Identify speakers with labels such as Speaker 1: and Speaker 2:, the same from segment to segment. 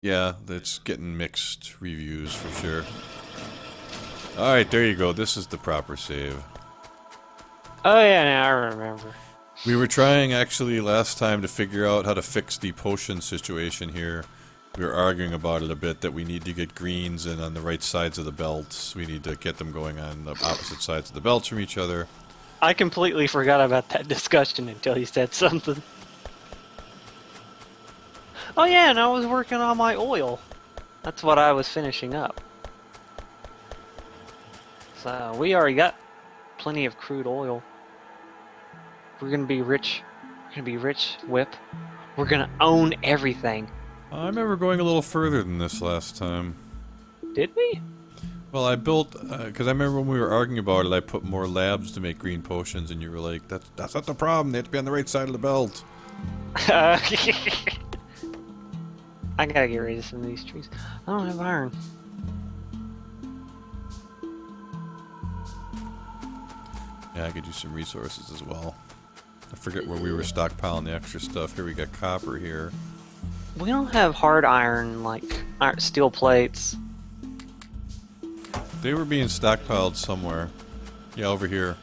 Speaker 1: Yeah, that's getting mixed reviews for sure. Alright, there you go. This is the proper save.
Speaker 2: Oh yeah, now I remember.
Speaker 1: We were trying actually last time to figure out how to fix the potion situation here. We were arguing about it a bit, that we need to get greens and on the right sides of the belts. We need to get them going on the opposite sides of the belts from each other.
Speaker 2: I completely forgot about that discussion until you said something. Oh yeah, and I was working on my oil. That's what I was finishing up. So we already got plenty of crude oil. We're gonna be rich. We're gonna be rich, Whip. We're gonna own everything.
Speaker 1: I remember going a little further than this last time.
Speaker 2: Did we?
Speaker 1: Well, I built, because I remember when we were arguing about it, I put more labs to make green potions, and you were like, that's not the problem, they have to be on the right side of the belt.
Speaker 2: I gotta get rid of some of these trees. I don't have iron.
Speaker 1: Yeah, I could use some resources as well. I forget where we were stockpiling the extra stuff. Here we got copper here.
Speaker 2: We don't have hard iron, like steel plates.
Speaker 1: They were being stockpiled somewhere. Yeah, over here.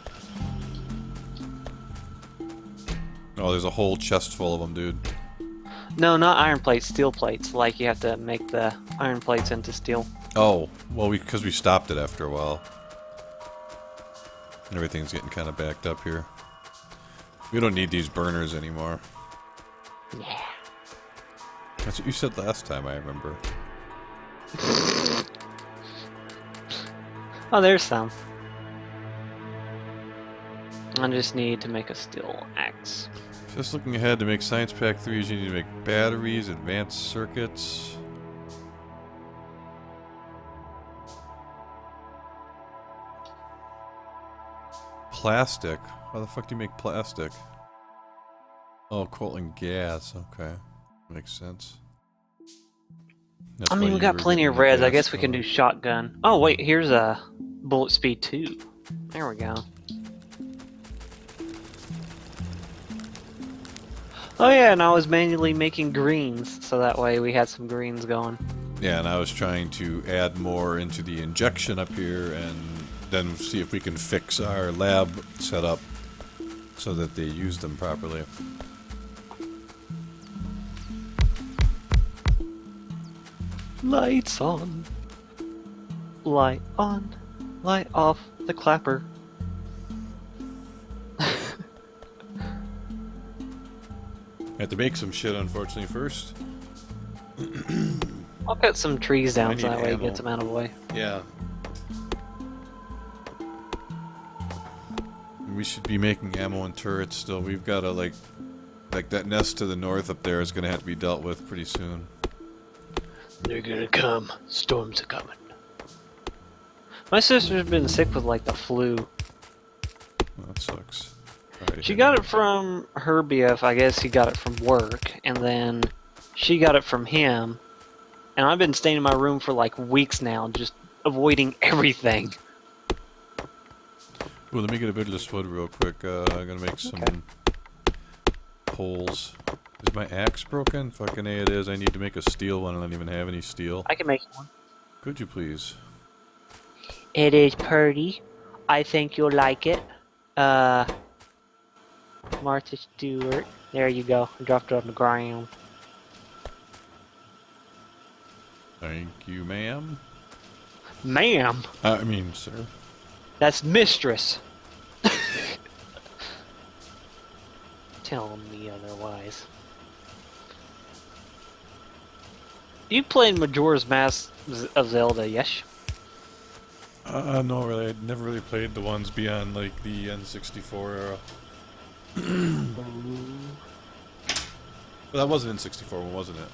Speaker 1: Oh, there's a whole chest full of them, dude.
Speaker 2: No, not iron plates, steel plates. Like you have to make the iron plates into steel.
Speaker 1: Oh, well, because we stopped it after a while. Everything's getting kind of backed up here. We don't need these burners anymore.
Speaker 2: Yeah.
Speaker 1: That's what you said last time, I remember.
Speaker 2: Oh, there's some. I just need to make a steel axe.
Speaker 1: Just looking ahead to make Science Pack 3s, you need to make batteries, advanced circuits. Plastic? How the fuck do you make plastic? Oh, coal and gas. Okay. Makes sense. That's
Speaker 2: I mean,
Speaker 1: why
Speaker 2: we
Speaker 1: you
Speaker 2: got
Speaker 1: were
Speaker 2: plenty
Speaker 1: getting
Speaker 2: of
Speaker 1: the
Speaker 2: reds. I
Speaker 1: gas
Speaker 2: guess we can do
Speaker 1: going.
Speaker 2: shotgun. Oh, wait, here's a bullet speed 2. There we go. Oh yeah, and I was manually making greens, so that way we had some greens going.
Speaker 1: Yeah, and I was trying to add more into the injection up here and then see if we can fix our lab setup so that they use them properly.
Speaker 2: Lights on. Light on. Light off the clapper.
Speaker 1: I have to make some shit, unfortunately, first.
Speaker 2: I'll cut some trees
Speaker 1: I
Speaker 2: down so
Speaker 1: need
Speaker 2: that way it
Speaker 1: ammo.
Speaker 2: gets them out of the way.
Speaker 1: Yeah. We should be making ammo and turrets still. We've got to, like that nest to the north up there is going to have to be dealt with pretty soon.
Speaker 2: They're gonna come. Storms are coming. My sister's been sick with like the flu.
Speaker 1: Well, that sucks. Alright,
Speaker 2: She got it from her BF, I guess he got it from work, and then she got it from him. And I've been staying in my room for like weeks now, just avoiding everything.
Speaker 1: Well, let me get a bit of this wood real quick. I'm gonna make some poles. Is my axe broken? Fucking A it is. I need to make a steel one. I don't even have any steel.
Speaker 2: I can make one.
Speaker 1: Could you please?
Speaker 2: It is pretty. I think you'll like it. Martha Stewart. There you go. I dropped it on the ground.
Speaker 1: Thank you, ma'am.
Speaker 2: Ma'am!
Speaker 1: I mean, sir.
Speaker 2: That's mistress! Tell me otherwise. You played Majora's Mask of Zelda, yes?
Speaker 1: No, really. I'd never really played the ones beyond, like, the N64 era. But that wasn't N64 one, wasn't it?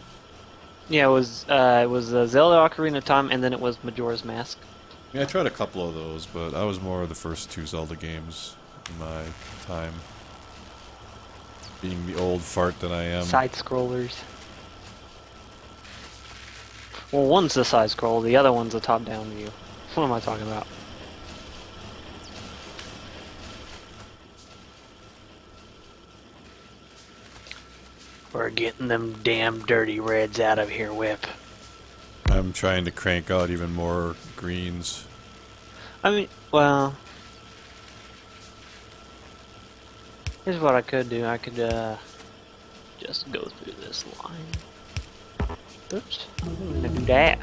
Speaker 2: Yeah, it was Zelda Ocarina of Time, and then it was Majora's Mask.
Speaker 1: Yeah, I tried a couple of those, but I was more of the first two Zelda games in my time. Being the old fart that I am.
Speaker 2: Side-scrollers. Well, one's the side-scroll, the other one's a top-down view. What am I talking about? We're getting them damn dirty reds out of here, Whip.
Speaker 1: I'm trying to crank out even more greens.
Speaker 2: I mean, well, here's what I could do. I could just go through this line. Oops, I'm gonna do that.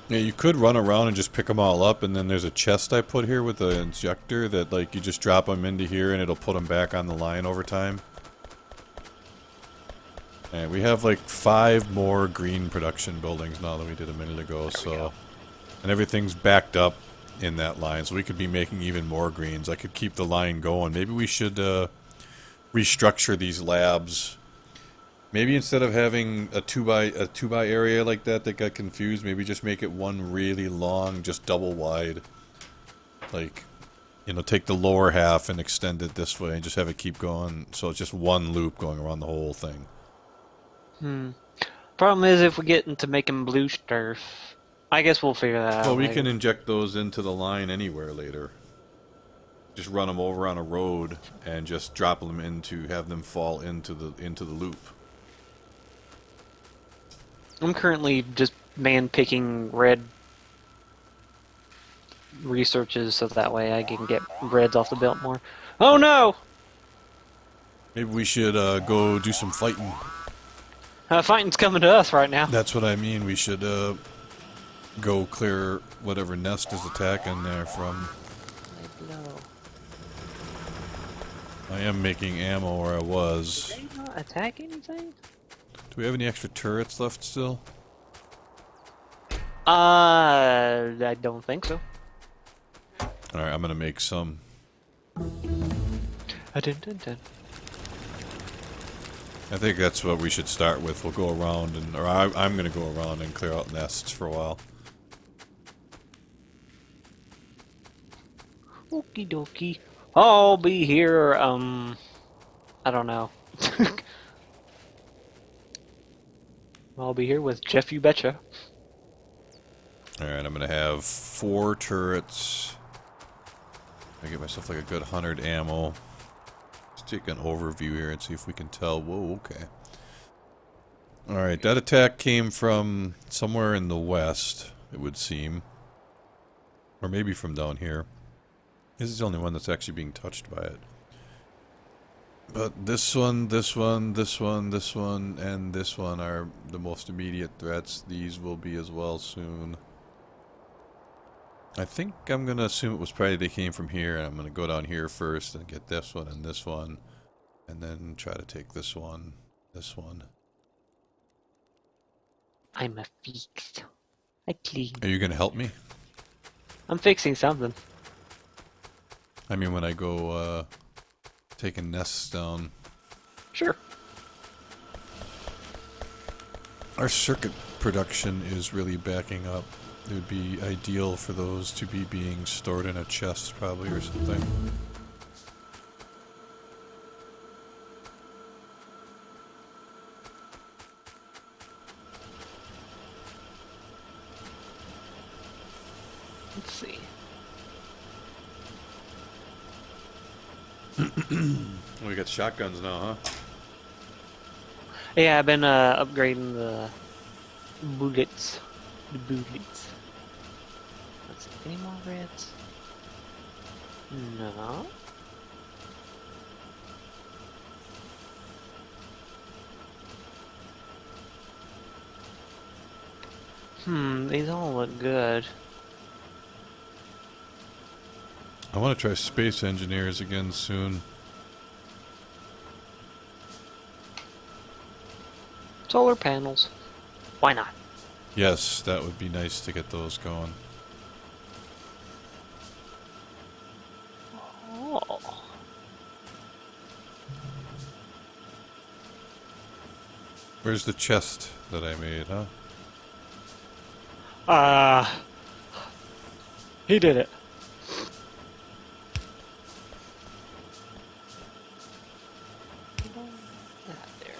Speaker 1: Yeah, you could run around and just pick them all up, and then there's a chest I put here with the injector that, like, you just drop them into here and it'll put them back on the line over time. And we have like 5 more green production buildings now than we did a minute ago, so... And everything's backed up in that line, so we could be making even more greens. I could keep the line going. Maybe we should restructure these labs. Maybe instead of having a 2x area like that got confused, maybe just make it one really long, just double wide. Like, you know, take the lower half and extend it this way and just have it keep going, so it's just one loop going around the whole thing.
Speaker 2: Problem is, if we get into making blue turf, I guess we'll figure that out.
Speaker 1: Well, we
Speaker 2: later.
Speaker 1: can inject those into the line anywhere later. Just run them over on a road and just drop them into, have them fall into the loop.
Speaker 2: I'm currently just man-picking red researches so that way I can get reds off the belt more. Oh no!
Speaker 1: Maybe we should go do some fighting.
Speaker 2: Fighting's coming to us right now.
Speaker 1: That's what I mean. We should go clear whatever nest is attacking there from. I am making ammo where I was.
Speaker 2: Did they not attack anything?
Speaker 1: Do we have any extra turrets left still?
Speaker 2: I don't think so.
Speaker 1: Alright, I'm gonna make some.
Speaker 2: Dun, dun, dun.
Speaker 1: I think that's what we should start with. We'll go around and, or I'm gonna go around and clear out nests for a while.
Speaker 2: Okie dokie. I'll be here, I don't know. I'll be here with Jeff, you betcha.
Speaker 1: Alright, I'm gonna have 4 turrets. I get myself like a good 100 ammo. Let's take an overview here and see if we can tell. Whoa, okay. Alright, that attack came from somewhere in the west, it would seem. Or maybe from down here. This is the only one that's actually being touched by it. But this one, this one, this one, this one, and this one are the most immediate threats. These will be as well soon. I think I'm going to assume it was probably they came from here, and I'm going to go down here first and get this one and this one. And then try to take this one, this one.
Speaker 2: I'm a fix. I clean.
Speaker 1: Are you going to help me?
Speaker 2: I'm fixing something.
Speaker 1: I mean, when I go, taking nests down.
Speaker 2: Sure.
Speaker 1: Our circuit production is really backing up. It would be ideal for those to be being stored in a chest, probably, or something.
Speaker 2: Let's see.
Speaker 1: We got shotguns now, huh?
Speaker 2: Yeah, I've been upgrading the bullets. The bullets. Let's see, any more reds? No. These all look good.
Speaker 1: I want to try space engineers again soon.
Speaker 2: Solar panels. Why not?
Speaker 1: Yes, that would be nice to get those going.
Speaker 2: Oh.
Speaker 1: Where's the chest that I made, huh?
Speaker 2: He did it. There.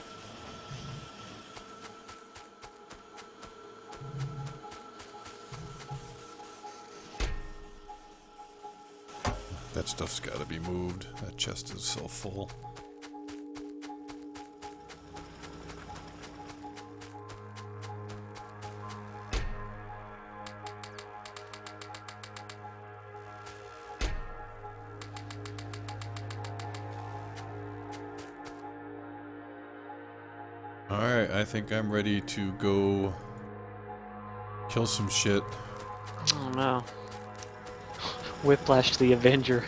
Speaker 1: That stuff's got to be moved. That chest is so full. Alright, I think I'm ready to go kill some shit.
Speaker 2: Oh no. Whiplash the Avenger.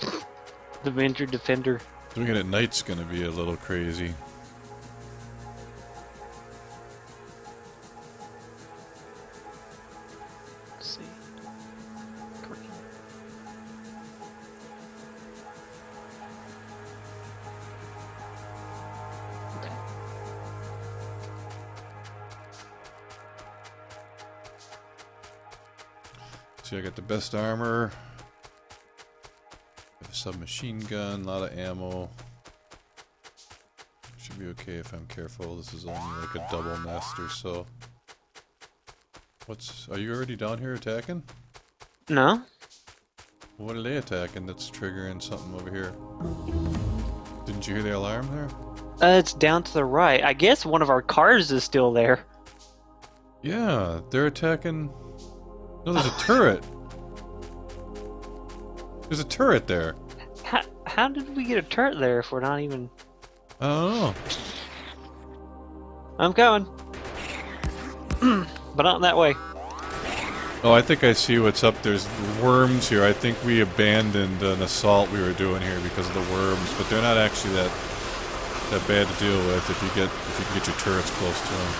Speaker 2: The Avenger Defender.
Speaker 1: Doing it at night's gonna be a little crazy.
Speaker 2: Let's see. Green. Okay.
Speaker 1: See, I got the best armor. Got a submachine gun, a lot of ammo. Should be okay if I'm careful. This is only like a double nest or so. Are you already down here attacking?
Speaker 2: No?
Speaker 1: What are they attacking that's triggering something over here? Didn't you hear the alarm there?
Speaker 2: It's down to the right. I guess one of our cars is still there.
Speaker 1: Yeah, they're attacking... No, there's a turret! There's a turret there!
Speaker 2: How did we get a turret there if we're not even...
Speaker 1: I don't know.
Speaker 2: I'm coming. But not that way.
Speaker 1: Oh, I think I see what's up. There's worms here. I think we abandoned an assault we were doing here because of the worms, but they're not actually that bad to deal with if you can get your turrets close to them.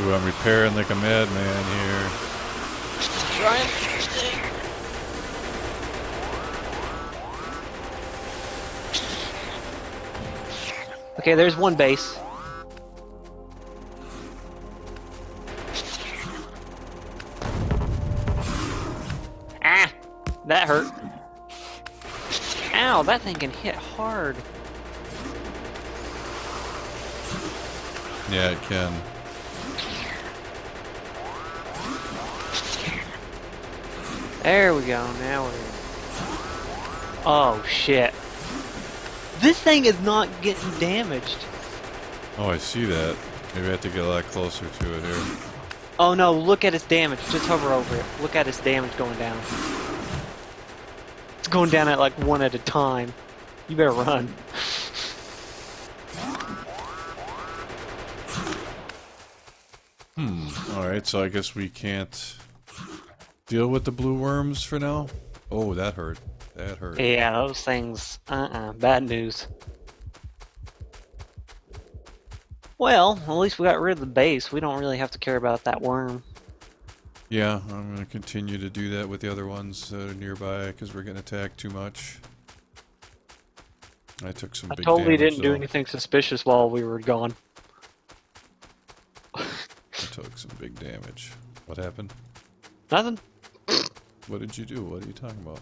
Speaker 1: Ooh, I'm repairing like a madman here.
Speaker 2: Trying. Okay, there's one base. Ah! That hurt. Ow, that thing can hit hard.
Speaker 1: Yeah, it can.
Speaker 2: There we go, now we're... Oh, shit. This thing is not getting damaged.
Speaker 1: Oh, I see that. Maybe I have to get a lot closer to it here.
Speaker 2: Oh no, look at its damage. Just hover over it. Look at its damage going down. It's going down at like one at a time. You better run.
Speaker 1: Alright, so I guess we can't deal with the blue worms for now. Oh, that hurt. That hurt.
Speaker 2: Yeah, those things, bad news. Well, at least we got rid of the base. We don't really have to care about that worm.
Speaker 1: Yeah, I'm going to continue to do that with the other ones that are nearby because we're getting attacked too much. I took some big damage.
Speaker 2: I totally didn't do anything suspicious while we were gone.
Speaker 1: I took some big damage. What happened?
Speaker 2: Nothing.
Speaker 1: What did you do? What are you talking about?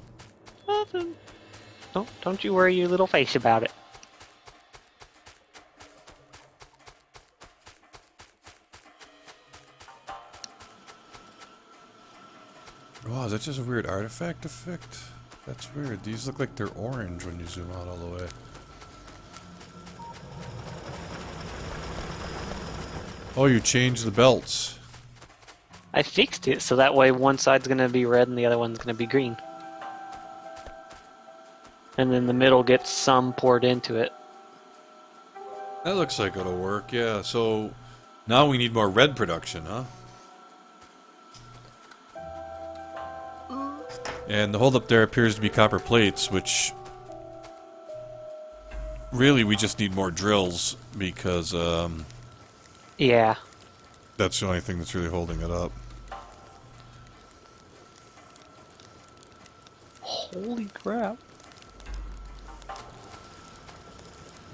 Speaker 2: Nothing. Don't you worry your little face about it.
Speaker 1: Oh, is that just a weird artifact effect? That's weird. These look like they're orange when you zoom out all the way. Oh, you changed the belts.
Speaker 2: I fixed it so that way one side's gonna be red and the other one's gonna be green. And then the middle gets some poured into it.
Speaker 1: That looks like it'll work, yeah. So now we need more red production, huh? And the holdup there appears to be copper plates, which really we just need more drills because
Speaker 2: Yeah.
Speaker 1: that's the only thing that's really holding it up.
Speaker 2: Holy crap.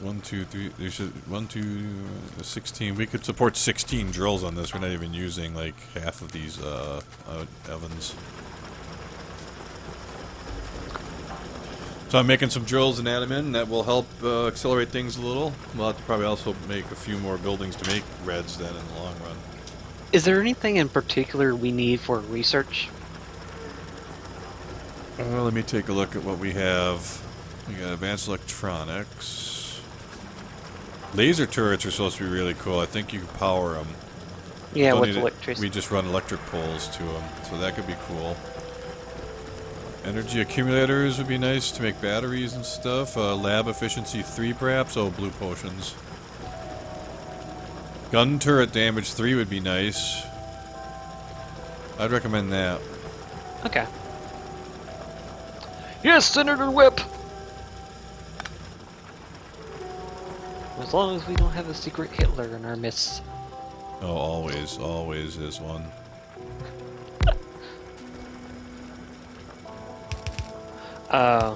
Speaker 1: 1, 2, 3. There should 1, 2, 16. We could support 16 drills on this. We're not even using like half of these ovens. So I'm making some drills and add them in. That will help accelerate things a little. We'll have to probably also make a few more buildings to make reds then in the long run.
Speaker 2: Is there anything in particular we need for research?
Speaker 1: Let me take a look at what we have. We got advanced electronics. Laser turrets are supposed to be really cool. I think you can power them.
Speaker 2: Yeah,
Speaker 1: Don't
Speaker 2: with
Speaker 1: need it.
Speaker 2: electricity.
Speaker 1: We just run electric poles to them, so that could be cool. Energy accumulators would be nice to make batteries and stuff. Lab efficiency 3 perhaps. Oh, blue potions. Gun turret damage 3 would be nice. I'd recommend that.
Speaker 2: Okay. Yes, Senator Whip! As long as we don't have a secret Hitler in our midst.
Speaker 1: Oh, always, always is one.
Speaker 2: Uh...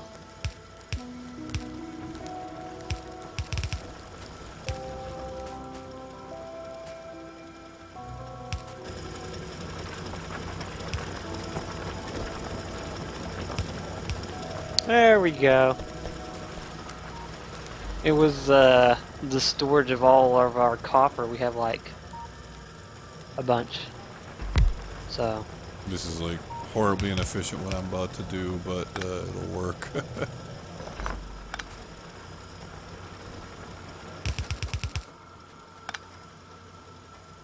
Speaker 2: There we go. It was the storage of all of our copper. We have like a bunch. So.
Speaker 1: This is like horribly inefficient what I'm about to do, but it'll work.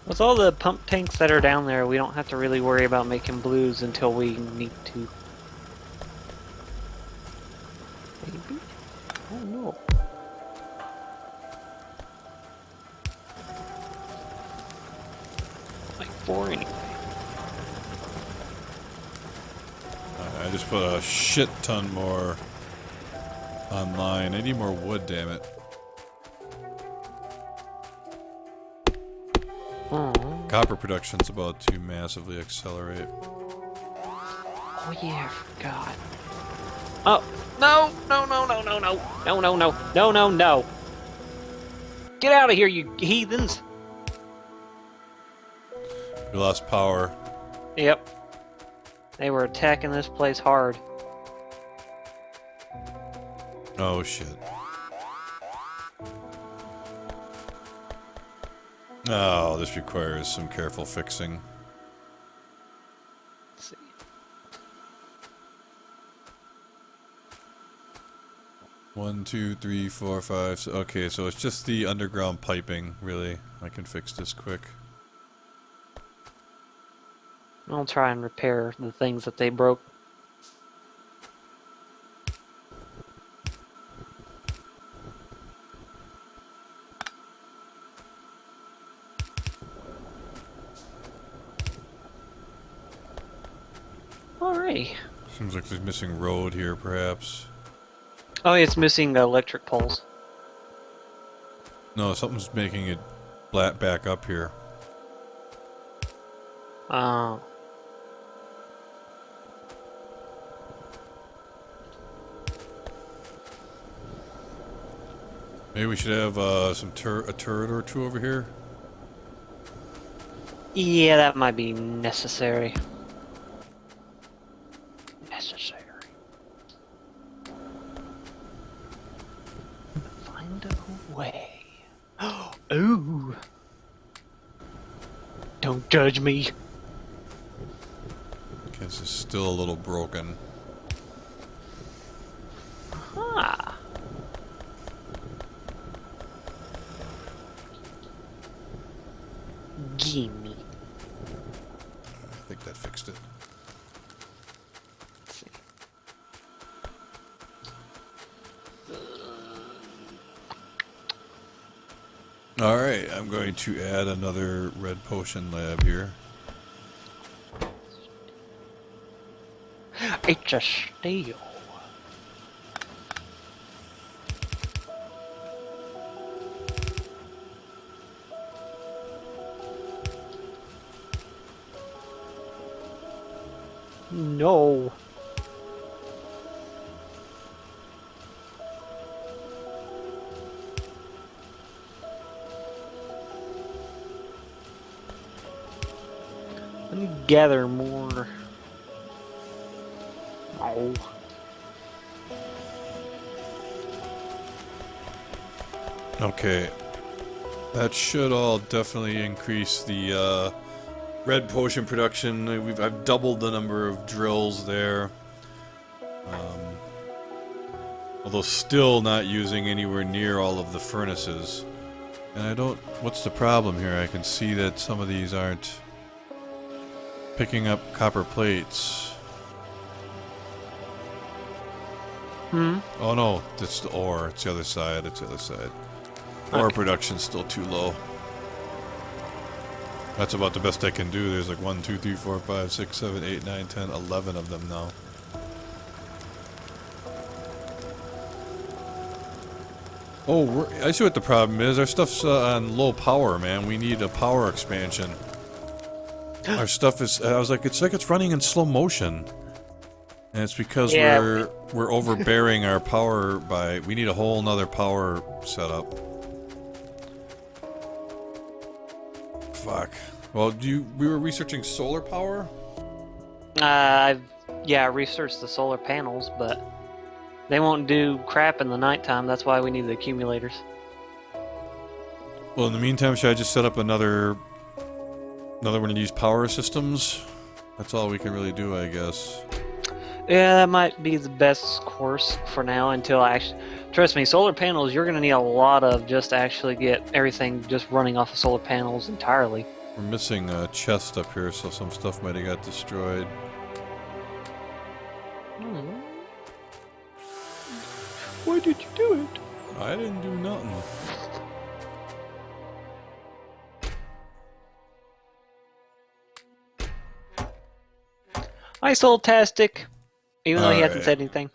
Speaker 2: With all the pump tanks that are down there, we don't have to really worry about making blues until we need to. Maybe? Oh no. Like 4 anyway.
Speaker 1: I just put a shit ton more online. I need more wood, damn it.
Speaker 2: Oh.
Speaker 1: Copper production's about to massively accelerate.
Speaker 2: Oh yeah, I forgot. Oh, no, no, no, no, no, no, no, no, no, no, no, no. Get out of here, you heathens.
Speaker 1: We lost power.
Speaker 2: Yep. They were attacking this place hard.
Speaker 1: Oh shit. Oh, this requires some careful fixing.
Speaker 2: Let's see.
Speaker 1: One, two, three, four, five. Okay, so it's just the underground piping, really. I can fix this quick.
Speaker 2: I'll try and repair the things that they broke. Alrighty.
Speaker 1: Seems like there's missing road here, perhaps.
Speaker 2: Oh, it's missing electric poles.
Speaker 1: No, something's making it flat back up here.
Speaker 2: Oh.
Speaker 1: Maybe we should have a turret or two over here.
Speaker 2: Yeah, that might be necessary. Necessary. Find a way. Ooh. Don't judge me.
Speaker 1: Okay, this is still a little broken.
Speaker 2: Ah. Gimme.
Speaker 1: I think that fixed it.
Speaker 2: Let's see.
Speaker 1: Alright, I'm going to add another red potion lab here.
Speaker 2: It's a steal. No. Let me gather more. Oh.
Speaker 1: Okay. That should all definitely increase the red potion production. I've doubled the number of drills there. Although still not using anywhere near all of the furnaces. And I don't... What's the problem here? I can see that some of these aren't picking up copper plates. Oh no, that's the ore. It's the other side. It's the other side. Ore production's still too low. That's about the best I can do. There's like 1, 2, 3, 4, 5, 6, 7, 8, 9, 10, 11 of them now. Oh, I see what the problem is. Our stuff's on low power, man. We need a power expansion. Our stuff is... I was like, it's running in slow motion. And it's because we're overbearing our power by... We need a whole nother power setup. Fuck. Well, we were researching solar power?
Speaker 2: I researched the solar panels, but they won't do crap in the nighttime. That's why we need the accumulators.
Speaker 1: Well, in the meantime, should I just set up another one of these power systems? That's all we can really do, I guess.
Speaker 2: Yeah, that might be the best course for now until I actually... Trust me, solar panels, you're going to need a lot of just to actually get everything just running off of solar panels entirely.
Speaker 1: We're missing a chest up here, so some stuff might have got destroyed.
Speaker 2: Why did you do it?
Speaker 1: I didn't do nothing.
Speaker 2: Isoltastic, even though he hasn't said anything.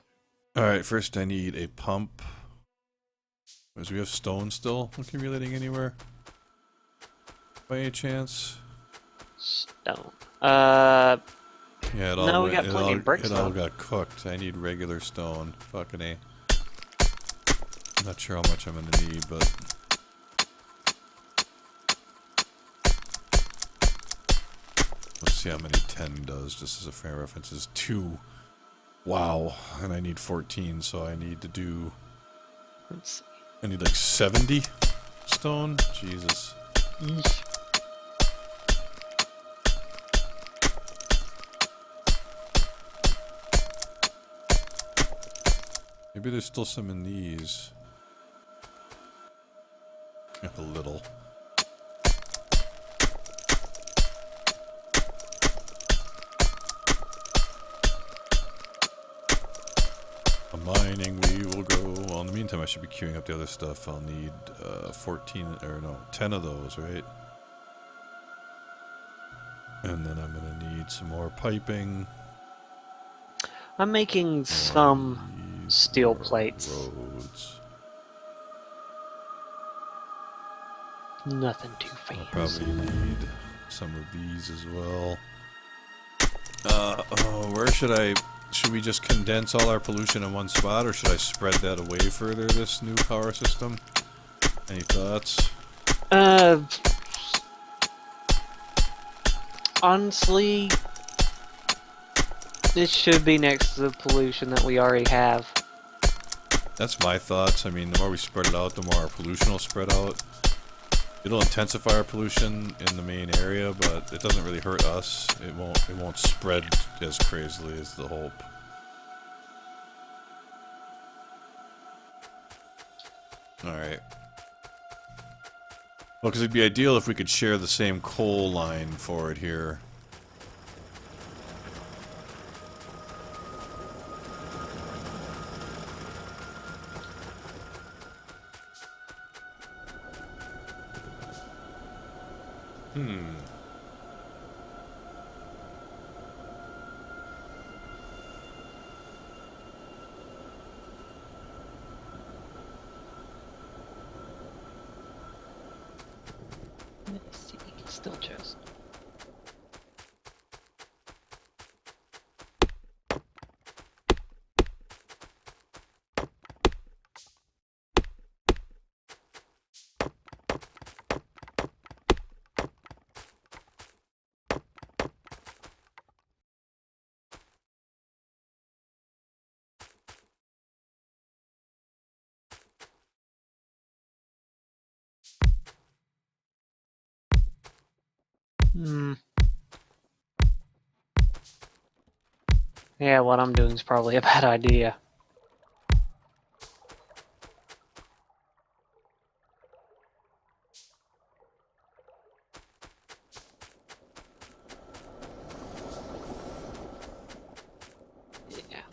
Speaker 1: Alright, first I need a pump. Do we have stone still accumulating anywhere? By any chance?
Speaker 2: Stone.
Speaker 1: Yeah, it all
Speaker 2: no, we
Speaker 1: went,
Speaker 2: got plenty of bricks.
Speaker 1: It all got cooked. I need regular stone. Fucking A. I'm not sure how much I'm gonna need, but... Let's see how many 10 does, just as a frame of reference. Is 2. Wow. And I need 14, so I need to do...
Speaker 2: Let's see.
Speaker 1: I need like 70 stone? Jesus.
Speaker 2: Eesh.
Speaker 1: Maybe there's still some in these. A little. A mining we will go. Well, in the meantime, I should be queuing up the other stuff. I'll need 10 of those, right? And then I'm gonna need some more piping.
Speaker 2: I'm making some steel plates.
Speaker 1: Roads.
Speaker 2: Nothing too
Speaker 1: I'll
Speaker 2: fancy.
Speaker 1: probably need some of these as well. Where should we just condense all our pollution in one spot, or should I spread that away further, this new power system? Any thoughts?
Speaker 2: Honestly, it should be next to the pollution that we already have.
Speaker 1: That's my thoughts. I mean, the more we spread it out, the more our pollution will spread out. It'll intensify our pollution in the main area, but it doesn't really hurt us. It won't spread as crazily as the hope. Alright. Well, because it'd be ideal if we could share the same coal line for it here.
Speaker 2: Let's see. Still chest. Yeah, what I'm doing is probably a bad idea.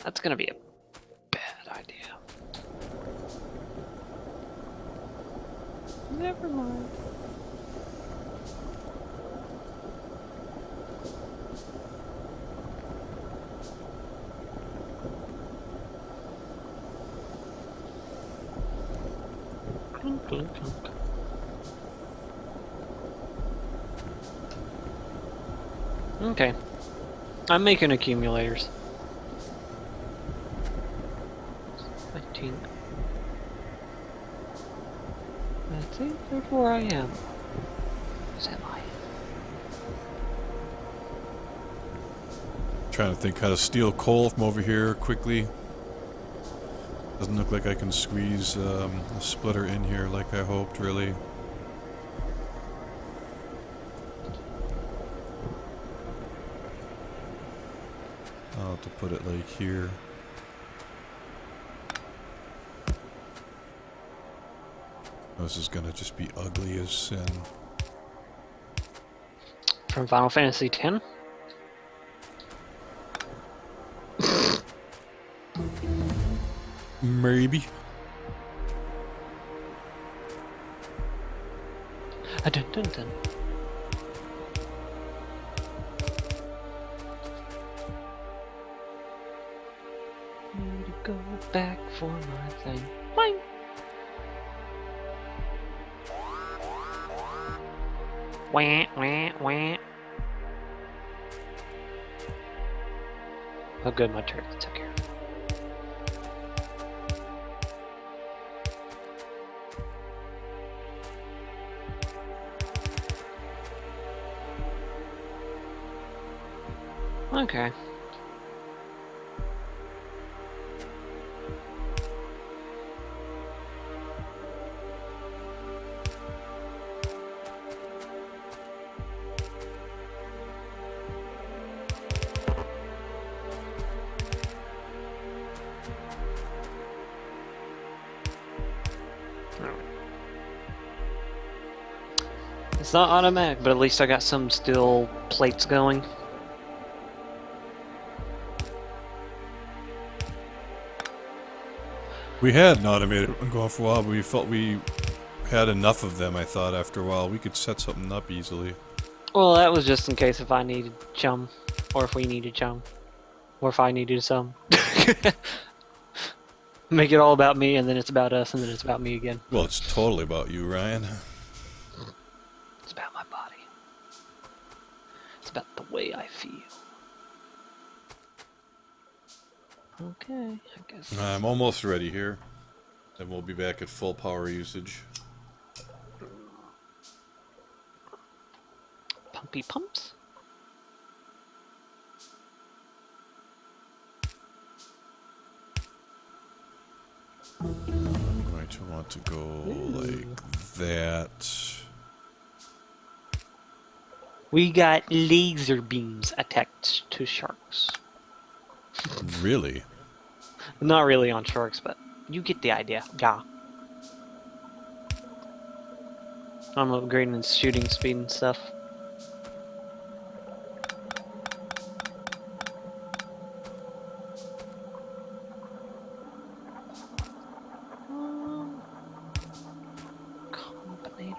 Speaker 2: That's gonna be a bad idea. Never mind. Clunk, clunk, clunk. Okay. I'm making accumulators. I think that's where I am. Where am I?
Speaker 1: Trying to think how to steal coal from over here quickly. Doesn't look like I can squeeze a splitter in here like I hoped, really. I'll have to put it like here. This is gonna just be ugly as sin.
Speaker 2: From Final Fantasy X?
Speaker 1: Maybe.
Speaker 2: Dun dun dun. Need to go back for my thing. Mine. Wah, wah, wah. Oh good, my turret took care of it. Okay. It's not automatic, but at least I got some steel plates going.
Speaker 1: We had an automated one going for a while, but we felt we had enough of them, I thought, after a while. We could set something up easily.
Speaker 2: Well, that was just in case if I needed chum, or if we needed chum, or if I needed some. Make it all about me, and then it's about us, and then it's about me again.
Speaker 1: Well, it's totally about you, Ryan.
Speaker 2: It's about my body. It's about the way I feel. Okay, I guess.
Speaker 1: I'm almost ready here. Then we'll be back at full power usage.
Speaker 2: Pumpy pumps?
Speaker 1: I'm going to want to go like that.
Speaker 2: We got laser beams attached to sharks.
Speaker 1: Really?
Speaker 2: Not really on sharks, but you get the idea. Yeah. I'm upgrading its shooting speed and stuff. Combinator.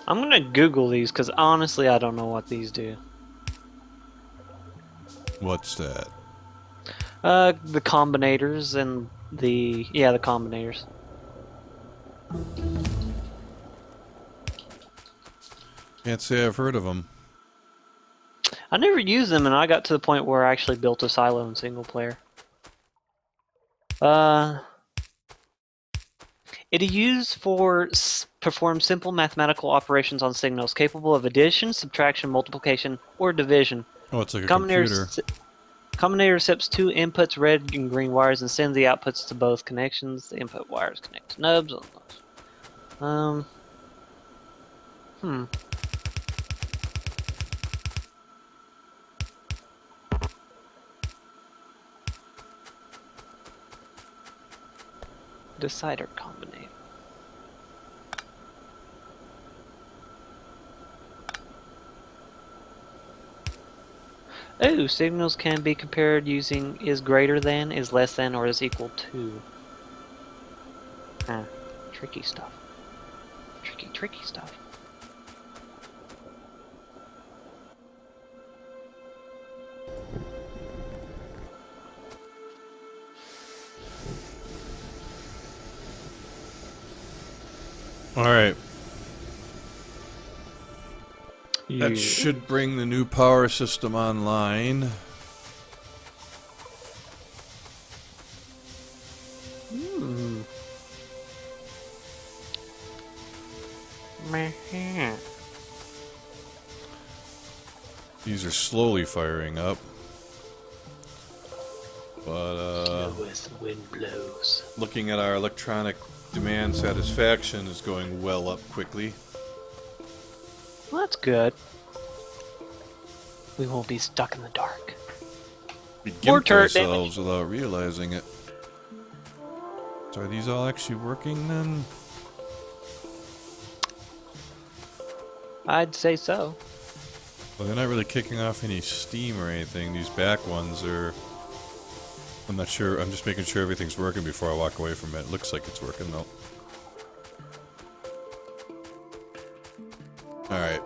Speaker 2: I'm gonna Google these because honestly, I don't know what these do.
Speaker 1: What's that?
Speaker 2: The combinators and the combinators.
Speaker 1: Can't say I've heard of them.
Speaker 2: I never used them, and I got to the point where I actually built a silo in single player. It is used for perform simple mathematical operations on signals capable of addition, subtraction, multiplication, or division.
Speaker 1: Oh, it's like a computer.
Speaker 2: Combinator accepts two inputs, red and green wires, and sends the outputs to both connections. The input wires connect to nubs. Decider combinator. Oh, signals can be compared using is greater than, is less than, or is equal to. Huh. Tricky stuff. Tricky stuff.
Speaker 1: Alright.
Speaker 2: Yeah.
Speaker 1: That should bring the new power system online.
Speaker 2: Hmm. Meh.
Speaker 1: These are slowly firing up. But,
Speaker 2: Slow as the wind blows.
Speaker 1: looking at our electronic demand satisfaction is going well up quickly.
Speaker 2: Well, that's good. We won't be stuck in the dark.
Speaker 1: We
Speaker 2: More
Speaker 1: gimped
Speaker 2: turret
Speaker 1: ourselves without realizing it. So are these all actually working then?
Speaker 2: I'd say so.
Speaker 1: Well, they're not really kicking off any steam or anything. These back ones are... I'm not sure. I'm just making sure everything's working before I walk away from it. It looks like it's working though. Alright.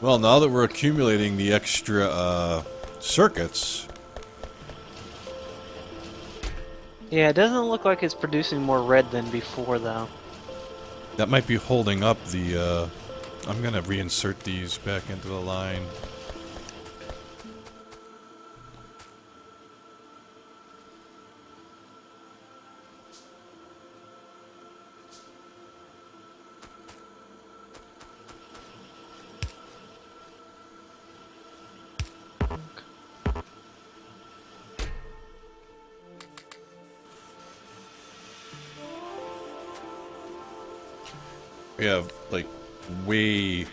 Speaker 1: Well, now that we're accumulating the extra circuits...
Speaker 2: Yeah, it doesn't look like it's producing more red than before, though.
Speaker 1: that might be holding up the... I'm gonna reinsert these back into the line. We have, like, way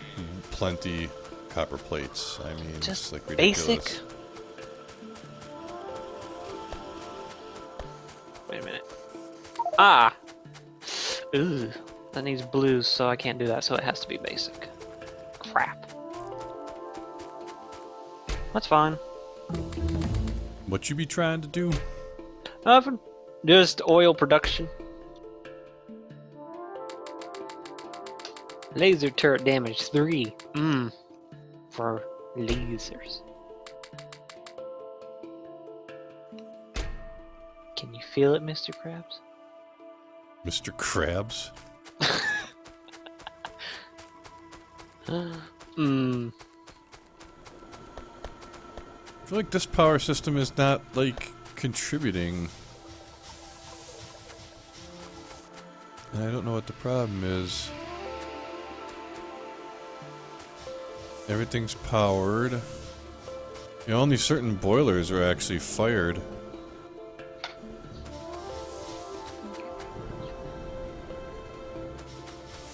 Speaker 1: plenty copper plates. I mean,
Speaker 2: Just
Speaker 1: it's, like, ridiculous.
Speaker 2: basic. Wait a minute. Ah! Ooh. That needs blues, so I can't do that, so it has to be basic. Crap. That's fine.
Speaker 1: What you be trying to do?
Speaker 2: Nothing. Just oil production. Laser turret damage 3. For lasers. Can you feel it, Mr. Krabs?
Speaker 1: Mr. Krabs?
Speaker 2: Hmm.
Speaker 1: I feel like this power system is not, like, contributing. And I don't know what the problem is. Everything's powered. You know, only certain boilers are actually fired.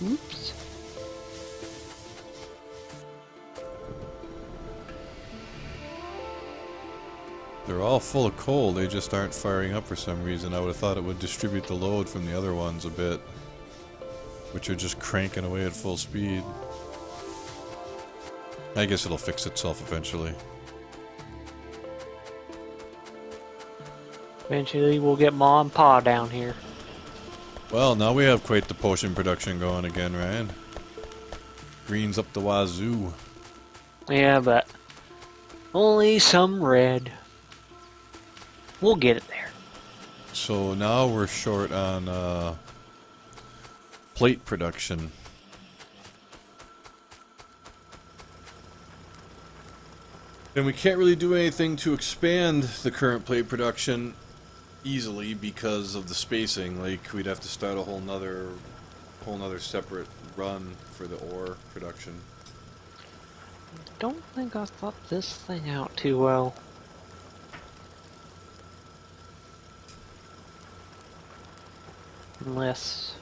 Speaker 2: Oops.
Speaker 1: They're all full of coal, they just aren't firing up for some reason. I would have thought it would distribute the load from the other ones a bit. Which are just cranking away at full speed. I guess it'll fix itself eventually.
Speaker 2: Eventually we'll get Ma and Pa down here.
Speaker 1: Well, now we have quite the potion production going again, Ryan. Green's up the wazoo.
Speaker 2: Yeah, but only some red. We'll get it there.
Speaker 1: So now we're short on plate production. And we can't really do anything to expand the current plate production easily because of the spacing. Like, we'd have to start a whole nother separate run for the ore production.
Speaker 2: Don't think I thought this thing out too well. Unless...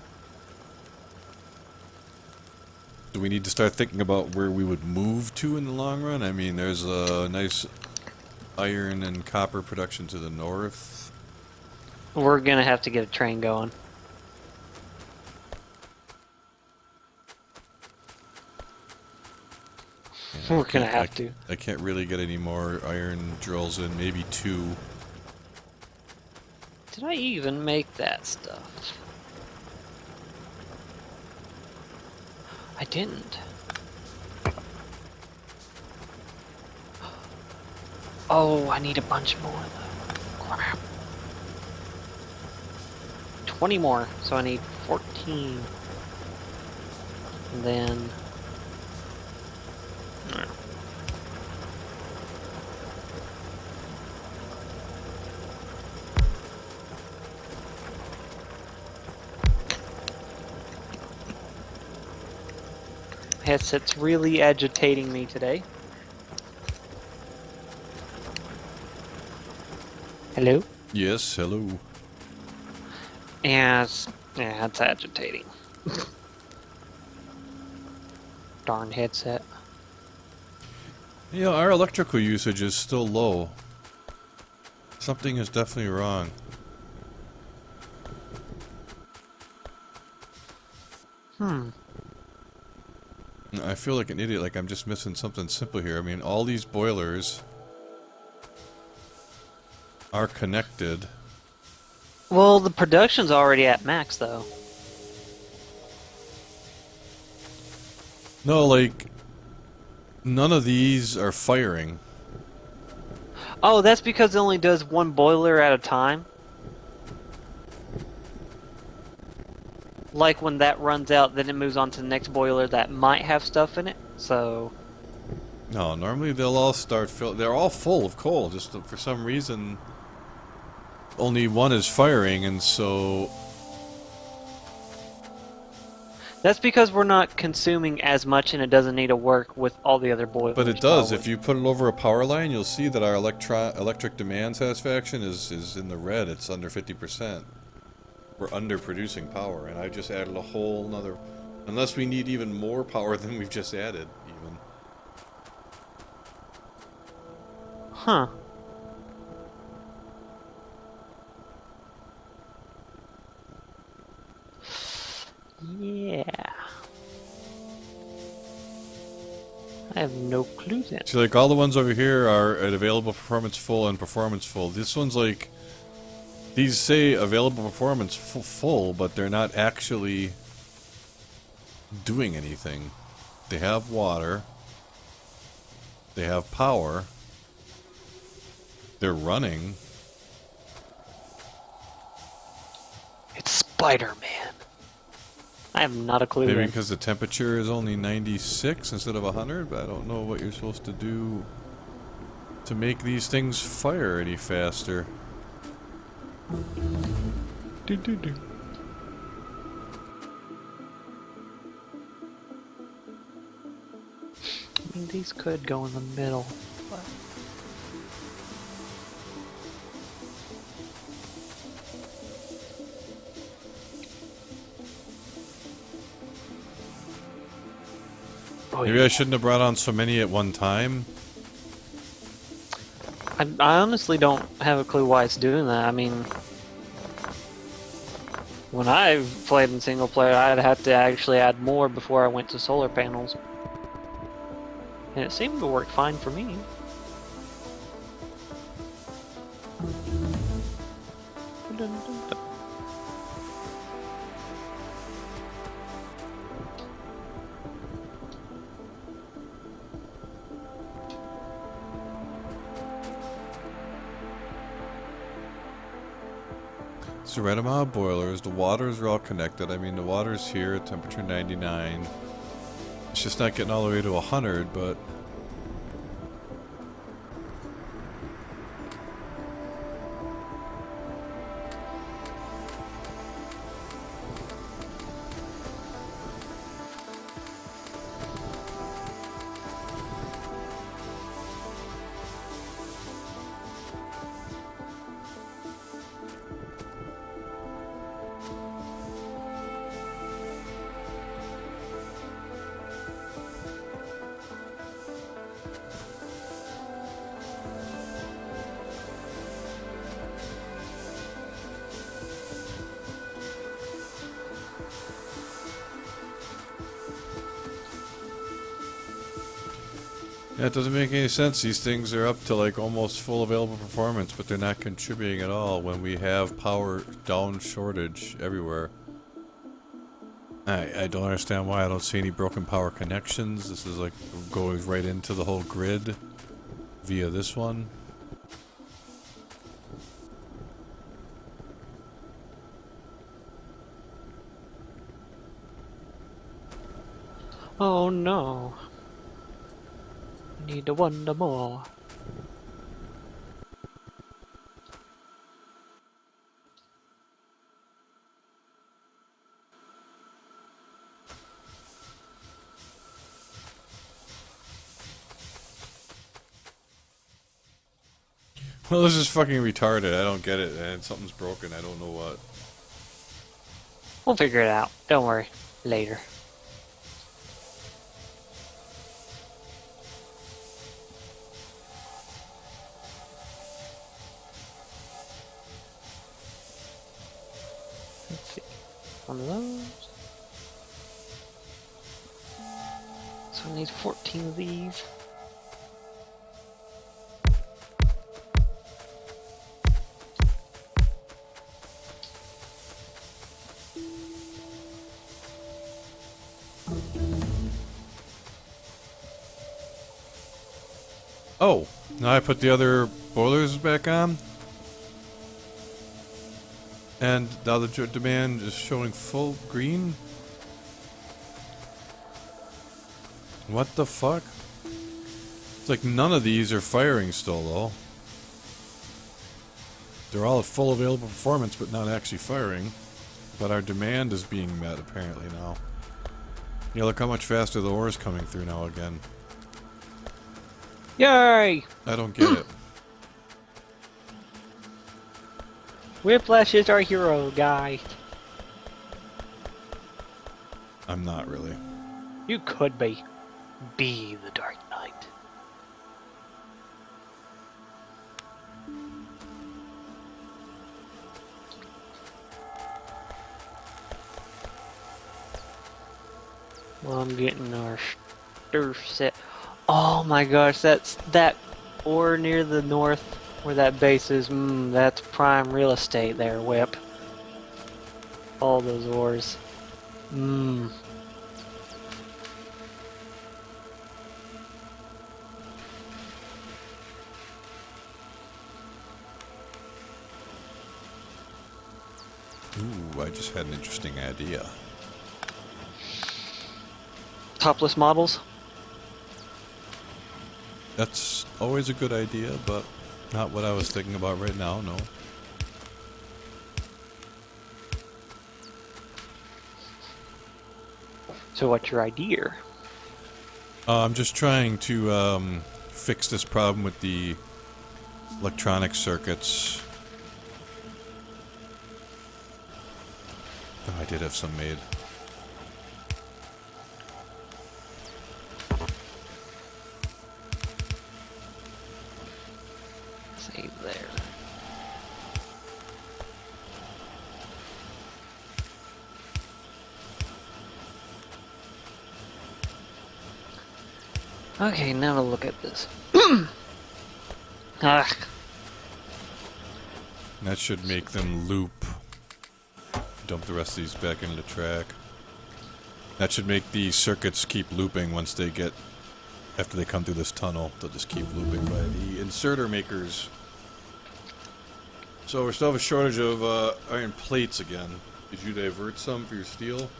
Speaker 1: Do we need to start thinking about where we would move to in the long run? I mean, there's a nice iron and copper production to the north.
Speaker 2: We're gonna have to get a train going. We're gonna have to.
Speaker 1: I can't really get any more iron drills in. Maybe 2.
Speaker 2: Did I even make that stuff? I didn't. Oh, I need a bunch more though. Crap. 20 more, so I need 14. And then... Headset's really agitating me today. Hello?
Speaker 1: Yes, hello.
Speaker 2: Yeah, it's agitating. Darn headset.
Speaker 1: You know, our electrical usage is still low. Something is definitely wrong. I feel like an idiot, like I'm just missing something simple here. I mean, all these boilers are connected.
Speaker 2: Well, the production's already at max, though.
Speaker 1: No, like, none of these are firing.
Speaker 2: Oh, that's because it only does one boiler at a time? Like when that runs out, then it moves on to the next boiler that might have stuff in it, so...
Speaker 1: No, normally they'll all start they're all full of coal, just for some reason only one is firing, and so...
Speaker 2: That's because we're not consuming as much and it doesn't need to work with all the other boilers.
Speaker 1: But it does.
Speaker 2: Probably.
Speaker 1: If you put it over a power line, you'll see that our electric demand satisfaction is in the red. It's under 50%. We're underproducing power, and I just added a whole nother... Unless we need even more power than we've just added, even.
Speaker 2: Huh. Yeah. I have no clue then.
Speaker 1: See, like, all the ones over here are at available performance full and performance full. This one's like... These say available performance full, but they're not actually doing anything. They have water. They have power. They're running.
Speaker 2: It's Spider-Man. I have not a clue.
Speaker 1: Maybe
Speaker 2: then.
Speaker 1: because the temperature is only 96 instead of 100, but I don't know what you're supposed to do to make these things fire any faster.
Speaker 2: Do, do, do. I mean, these could go in the middle, but... Oh,
Speaker 1: Maybe
Speaker 2: yeah.
Speaker 1: I shouldn't have brought on so many at one time.
Speaker 2: I honestly don't have a clue why it's doing that. I mean, when I played in single player, I'd have to actually add more before I went to solar panels. And it seemed to work fine for me.
Speaker 1: It's the right amount of boilers. The waters are all connected. I mean, the water's here at temperature 99. It's just not getting all the way to 100, but... That doesn't make any sense. These things are up to like almost full available performance, but they're not contributing at all when we have power down shortage everywhere. I don't understand why I don't see any broken power connections. This is like going right into the whole grid via this one.
Speaker 2: Oh no. Need to wonder more.
Speaker 1: Well, this is fucking retarded. I don't get it, man. Something's broken. I don't know what.
Speaker 2: We'll figure it out. Don't worry. Later. Let's see. One of those. So I need 14 of these.
Speaker 1: Oh, now I put the other boilers back on. And now the demand is showing full green? What the fuck? It's like none of these are firing still, though. They're all at full available performance, but not actually firing. But our demand is being met, apparently, now. Yeah, look how much faster the ore is coming through now again.
Speaker 2: Yay!
Speaker 1: I don't get it.
Speaker 2: Whiplash is our hero, guy.
Speaker 1: I'm not really.
Speaker 2: You could be. Be the Dark Knight. Well, I'm getting our stir set. Oh my gosh, that's that ore near the north where that base is. That's prime real estate there, Whip. All those ores.
Speaker 1: Ooh, I just had an interesting idea.
Speaker 2: Topless models.
Speaker 1: That's always a good idea, but not what I was thinking about right now, no.
Speaker 2: So what's your idea?
Speaker 1: I'm just trying to fix this problem with the electronic circuits. Oh, I did have some made.
Speaker 2: Save there. Okay, now to look at this. Ah,
Speaker 1: That should make them loop. Dump the rest of these back into the track. That should make the circuits keep looping once they get... After they come through this tunnel, they'll just keep looping by the inserter makers. So we still have a shortage of iron plates again. Did you divert some for your steel?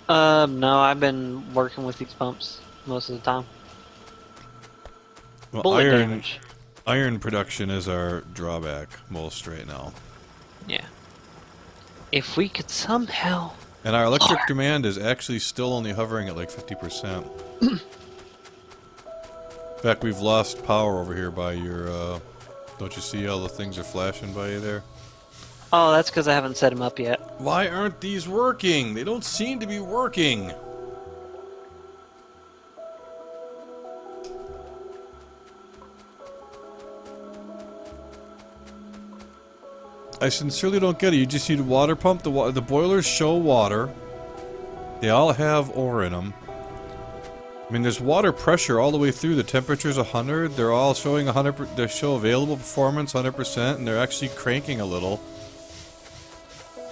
Speaker 2: no, I've been working with these pumps most of the time.
Speaker 1: Well,
Speaker 2: Bullet damage.
Speaker 1: iron production is our drawback most right now.
Speaker 2: Yeah. If we could somehow...
Speaker 1: And our electric demand is actually still only hovering at like 50%. In fact, we've lost power over here by your, don't you see all the things are flashing by you there?
Speaker 2: Oh, that's because I haven't set them up yet.
Speaker 1: Why aren't these working? They don't seem to be working. I sincerely don't get it. You just need a water pump. The boilers show water. They all have ore in them. I mean, there's water pressure all the way through. The temperature's 100. They're all showing 100. They show available performance 100%, and they're actually cranking a little.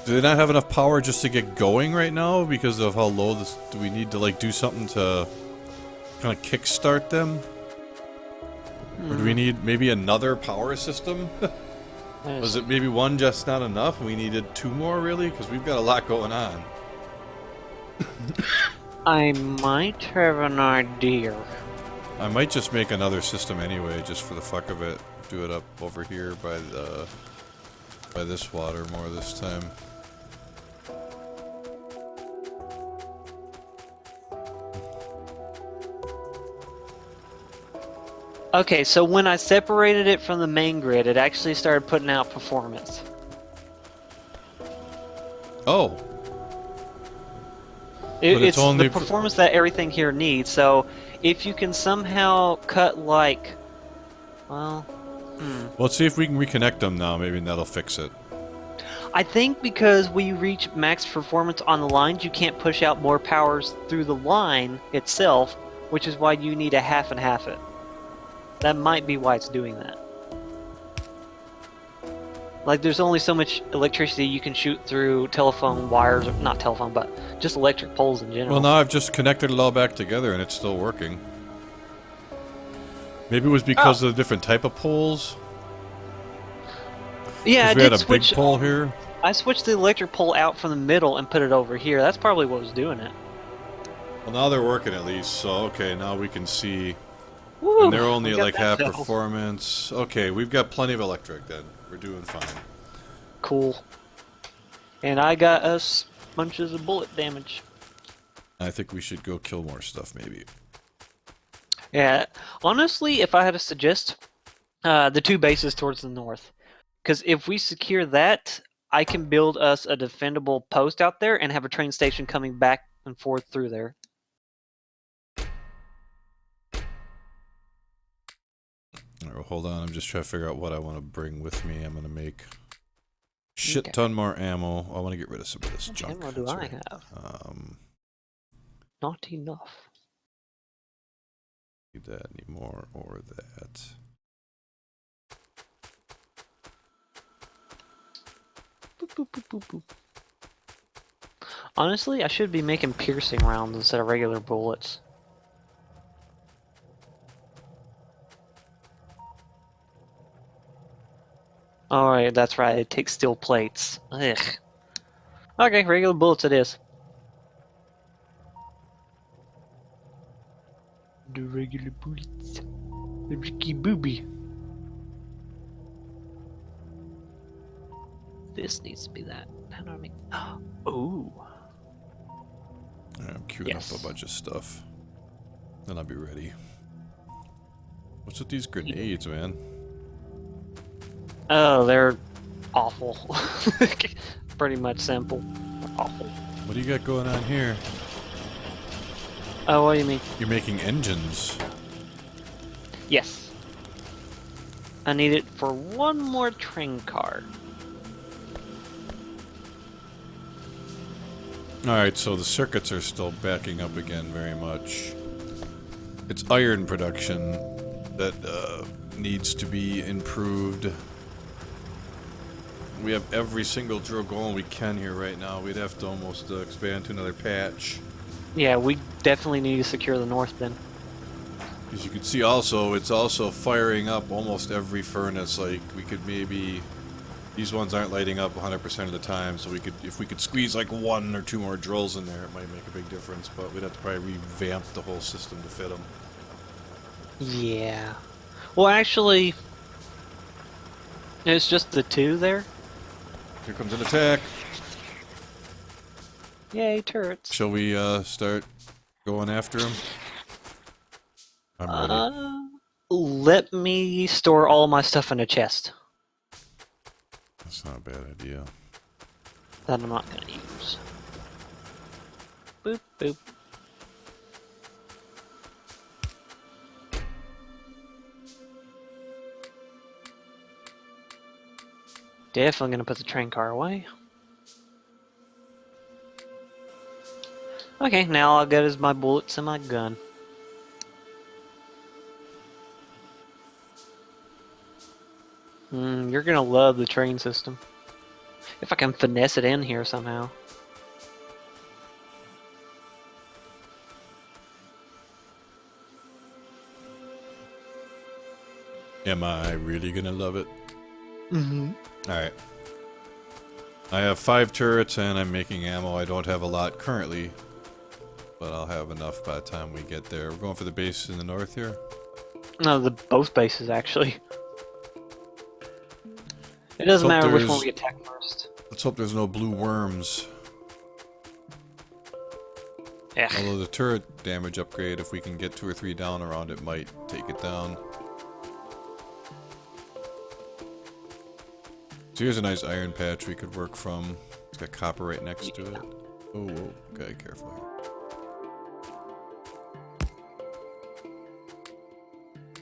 Speaker 1: Do they not have enough power just to get going right now because of how low this? Do we need to like do something to kind of kickstart them, or do we need maybe another power system? Was it maybe one just not enough? We needed 2 more, really, because we've got a lot going on.
Speaker 2: I might have an idea.
Speaker 1: I might just make another system anyway, just for the fuck of it. Do it up over here by this water more this time.
Speaker 2: Okay, so when I separated it from the main grid, it actually started putting out performance.
Speaker 1: Oh.
Speaker 2: It's only the performance that everything here needs, so if you can somehow cut like... Well...
Speaker 1: Let's see if we can reconnect them now, maybe that'll fix it.
Speaker 2: I think because we reach max performance on the lines, you can't push out more powers through the line itself, which is why you need to half and half it. That might be why it's doing that. Like, there's only so much electricity you can shoot through telephone wires, or not telephone, but just electric poles in general.
Speaker 1: Well, now I've just connected it all back together and it's still working. Maybe it was because of the different type of poles?
Speaker 2: Yeah, I
Speaker 1: did
Speaker 2: did
Speaker 1: a
Speaker 2: switch.
Speaker 1: big pole here.
Speaker 2: I switched the electric pole out from the middle and put it over here. That's probably what was doing it.
Speaker 1: Well, now they're working at least, so okay, now we can see.
Speaker 2: Woo,
Speaker 1: and they're only like half
Speaker 2: filled.
Speaker 1: performance. Okay, we've got plenty of electric then. We're doing fine.
Speaker 2: Cool. And I got us bunches of bullet damage.
Speaker 1: I think we should go kill more stuff, maybe.
Speaker 2: Yeah, honestly, if I had to suggest, the 2 bases towards the north. Because if we secure that, I can build us a defendable post out there and have a train station coming back and forth through there.
Speaker 1: Alright, well, hold on. I'm just trying to figure out what I want to bring with me. I'm going to make shit ton more ammo. I want to get rid of some of this junk.
Speaker 2: What ammo do I have? Not enough.
Speaker 1: Need that anymore or that.
Speaker 2: Boop, boop, boop, boop, boop. Honestly, I should be making piercing rounds instead of regular bullets. Alright, that's right, it takes steel plates. Ugh. Okay, regular bullets it is. The regular bullets. The Ricky Booby. This needs to be that. How do I make... Oh!
Speaker 1: Alright, I'm queuing up a bunch of stuff. Then I'll be ready. What's with these grenades, man?
Speaker 2: Oh, they're awful. Pretty much simple. They're awful.
Speaker 1: What do you got going on here?
Speaker 2: Oh, what do you mean?
Speaker 1: You're making engines.
Speaker 2: Yes. I need it for one more train car.
Speaker 1: Alright, so the circuits are still backing up again very much. It's iron production that needs to be improved. We have every single drill going we can here right now. We'd have to almost expand to another patch.
Speaker 2: Yeah, we definitely need to secure the north then.
Speaker 1: As you can see also, it's also firing up almost every furnace. Like, we could maybe... These ones aren't lighting up 100% of the time, so we could, if we could squeeze like 1 or 2 more drills in there, it might make a big difference, but we'd have to probably revamp the whole system to fit them.
Speaker 2: Yeah. Well, actually, it's just the 2 there.
Speaker 1: Here comes an attack.
Speaker 2: Yay, turrets.
Speaker 1: Shall we start going after him? I'm ready.
Speaker 2: Let me store all my stuff in a chest.
Speaker 1: That's not a bad idea.
Speaker 2: That I'm not going to use. Boop, boop. Definitely going to put the train car away. Okay, now all I got is my bullets and my gun. You're gonna love the train system. If I can finesse it in here somehow.
Speaker 1: Am I really gonna love it?
Speaker 2: Mm-hmm.
Speaker 1: Alright. I have 5 turrets and I'm making ammo. I don't have a lot currently, but I'll have enough by the time we get there. We're going for the base in the north here.
Speaker 2: No, both bases actually. It doesn't
Speaker 1: Hope
Speaker 2: matter which one
Speaker 1: there's-
Speaker 2: we attack first.
Speaker 1: Let's hope there's no blue worms.
Speaker 2: Yeah.
Speaker 1: Although the turret damage upgrade, if we can get 2 or 3 down around it, might take it down. So here's a nice iron patch we could work from. It's got copper right next to it. Oh, whoa. Okay, careful here.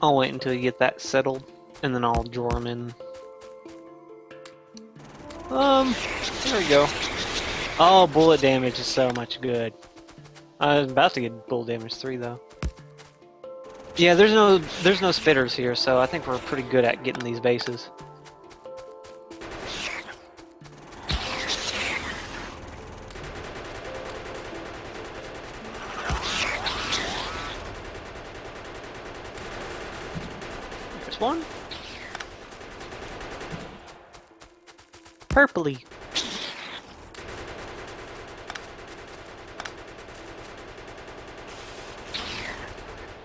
Speaker 2: I'll wait until you get that settled, and then I'll draw them in. There we go. Oh, bullet damage is so much good. I was about to get bullet damage 3 though. Yeah, there's no spitters here, so I think we're pretty good at getting these bases. There's one. Purpley.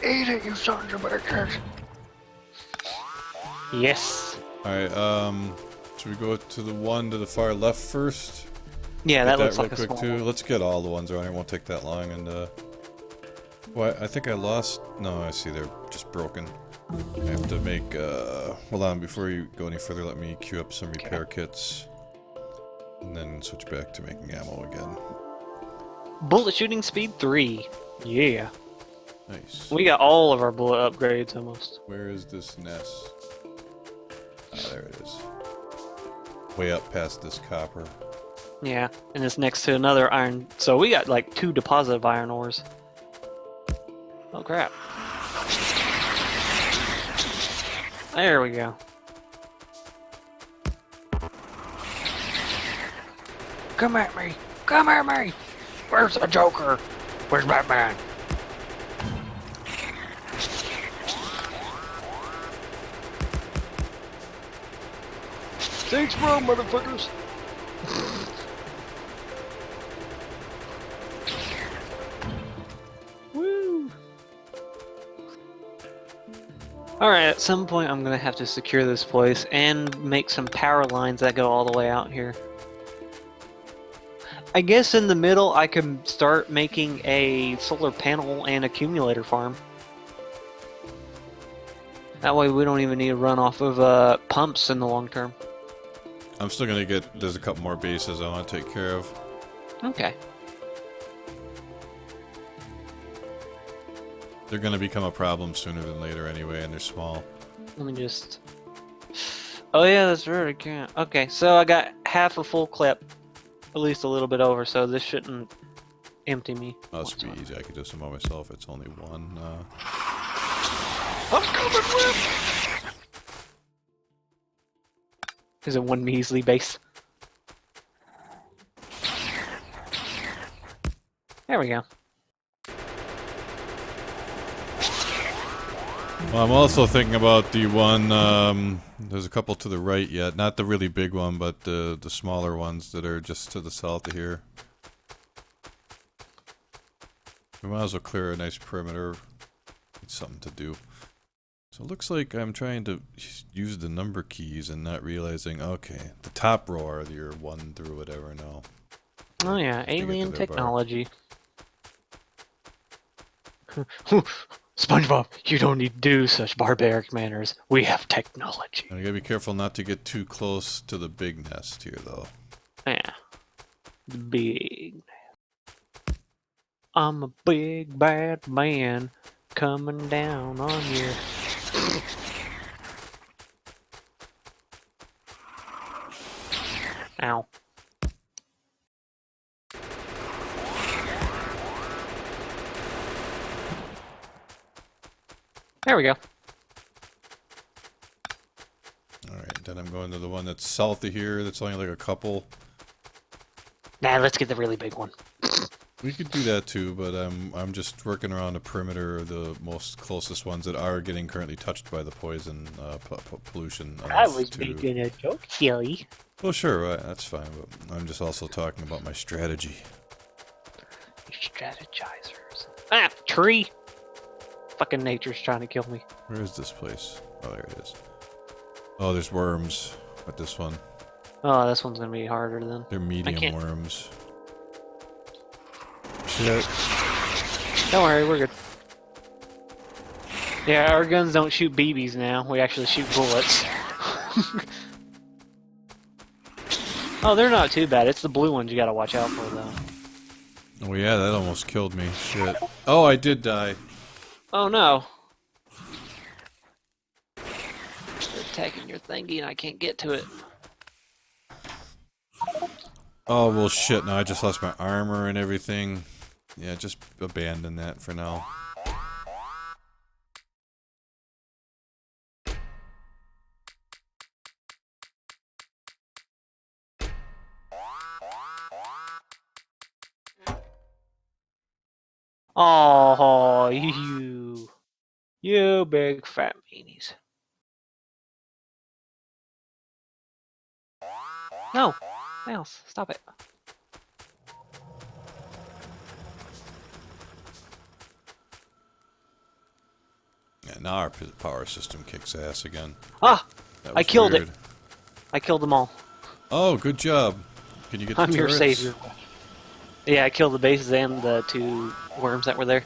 Speaker 2: Eat it, you sons of bitches. Yes.
Speaker 1: Alright, should we go to the one to the far left first?
Speaker 2: Yeah,
Speaker 1: Get
Speaker 2: that looks
Speaker 1: real
Speaker 2: like a
Speaker 1: quick
Speaker 2: small
Speaker 1: too.
Speaker 2: one.
Speaker 1: Let's get all the ones around here. It won't take that long. And well, I think I lost. No, I see they're just broken. I have to make. Hold on, before you go any further, let me queue up some repair kits, and then switch back to making ammo again.
Speaker 2: Bullet shooting speed 3. Yeah.
Speaker 1: Nice.
Speaker 2: We got all of our bullet upgrades almost.
Speaker 1: Where is this nest? Ah, there it is. Way up past this copper.
Speaker 2: Yeah, and it's next to another iron. So we got like 2 deposit of iron ores. Oh crap. There we go. Come at me! Come at me! Where's the Joker? Where's Batman? Thanks, bro, motherfuckers! Woo! Alright, at some point I'm gonna have to secure this place and make some power lines that go all the way out here. I guess in the middle I can start making a solar panel and accumulator farm. That way we don't even need to run off of pumps in the long term.
Speaker 1: I'm still gonna get. There's a couple more bases I want to take care of.
Speaker 2: Okay.
Speaker 1: They're gonna become a problem sooner than later anyway, and they're small.
Speaker 2: Let me just... Oh yeah, that's right, I can't. Okay, so I got half a full clip. At least a little bit over, so this shouldn't empty me.
Speaker 1: Oh, this should be easy. I could do some by myself. It's only one.
Speaker 2: I'm coming with! Is it one measly base? There we go.
Speaker 1: Well, I'm also thinking about the one, there's a couple to the right yet. Not the really big one, but the smaller ones that are just to the south of here. We might as well clear a nice perimeter. Need something to do. So it looks like I'm trying to use the number keys and not realizing, okay, the top row are your 1 through whatever now.
Speaker 2: Oh yeah,
Speaker 1: to get to
Speaker 2: alien
Speaker 1: their bar.
Speaker 2: technology. SpongeBob, you don't need to do such barbaric manners. We have technology.
Speaker 1: And I gotta be careful not to get too close to the big nest here, though.
Speaker 2: Yeah. The big. I'm a big bad man coming down on you. Ow. There we go.
Speaker 1: Alright, Then I'm going to the one that's south of here. That's only like a couple.
Speaker 2: Nah, let's get the really big one.
Speaker 1: We could do that too, but I'm just working around the perimeter of the most closest ones that are getting currently touched by the poison pollution.
Speaker 2: I was making a joke, silly.
Speaker 1: Well, sure, right, that's fine. But I'm just also talking about my strategy.
Speaker 2: Strategizers. Ah, tree! Fucking nature's trying to kill me.
Speaker 1: Where is this place? Oh, there it is. Oh, there's worms at this one.
Speaker 2: Oh, this one's gonna be harder then.
Speaker 1: They're medium worms. Shit.
Speaker 2: Don't worry, we're good. Yeah, our guns don't shoot BBs now. We actually shoot bullets. Oh, they're not too bad. It's the blue ones you gotta watch out for, though.
Speaker 1: Oh yeah, that almost killed me. Shit. Oh, I did die.
Speaker 2: Oh no. They're attacking your thingy and I can't get to it.
Speaker 1: Oh, well shit, now I just lost my armor and everything. Yeah, just abandon that for now.
Speaker 2: Oh, you big fat meanies. No, Mouse, stop it.
Speaker 1: Yeah, now our power system kicks ass again.
Speaker 2: Ah,
Speaker 1: That
Speaker 2: I
Speaker 1: was
Speaker 2: killed
Speaker 1: weird.
Speaker 2: it. I killed them all.
Speaker 1: Oh, good job. Can you get the
Speaker 2: I'm your
Speaker 1: turrets?
Speaker 2: savior. Yeah, I killed the bases and the 2 worms that were there.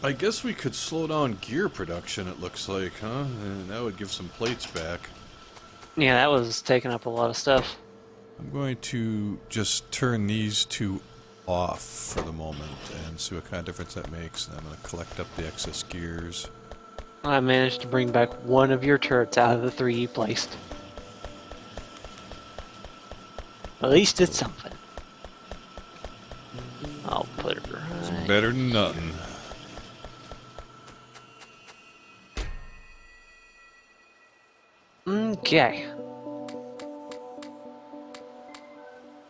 Speaker 1: I guess we could slow down gear production, it looks like, huh? And that would give some plates back.
Speaker 2: Yeah, that was taking up a lot of stuff.
Speaker 1: I'm going to just turn these 2 off for the moment and see what kind of difference that makes. And I'm going to collect up the excess gears.
Speaker 2: I managed to bring back 1 of your turrets out of the 3 you placed. At least it's something. I'll put it right.
Speaker 1: Better than nothing.
Speaker 2: Okay.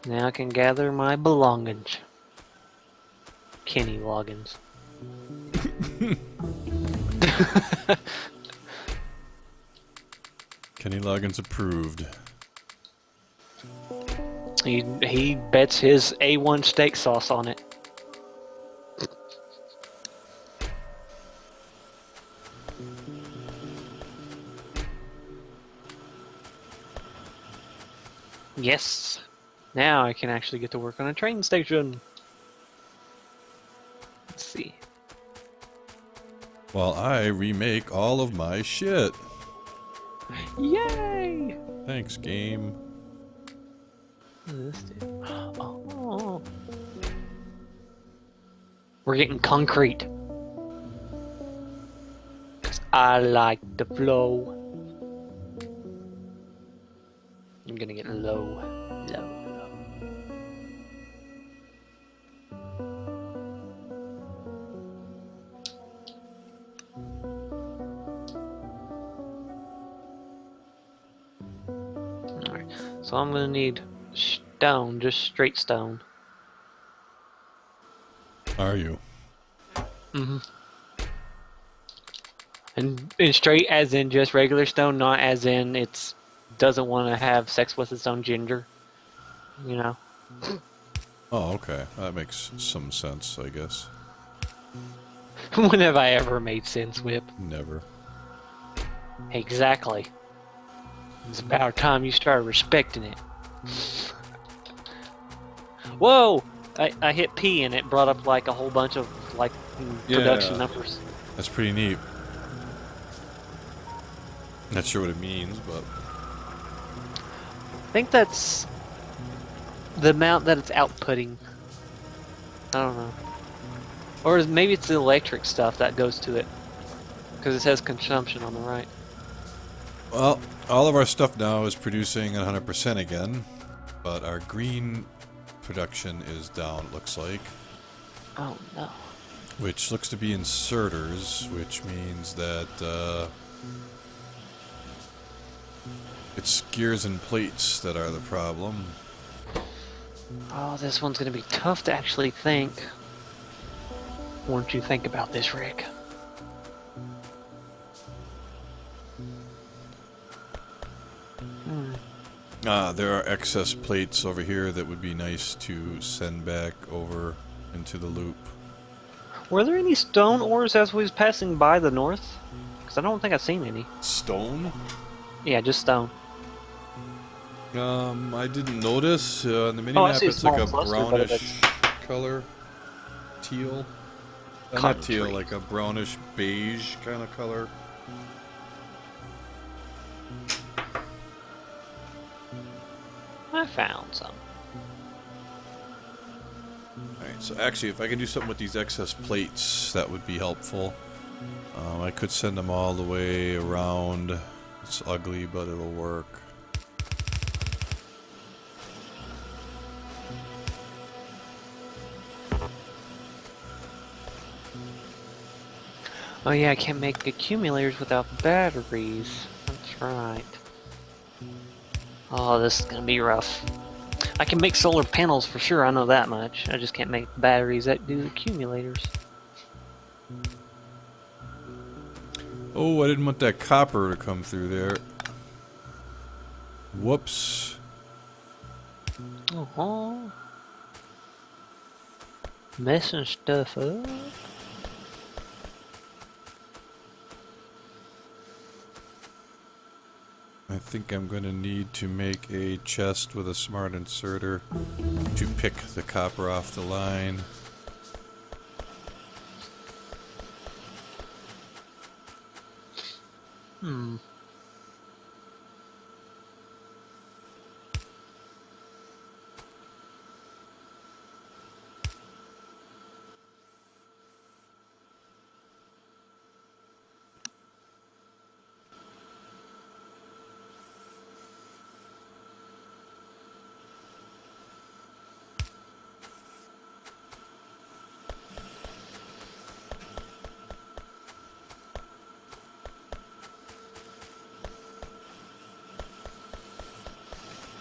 Speaker 2: Now I can gather my belongings. Kenny Loggins.
Speaker 1: Kenny Loggins approved.
Speaker 2: He bets his A1 steak sauce on it. Yes. Now I can actually get to work on a train station. Let's see.
Speaker 1: While I remake all of my shit.
Speaker 2: Yay!
Speaker 1: Thanks, game.
Speaker 2: What does this do? Oh. We're getting concrete. 'Cause I like the flow. I'm gonna get low. Alright, so I'm gonna need stone, just straight stone.
Speaker 1: Are you?
Speaker 2: Mm-hmm. And straight as in just regular stone, not as in it's doesn't want to have sex with its own gender. You know?
Speaker 1: Oh, okay. That makes some sense, I guess.
Speaker 2: When have I ever made sense, Whip?
Speaker 1: Never.
Speaker 2: Exactly. It's about time you started respecting it. Whoa! I hit P and it brought up like a whole bunch of like production numbers.
Speaker 1: That's pretty neat. Not sure what it means, but
Speaker 2: I think that's the amount that it's outputting. I don't know. Or maybe it's the electric stuff that goes to it. Because it says consumption on the right.
Speaker 1: well, all of our stuff now is producing 100% again, but our green production is down, it looks like.
Speaker 2: Oh no.
Speaker 1: Which looks to be inserters, which means that it's gears and plates that are the problem.
Speaker 2: Oh, this one's gonna be tough to actually think. Won't you think about this, Rick?
Speaker 1: There are excess plates over here that would be nice to send back over into the loop.
Speaker 2: Were there any stone ores as we was passing by the north? Because I don't think I've seen any.
Speaker 1: Stone?
Speaker 2: Yeah, just stone.
Speaker 1: I didn't notice. On the
Speaker 2: Oh, I
Speaker 1: minimap,
Speaker 2: see a
Speaker 1: it's like a
Speaker 2: small cluster, but
Speaker 1: brownish color. Teal. Not teal,
Speaker 2: Country.
Speaker 1: like a brownish beige kind of color.
Speaker 2: I found some.
Speaker 1: Alright, so actually, if I can do something with these excess plates, that would be helpful. I could send them all the way around. It's ugly, but it'll work.
Speaker 2: Oh yeah, I can't make accumulators without batteries. That's right. Oh, this is gonna be rough. I can make solar panels for sure, I know that much. I just can't make batteries that do accumulators.
Speaker 1: Oh, I didn't want that copper to come through there. Whoops.
Speaker 2: Oh, messing stuff up.
Speaker 1: I think I'm going to need to make a chest with a smart inserter to pick the copper off the line.
Speaker 2: Hmm.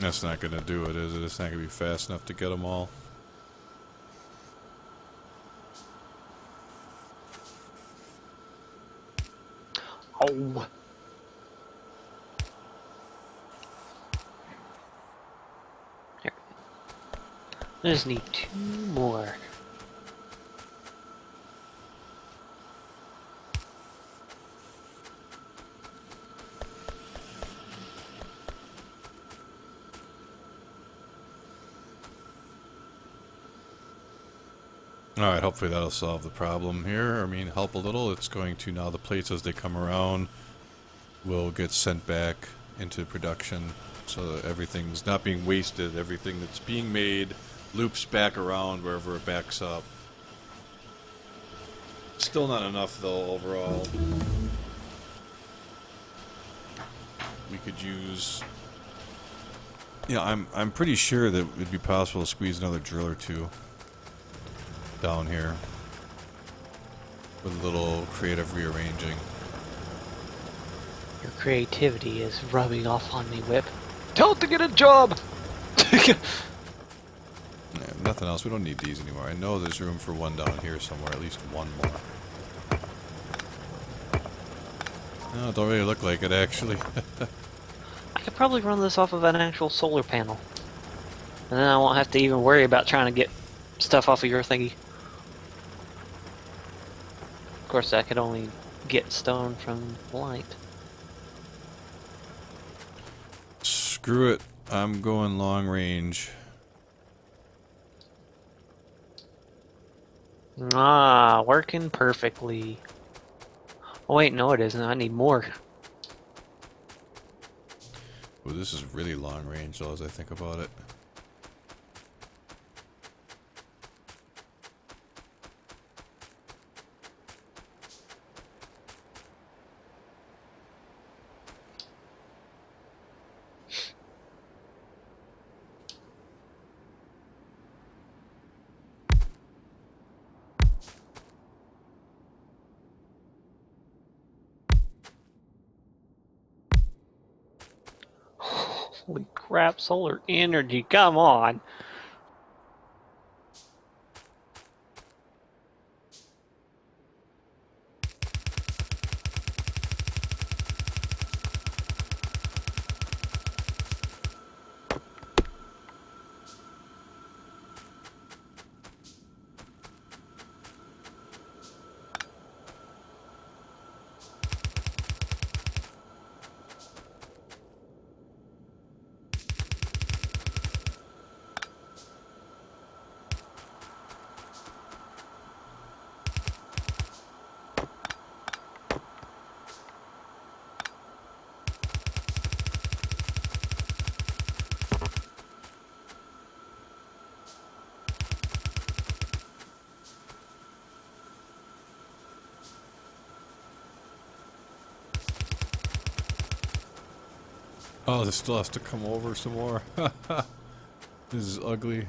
Speaker 1: That's not going to do it, is it? It's not going to be fast enough to get them all.
Speaker 2: Oh. Here. I just need 2 more.
Speaker 1: Alright, hopefully that'll solve the problem here. I mean, help a little. It's going to, now the plates as they come around will get sent back into production so that everything's not being wasted. Everything that's being made loops back around wherever it backs up. Still not enough though overall. We could use... Yeah, I'm pretty sure that it'd be possible to squeeze another drill or two down here with a little creative rearranging.
Speaker 2: Your creativity is rubbing off on me, Whip. Tell it to get a job!
Speaker 1: Yeah, nothing else. We don't need these anymore. I know there's room for one down here somewhere, at least one more. No, it don't really look like it, actually.
Speaker 2: I could probably run this off of an actual solar panel. And then I won't have to even worry about trying to get stuff off of your thingy. Of course, I could only get stone from light.
Speaker 1: Screw it. I'm going long range.
Speaker 2: Ah, working perfectly. Oh wait, no it isn't. I need more.
Speaker 1: Well, this is really long range, though, as I think about it.
Speaker 2: Holy crap, solar energy, come on.
Speaker 1: Oh, this still has to come over some more. This is ugly.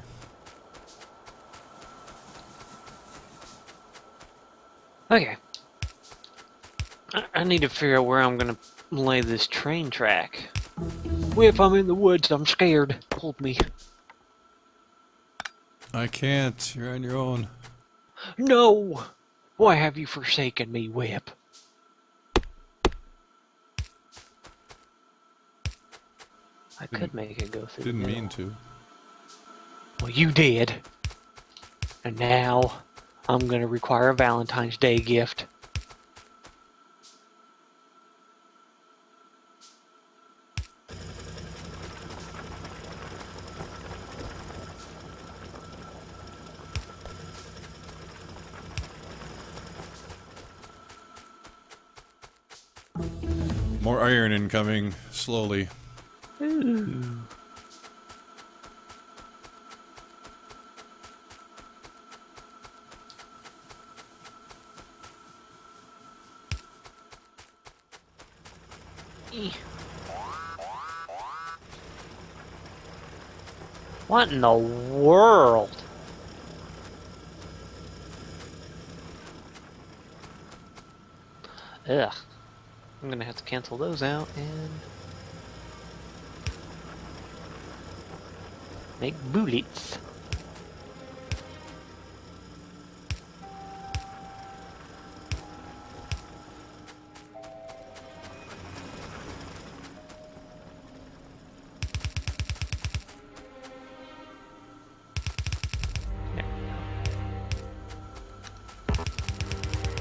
Speaker 2: Okay. I need to figure out where I'm gonna lay this train track. If I'm in the woods, I'm scared. Hold me.
Speaker 1: I can't. You're on your own.
Speaker 2: No! Why have you forsaken me, Whip? I could make it go through
Speaker 1: Didn't
Speaker 2: the
Speaker 1: mean
Speaker 2: middle.
Speaker 1: to.
Speaker 2: Well, you did. And now I'm gonna require a Valentine's Day gift.
Speaker 1: More iron incoming, slowly.
Speaker 2: Ooh. What in the world? Ugh. I'm gonna have to cancel those out and make bullets. There we go.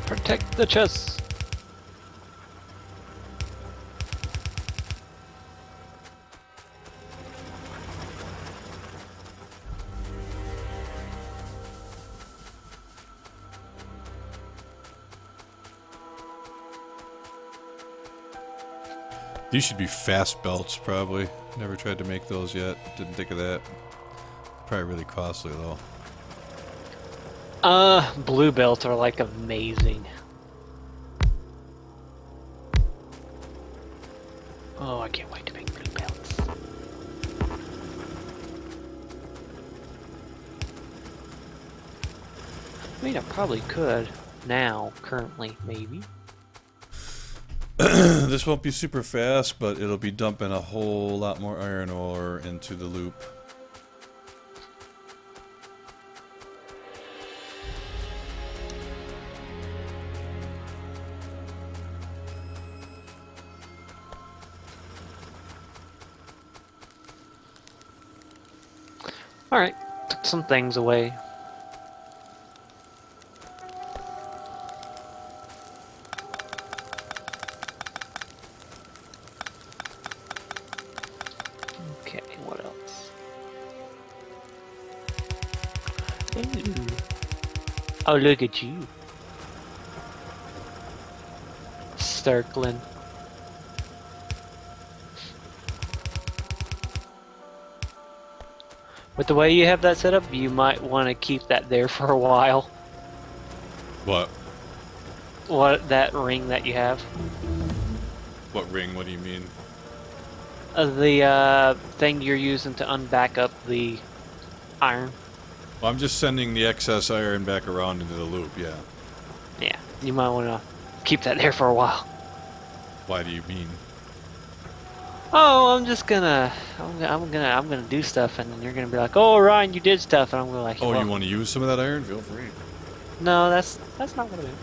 Speaker 2: Protect the chest.
Speaker 1: These should be fast belts, probably. Never tried to make those yet. Didn't think of that. Probably really costly, though.
Speaker 2: Blue belts are like amazing. Oh, I can't wait to make blue belts. I mean, I probably could now, currently, maybe.
Speaker 1: This won't be super fast, but it'll be dumping a whole lot more iron ore into the loop.
Speaker 2: Alright, took some things away. Okay, what else? Ooh. Oh, look at you. Circling. With the way you have that set up, you might want to keep that there for a while.
Speaker 1: What?
Speaker 2: What, that ring that you have?
Speaker 1: What ring? What do you mean?
Speaker 2: The thing you're using to unback up the iron.
Speaker 1: Well, I'm just sending the excess iron back around into the loop, yeah.
Speaker 2: Yeah, you might want to keep that there for a while.
Speaker 1: Why do you mean?
Speaker 2: Oh, I'm gonna do stuff, and then you're gonna be like, "Oh, Ryan, you did stuff," and I'm gonna be like,
Speaker 1: Oh,
Speaker 2: well,
Speaker 1: you want to use some of that iron? Feel free.
Speaker 2: no, that's not what I meant.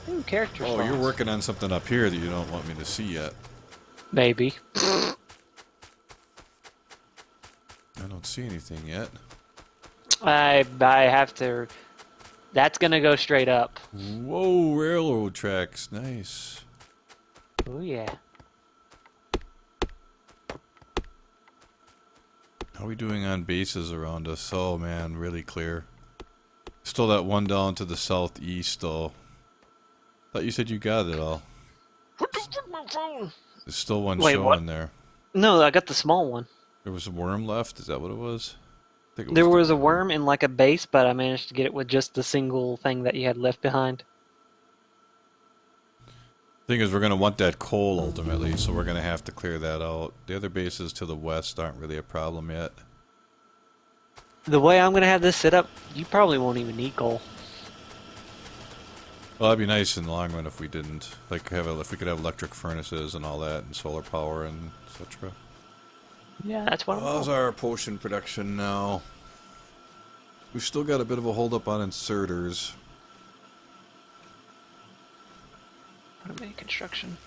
Speaker 2: Ooh, character
Speaker 1: Oh, you're
Speaker 2: slots.
Speaker 1: working on something up here that you don't want me to see yet.
Speaker 2: Maybe.
Speaker 1: I don't see anything yet.
Speaker 2: I have to. That's gonna go straight up.
Speaker 1: Whoa, railroad tracks. Nice.
Speaker 2: Oh yeah.
Speaker 1: How are we doing on bases around us? Oh man, really clear. Still that one down to the southeast though. Thought you said you got it all. There's still one
Speaker 2: Wait, what?
Speaker 1: showing there.
Speaker 2: No, I got the small one.
Speaker 1: There was a worm left? Is that what it was? I think it
Speaker 2: There
Speaker 1: the
Speaker 2: was a worm in like a base, but I managed to get it with just the single thing that you had left behind.
Speaker 1: Thing is, we're going to want that coal ultimately, so we're going to have to clear that out. The other bases to the west aren't really a problem yet.
Speaker 2: The way I'm gonna have this set up, you probably won't even need coal.
Speaker 1: Well, that'd be nice in the long run if we didn't. Like, if we could have electric furnaces and all that, and solar power and etc.
Speaker 2: Yeah, that's what I'm
Speaker 1: How's our potion production now? We've still got a bit of a hold up on inserters.
Speaker 2: Automate construction.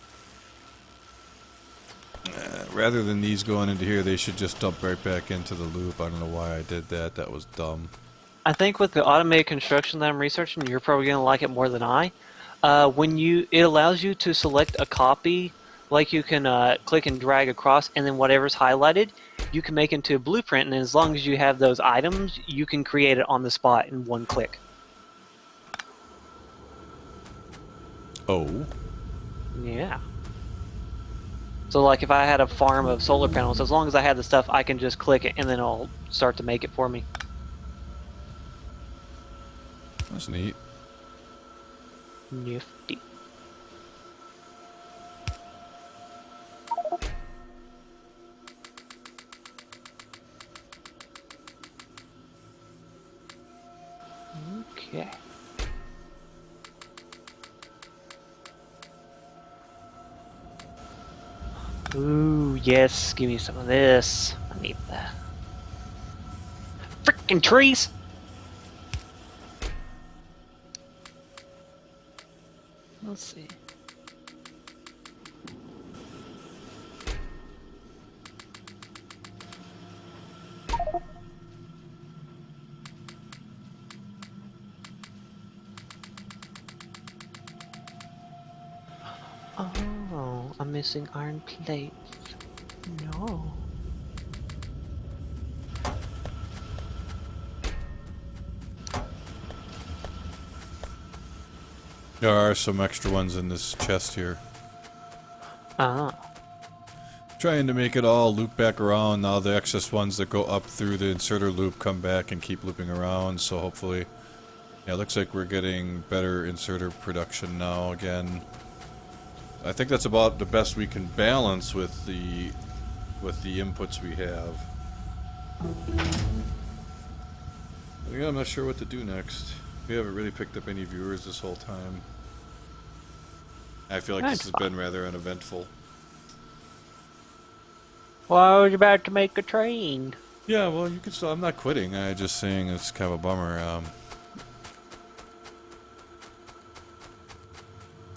Speaker 1: Rather than these going into here, they should just dump right back into the loop. I don't know why I did that. That was dumb.
Speaker 2: I think with the automated construction that I'm researching, you're probably gonna like it more than I. It allows you to select a copy, like you can click and drag across, and then whatever's highlighted, you can make into a blueprint. And as long as you have those items, you can create it on the spot in one click.
Speaker 1: Oh.
Speaker 2: Yeah. So like if I had a farm of solar panels, as long as I had the stuff, I can just click it and then it'll start to make it for me.
Speaker 1: That's neat.
Speaker 2: Nifty. Okay. Ooh, yes, give me some of this. I need that. Freaking trees! Let's see. Oh, I'm missing iron plates. No.
Speaker 1: There are some extra ones in this chest here.
Speaker 2: Ah.
Speaker 1: Trying to make it all loop back around. Now the excess ones that go up through the inserter loop come back and keep looping around. So hopefully, yeah, it looks like we're getting better inserter production now again. I think that's about the best we can balance with the inputs we have. Yeah, I'm not sure what to do next. We haven't really picked up any viewers this whole time. I feel like this has been rather uneventful.
Speaker 2: Well, I was about to make a train.
Speaker 1: Yeah, well, you can still. I'm not quitting. I'm just saying it's kind of a bummer.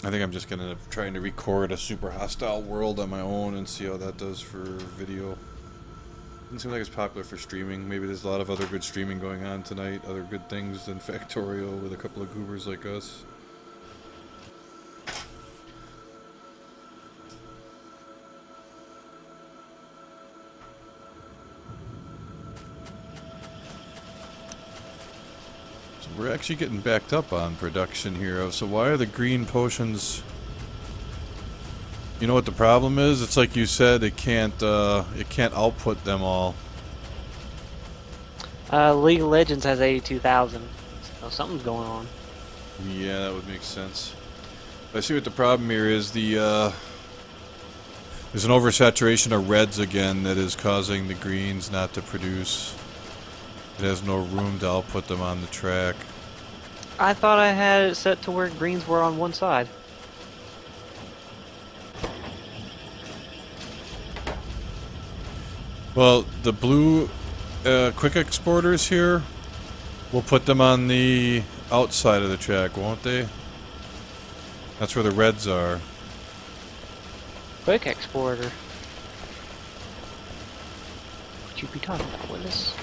Speaker 1: I think I'm just gonna trying to record a super hostile world on my own and see how that does for video. Doesn't seem like it's popular for streaming. Maybe there's a lot of other good streaming going on tonight. Other good things than Factorio with a couple of goobers like us. So we're actually getting backed up on production here. So why are the green potions? You know what the problem is? It's like you said, it can't output them all.
Speaker 2: League of Legends has 82,000. So something's going on.
Speaker 1: Yeah, that would make sense. I see what the problem here is. There's an oversaturation of reds again that is causing the greens not to produce. It has no room to output them on the track.
Speaker 2: I thought I had it set to where greens were on one side.
Speaker 1: Well, the blue quick exporters here, we'll put them on the outside of the track, won't they? That's where the reds are.
Speaker 2: Quick exporter. What you be talking about, Willis?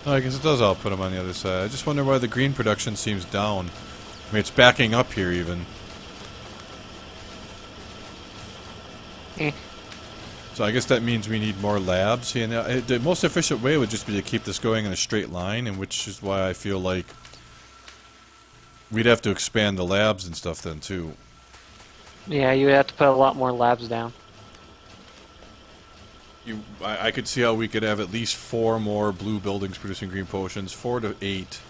Speaker 1: Oh, I guess it does output them on the other side. I just wonder why the green production seems down. I mean, it's backing up here even.
Speaker 2: Eh.
Speaker 1: So I guess that means we need more labs. See, and the most efficient way would just be to keep this going in a straight line, and which is why I feel like we'd have to expand the labs and stuff then too.
Speaker 2: Yeah, you would have to put a lot more labs down.
Speaker 1: I could see how we could have at least 4 more blue buildings producing green potions, 4 to 8,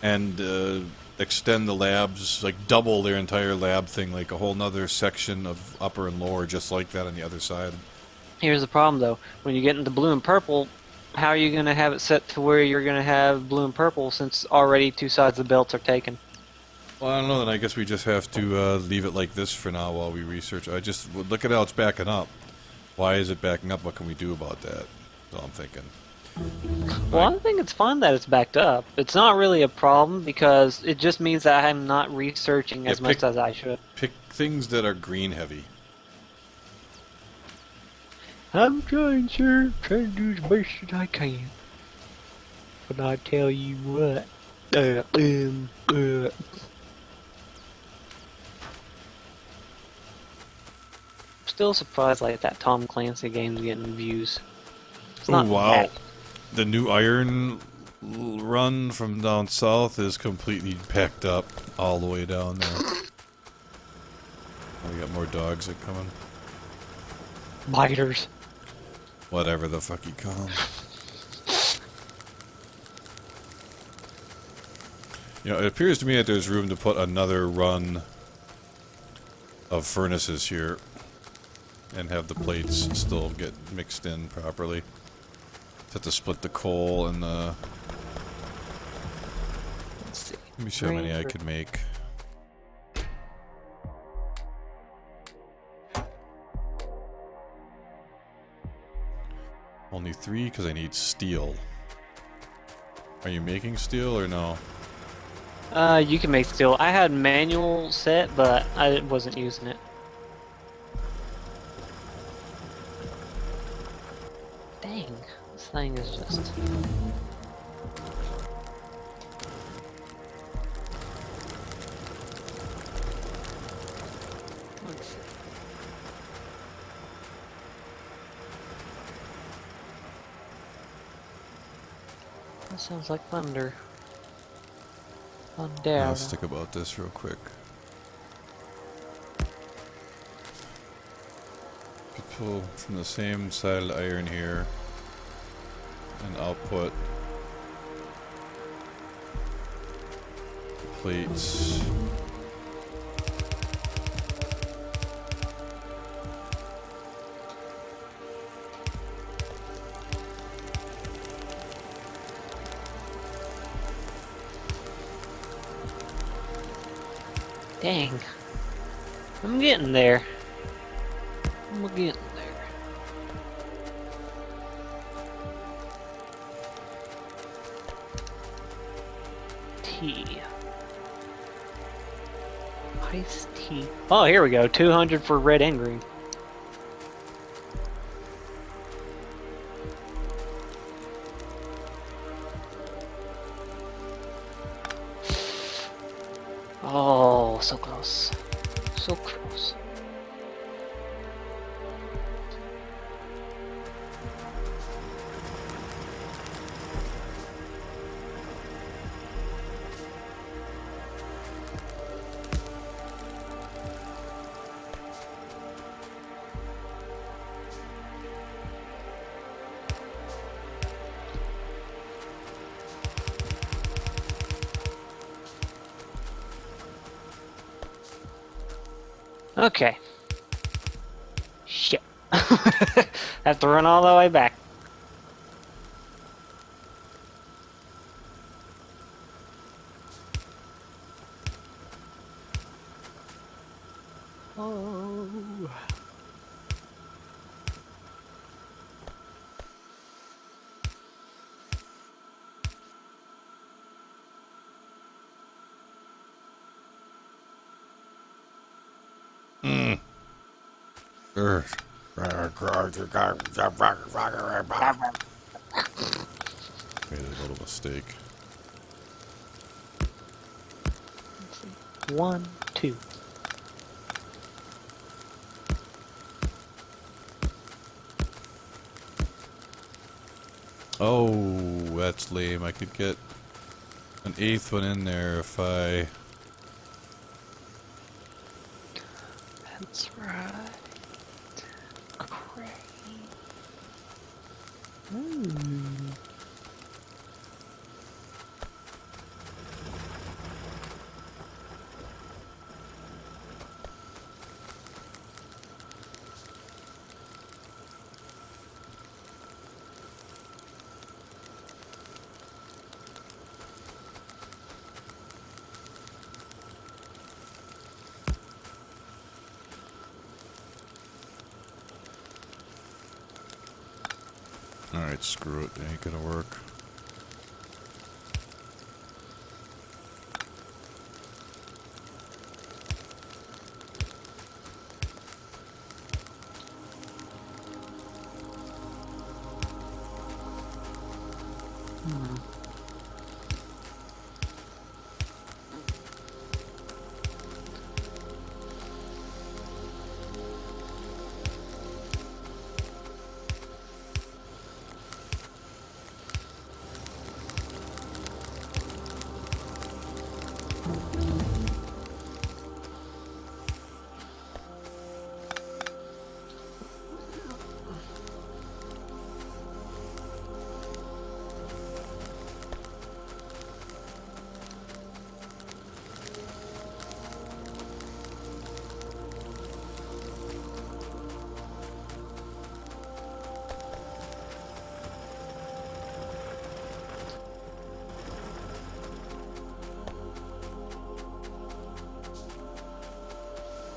Speaker 1: and extend the labs, like double their entire lab thing, like a whole nother section of upper and lower, just like that on the other side.
Speaker 2: Here's the problem, though. When you get into blue and purple, how are you going to have it set to where you're going to have blue and purple since already 2 sides of the belts are taken?
Speaker 1: Well, I don't know, then I guess we just have to leave it like this for now while we research. Look at how it's backing up. Why is it backing up? What can we do about that? That's all I'm thinking.
Speaker 2: Well, I think it's fine that it's backed up. It's not really a problem because it just means that I'm not researching as much as I should.
Speaker 1: Pick things that are green heavy.
Speaker 2: I'm trying, sir. Trying to do as best as I can. But I tell you what. Still surprised like that Tom Clancy game's getting views. It's
Speaker 1: Oh,
Speaker 2: not
Speaker 1: wow.
Speaker 2: bad.
Speaker 1: The new iron run from down south is completely packed up all the way down there. Oh, we got more dogs that coming.
Speaker 2: Biters.
Speaker 1: Whatever the fuck you call them. You know, it appears to me that there's room to put another run of furnaces here and have the plates still get mixed in properly. Have to split the coal and the...
Speaker 2: Let's see.
Speaker 1: Let me see how many I could make. Only 3 because I need steel. Are you making steel or no?
Speaker 2: You can make steel. I had manual set, but I wasn't using it. Dang, this thing is just... Let's see. That sounds like thunder. Thunder.
Speaker 1: Let's think about this real quick. Could pull from the same side of the iron here and output plates.
Speaker 2: Dang. I'm getting there. I'm getting there. Tea. Iced tea. Oh, here we go. 200 for red and green. Oh, so close. So close. Okay. Shit. Have to run all the way back. Oh.
Speaker 1: Made a little mistake.
Speaker 2: Let's see. 1, 2.
Speaker 1: Oh, that's lame. I could get an 8th one in there if I...
Speaker 2: That's right. Crane. Ooh.
Speaker 1: Alright, screw it. It ain't gonna work.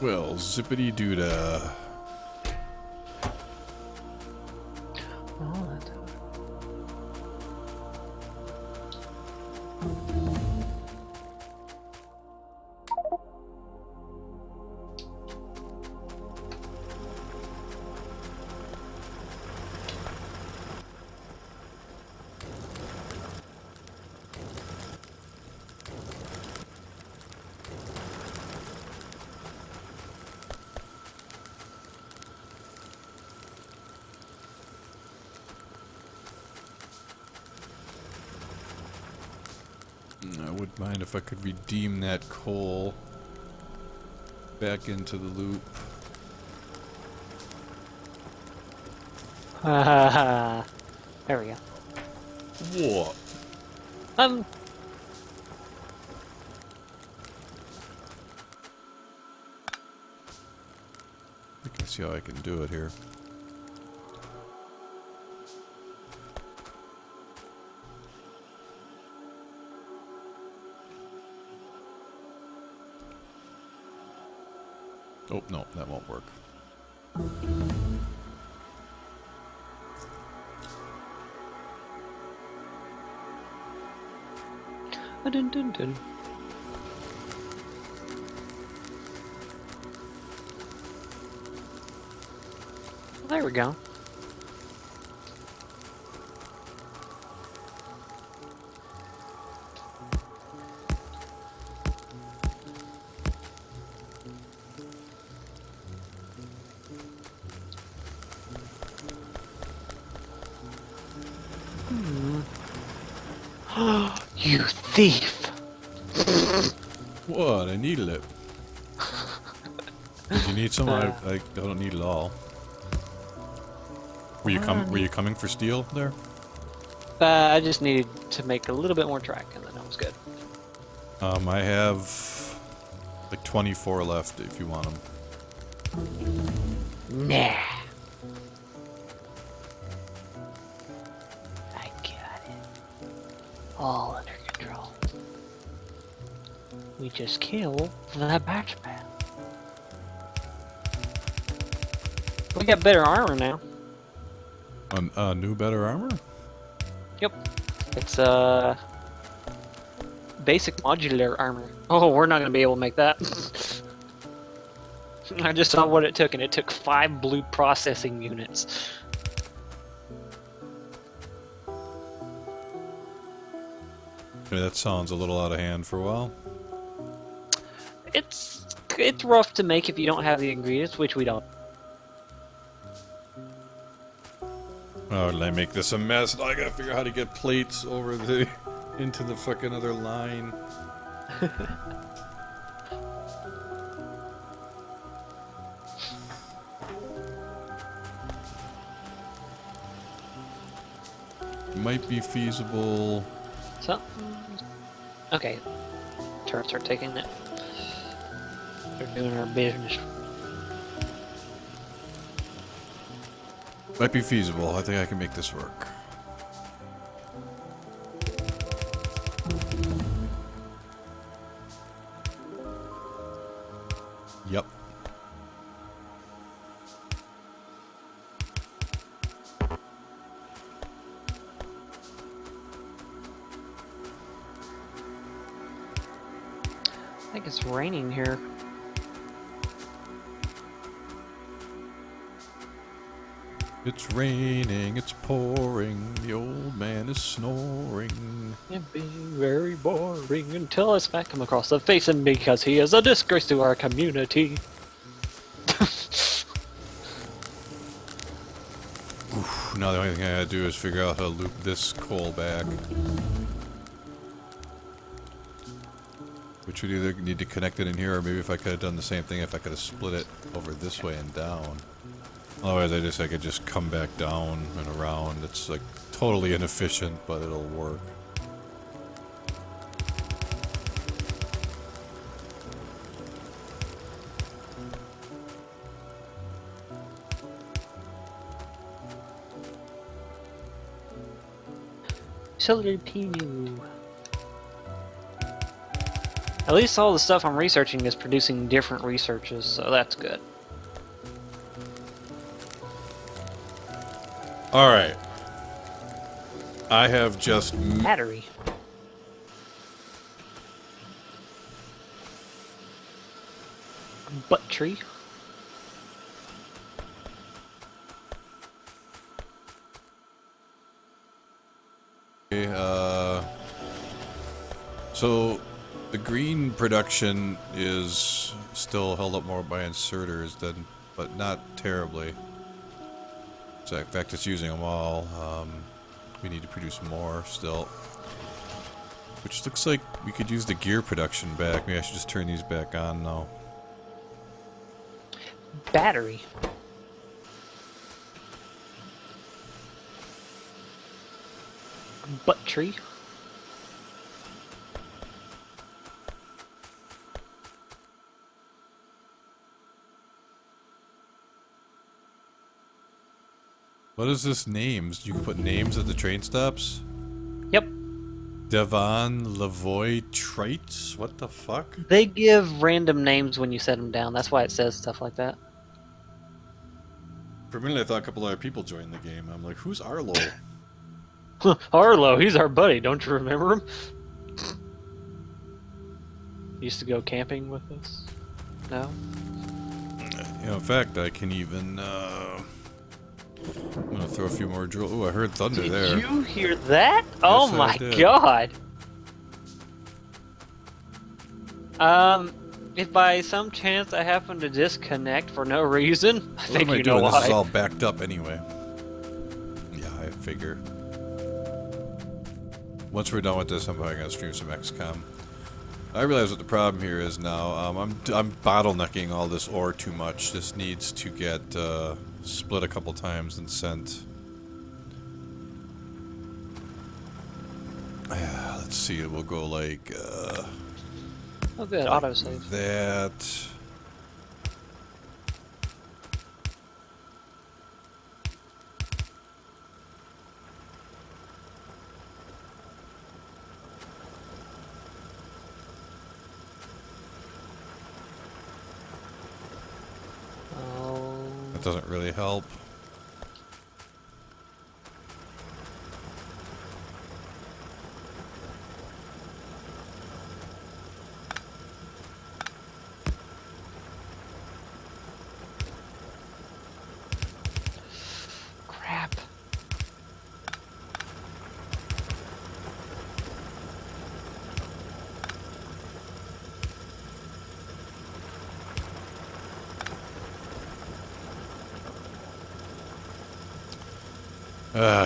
Speaker 1: Well, zippity doodah.
Speaker 2: Oh, that's...
Speaker 1: I wouldn't mind if I could redeem that coal back into the loop.
Speaker 2: There we go.
Speaker 1: What? I can see how I can do it here. Oh, no, that won't work.
Speaker 2: Dun, dun, dun. There we go. You thief!
Speaker 1: What? I needed it. Did you need some? I don't need it all. Were you coming for steel there?
Speaker 2: I just needed to make a little bit more track, and then I was good.
Speaker 1: I have like 24 left if you want them.
Speaker 2: Nah. I got it. All under control. We just kill that batchman. We got better armor now.
Speaker 1: New better armor?
Speaker 2: Yep. It's basic modular armor. Oh, we're not gonna be able to make that. I just saw what it took, and it took 5 blue processing units.
Speaker 1: I mean, that sounds a little out of hand for a while.
Speaker 2: It's rough to make if you don't have the ingredients, which we don't.
Speaker 1: Oh, did I make this a mess? Now I gotta figure out how to get plates over the into the fucking other line. Might be feasible.
Speaker 2: So, okay, turrets are taking it. They're doing our business.
Speaker 1: Might be feasible. I think I can make this work. Yep.
Speaker 2: I think it's raining here.
Speaker 1: It's raining, it's pouring, the old man is snoring.
Speaker 2: It'd be very boring until I smack him across the face, and because he is a disgrace to our community.
Speaker 1: Oof, now the only thing I gotta do is figure out how to loop this coal back. Which would either need to connect it in here, or maybe if I could have done the same thing, if I could have split it over this way and down. Otherwise, I could just come back down and around. It's like totally inefficient, but it'll work.
Speaker 2: Celery PU. At least all the stuff I'm researching is producing different researches, so that's good.
Speaker 1: Alright. I have just...
Speaker 2: Battery. Butt tree.
Speaker 1: So the green production is still held up more by inserters than, but not terribly. So in fact, it's using them all. We need to produce more still. Which looks like we could use the gear production back. Maybe I should just turn these back on now.
Speaker 2: Battery. Butt tree.
Speaker 1: What is this names? You can put names at the train stops?
Speaker 2: Yep.
Speaker 1: Devon Lavoy Traits? What the fuck?
Speaker 2: They give random names when you set them down. That's why it says stuff like that.
Speaker 1: For a minute I thought a couple other people joined the game. I'm like, who's Arlo?
Speaker 2: Arlo, he's our buddy. Don't you remember him? Used to go camping with us. No?
Speaker 1: You know, in fact, I can even, I'm gonna throw a few more drill. Ooh, I heard thunder there.
Speaker 2: Did you hear that? Oh my god! If by some chance I happen to disconnect for no reason, I think you know why.
Speaker 1: This is all backed up anyway. Yeah, I figure. Once we're done with this, I'm probably gonna stream some XCOM. I realize what the problem here is now. I'm bottlenecking all this ore too much. This needs to get split a couple times and sent. Let's see. It will go like.
Speaker 2: Oh, good.
Speaker 1: Like
Speaker 2: Autosave.
Speaker 1: that. That doesn't really help.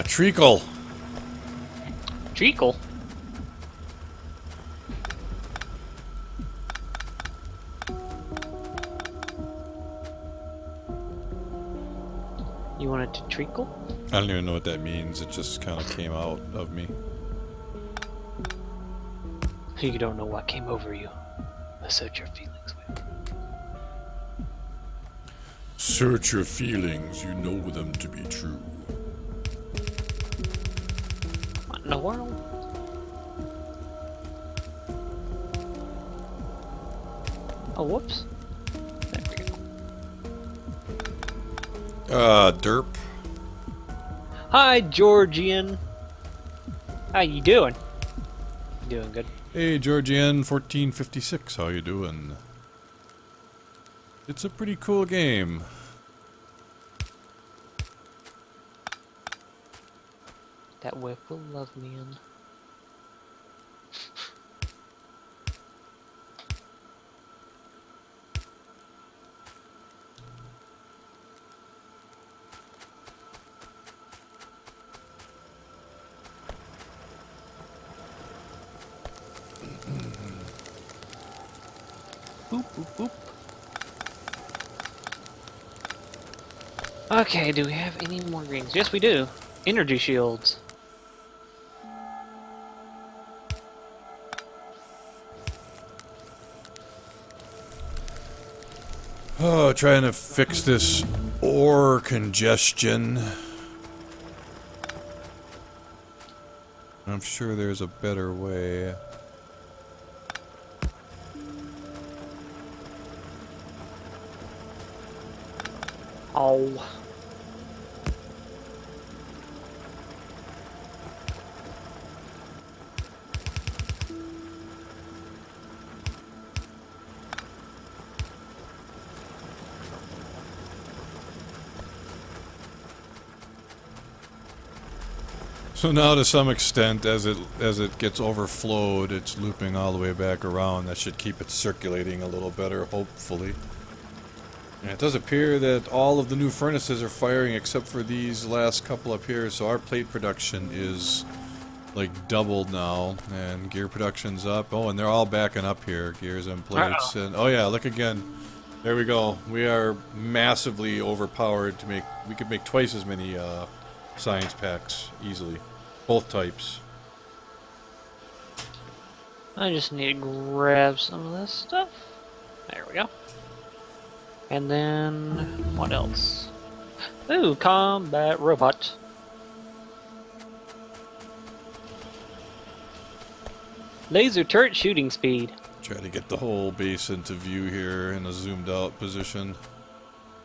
Speaker 1: Treacle.
Speaker 2: Treacle. You want it to treacle?
Speaker 1: I don't even know what that means. It just kind of came out of me.
Speaker 2: You don't know what came over you. Assert your feelings with.
Speaker 1: Search your feelings. You know them to be true.
Speaker 2: What in the world? Oh, whoops. There we go.
Speaker 1: Derp.
Speaker 2: Hi, Georgian. How you doing? Doing good.
Speaker 1: Hey, Georgian 1456. How you doing? It's a pretty cool game.
Speaker 2: That whip will love me in. Boop, boop, boop. Okay, do we have any more greens? Yes, we do. Energy shields.
Speaker 1: Oh, trying to fix this ore congestion. I'm sure there's a better way.
Speaker 2: Oh.
Speaker 1: So now, to some extent, as it gets overflowed, it's looping all the way back around. That should keep it circulating a little better, hopefully. And it does appear that all of the new furnaces are firing except for these last couple up here. So our plate production is like doubled now, and gear production's up. Oh, and they're all backing up here, gears and plates. And oh yeah, look again. There we go. We are massively overpowered to make. We could make twice as many science packs easily, both types.
Speaker 2: I just need to grab some of this stuff. There we go. And then, what else? Ooh, combat robot. Laser turret shooting speed.
Speaker 1: Try to get the whole base into view here in a zoomed out position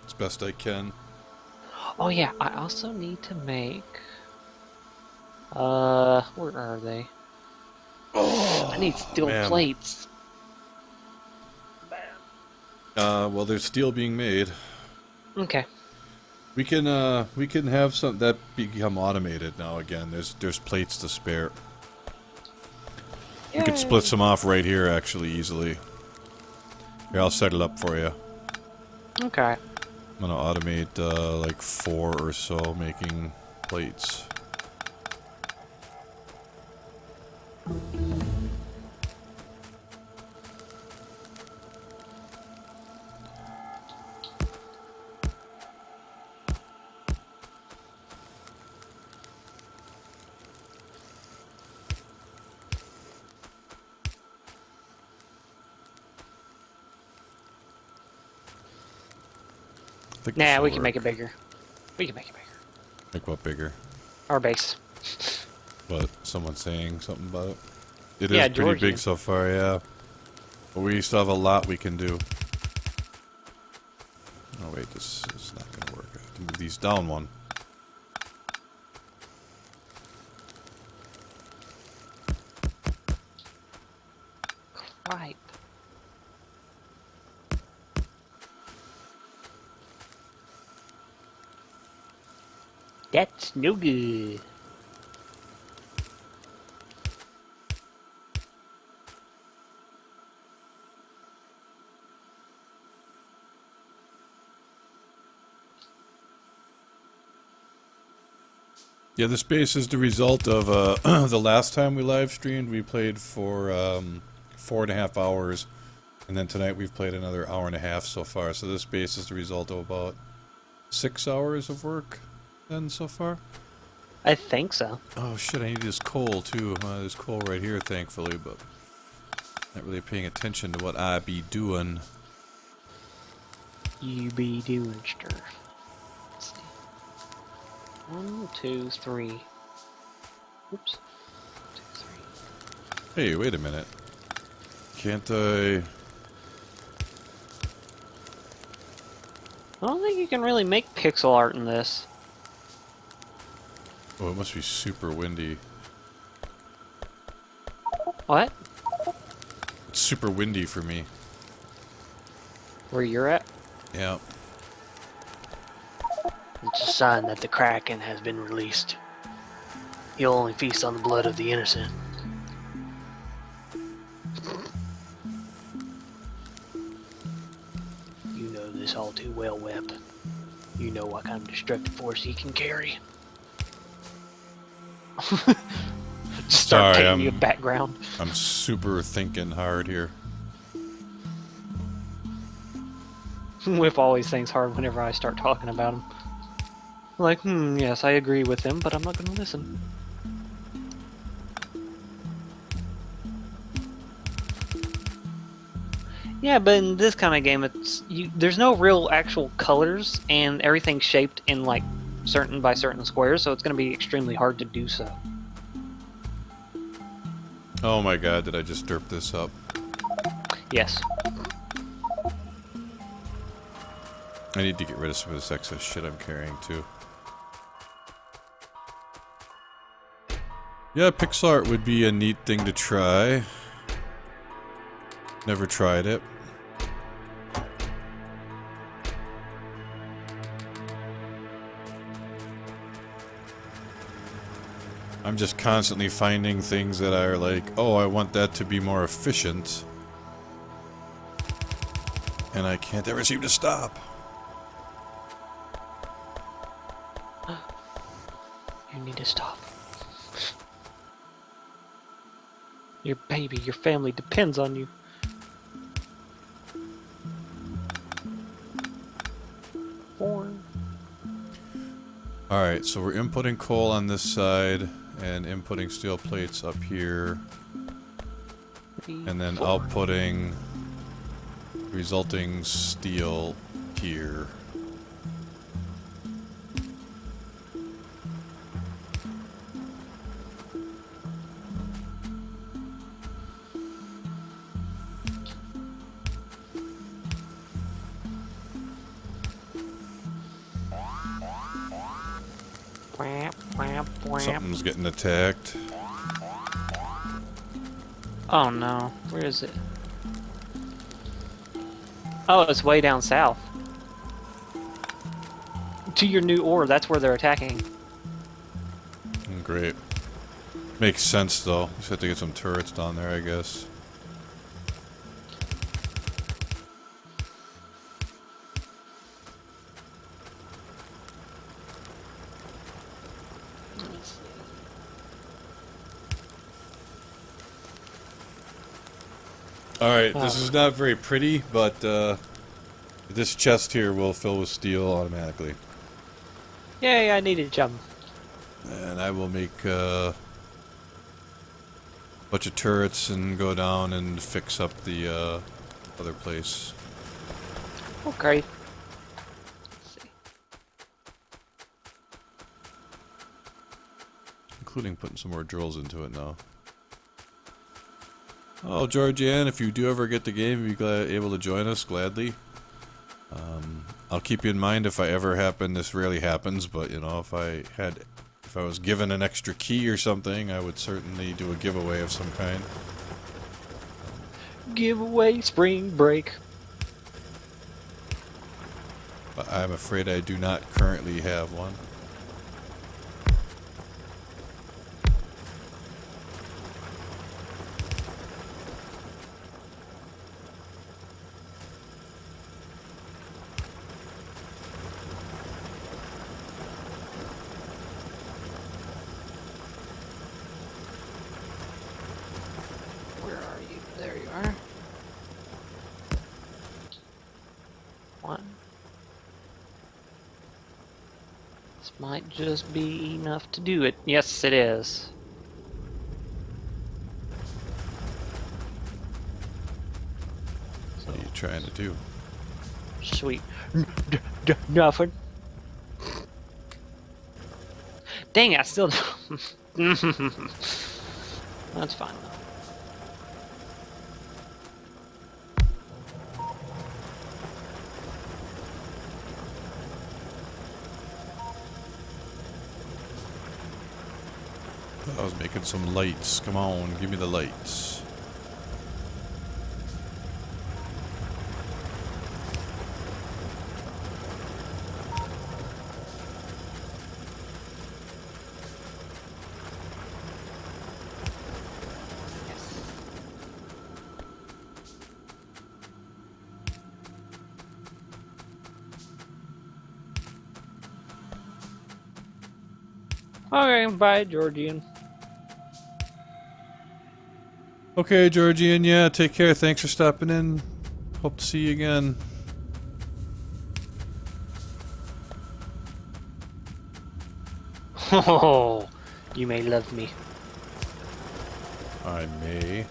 Speaker 1: as best I can.
Speaker 2: Oh yeah, I also need to make... where are they?
Speaker 1: Oh,
Speaker 2: I need steel
Speaker 1: man.
Speaker 2: plates.
Speaker 1: Well, there's steel being made.
Speaker 2: Okay.
Speaker 1: We can have some that become automated now again. There's plates to spare. We could split some off right here actually easily. Here, I'll set it up for you.
Speaker 2: Okay.
Speaker 1: I'm gonna automate like 4 or so making plates.
Speaker 2: Nah, we can make it bigger. We can make it bigger.
Speaker 1: Make what bigger?
Speaker 2: Our base.
Speaker 1: What? Someone saying something about it? It
Speaker 2: Yeah,
Speaker 1: is pretty
Speaker 2: Georgian.
Speaker 1: big so far, yeah. But we still have a lot we can do. Oh wait, this is not gonna work. I have to move these down one.
Speaker 2: Right. That's no good.
Speaker 1: Yeah, this base is the result of the last time we live streamed. We played for 4.5 hours, and then tonight we've played another hour and a half so far. So this base is the result of about 6 hours of work then so far.
Speaker 2: I think so.
Speaker 1: Oh shit! I need this coal too. There's coal right here, thankfully, but not really paying attention to what I be doing.
Speaker 2: You be doing stuff. Let's see. 1, 2, 3. Oops. 2, 3.
Speaker 1: Hey, wait a minute. Can't I?
Speaker 2: I don't think you can really make pixel art in this.
Speaker 1: Oh, it must be super windy.
Speaker 2: What?
Speaker 1: It's super windy for me.
Speaker 2: Where you're at?
Speaker 1: Yeah.
Speaker 2: It's a sign that the Kraken has been released. He'll only feast on the blood of the innocent. You know this all too well, Webb. You know what kind of destructive force he can carry. Just start
Speaker 1: Sorry,
Speaker 2: taking you a background.
Speaker 1: I'm super thinking hard here.
Speaker 2: Whip always thinks hard whenever I start talking about him. Like, yes, I agree with him, but I'm not going to listen. Yeah, but in this kind of game, there's no real actual colors, and everything's shaped in like certain by certain squares, so it's going to be extremely hard to do so.
Speaker 1: Oh my god, did I just derp this up?
Speaker 2: Yes.
Speaker 1: I need to get rid of some of this excess shit I'm carrying too. Yeah, pixel art would be a neat thing to try. Never tried it. I'm just constantly finding things that are like, oh, I want that to be more efficient. And I can't ever seem to stop.
Speaker 2: You need to stop. Your baby, your family depends on you.
Speaker 1: Alright, so we're inputting coal on this side and inputting steel plates up here. And then outputting resulting steel here. Something's getting attacked.
Speaker 2: Oh no, where is it? Oh, it's way down south. To your new ore, that's where they're attacking.
Speaker 1: Great. Makes sense though. Just have to get some turrets down there, I guess. Alright, this is not very pretty, but this chest here will fill with steel automatically.
Speaker 2: Yay, I needed to jump.
Speaker 1: And I will make a bunch of turrets and go down and fix up the other place.
Speaker 2: Okay. Let's see.
Speaker 1: Including putting some more drills into it now. Oh, Georgianne, if you do ever get the game, you'll be able to join us gladly. I'll keep you in mind if I ever happen. This rarely happens, but you know, if I was given an extra key or something, I would certainly do a giveaway of some kind.
Speaker 2: Giveaway spring break.
Speaker 1: But I'm afraid I do not currently have one.
Speaker 2: Might just be enough to do it. Yes, it is.
Speaker 1: What are you trying to do?
Speaker 2: Sweet. Nothing. Dang it, I still... That's fine.
Speaker 1: I was making some lights. Come on, give me the lights.
Speaker 2: Okay, bye, Georgian.
Speaker 1: Okay, Georgian, yeah, take care. Thanks for stopping in. Hope to see you again.
Speaker 2: Oh, you may love me.
Speaker 1: I may.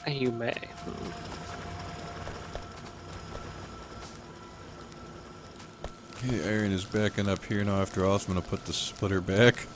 Speaker 2: You may.
Speaker 1: Okay, iron is backing up here now after all, so I'm gonna put the splitter back.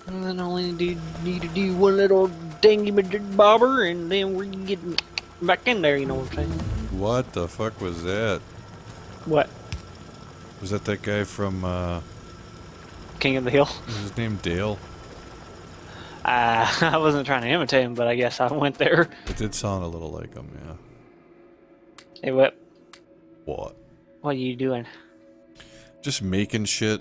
Speaker 2: And then only need to do one little dingy bobber, and then we're getting back in there, you know what I'm saying?
Speaker 1: What the fuck was that?
Speaker 2: What?
Speaker 1: Was that guy from,
Speaker 2: King of the Hill?
Speaker 1: was his name Dale?
Speaker 2: I wasn't trying to imitate him, but I guess I went there.
Speaker 1: It did sound a little like him, yeah.
Speaker 2: Hey, what?
Speaker 1: What?
Speaker 2: What are you doing?
Speaker 1: Just making shit.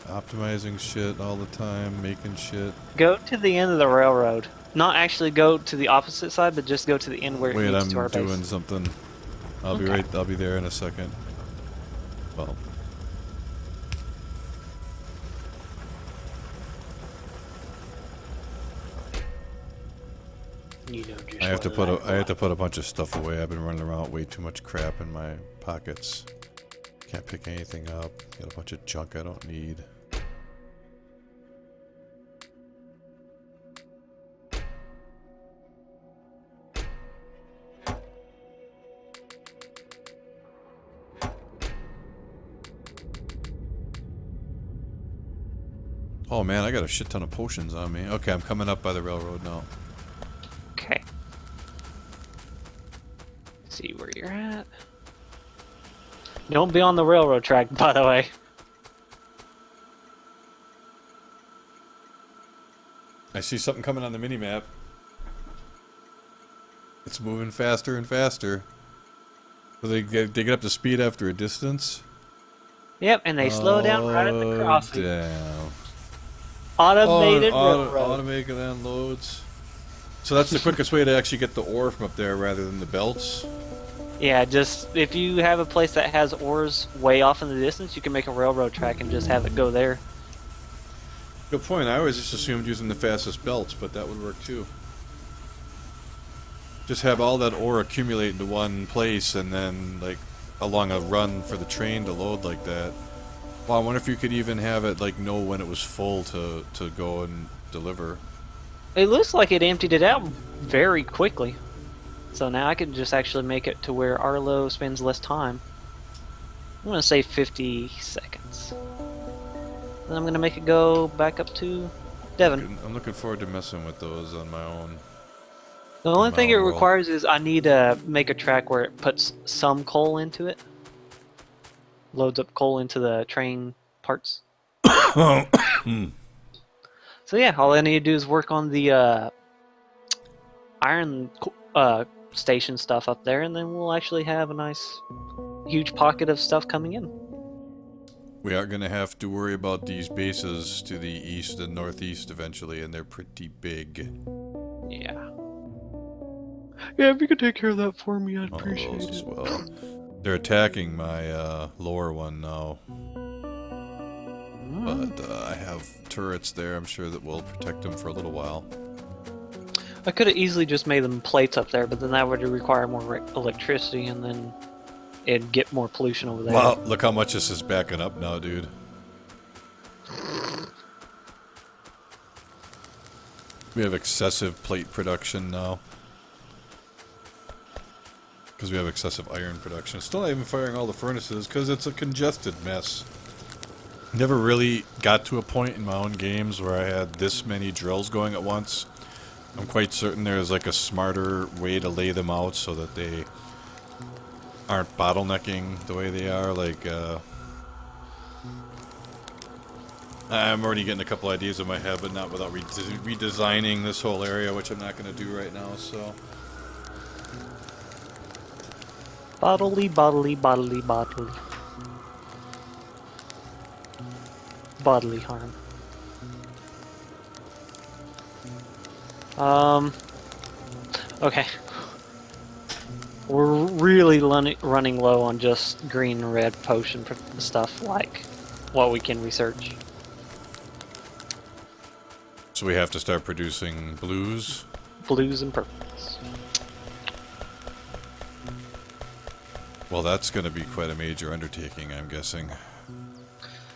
Speaker 1: Optimizing shit all the time, making shit.
Speaker 2: Go to the end of the railroad. Not actually go to the opposite side, but just go to the end where it
Speaker 1: Wait,
Speaker 2: leads
Speaker 1: I'm
Speaker 2: to our
Speaker 1: doing
Speaker 2: base.
Speaker 1: something. I'll be
Speaker 2: Okay.
Speaker 1: right, I'll be there in a second. Well.
Speaker 2: You know just
Speaker 1: I have to
Speaker 2: what
Speaker 1: put
Speaker 2: I
Speaker 1: I have to put a bunch of stuff away. I've been running around with way too much crap in my pockets. Can't pick anything up. Got a bunch of junk I don't need. Oh man, I got a shit ton of potions on me. Okay, I'm coming up by the railroad now.
Speaker 2: Okay. See where you're at. Don't be on the railroad track, by the way.
Speaker 1: I see something coming on the mini-map. It's moving faster and faster. So they get up to speed after a distance.
Speaker 2: Yep, and they slow down right at the crossing.
Speaker 1: Damn.
Speaker 2: Automated railroad.
Speaker 1: Automated unloads. So that's the quickest way to actually get the ore from up there rather than the belts.
Speaker 2: Yeah, just if you have a place that has ores way off in the distance, you can make a railroad track and just have it go there.
Speaker 1: Good point. I always just assumed using the fastest belts, but that would work too. Just have all that ore accumulate into one place and then, like, along a run for the train to load like that. Well, I wonder if you could even have it, like, know when it was full to go and deliver.
Speaker 2: It looks like it emptied it out very quickly. So now I can just actually make it to where Arlo spends less time. I'm going to say 50 seconds. Then I'm going to make it go back up to Devon.
Speaker 1: I'm looking forward to messing with those on my own.
Speaker 2: The only thing it
Speaker 1: World.
Speaker 2: requires is I need to make a track where it puts some coal into it. Loads up coal into the train parts. So yeah, all I need to do is work on the iron station stuff up there, and then we'll actually have a nice, huge pocket of stuff coming in.
Speaker 1: We are going to have to worry about these bases to the east and northeast eventually, and they're pretty big.
Speaker 2: Yeah. Yeah, if you could take care of that for me, I'd
Speaker 1: All
Speaker 2: appreciate
Speaker 1: those as
Speaker 2: it.
Speaker 1: well. They're attacking my lower one now, but I have turrets there. I'm sure that will protect them for a little while.
Speaker 2: I could have easily just made them plates up there, but then that would require more electricity, and then it'd get more pollution over there.
Speaker 1: Wow, look how much this is backing up now, dude. We have excessive plate production now. Because we have excessive iron production. Still not even firing all the furnaces because it's a congested mess. Never really got to a point in my own games where I had this many drills going at once. I'm quite certain there's like a smarter way to lay them out so that they aren't bottlenecking the way they are. Like, I'm already getting a couple ideas in my head, but not without redesigning this whole area, which I'm not going to do right now, so...
Speaker 2: Bodily, bodily, bodily, bodily. Bodily harm. Okay. We're really running low on just green and red potion stuff, like what we can research.
Speaker 1: So we have to start producing blues?
Speaker 2: Blues and purples.
Speaker 1: Well, that's going to be quite a major undertaking, I'm guessing.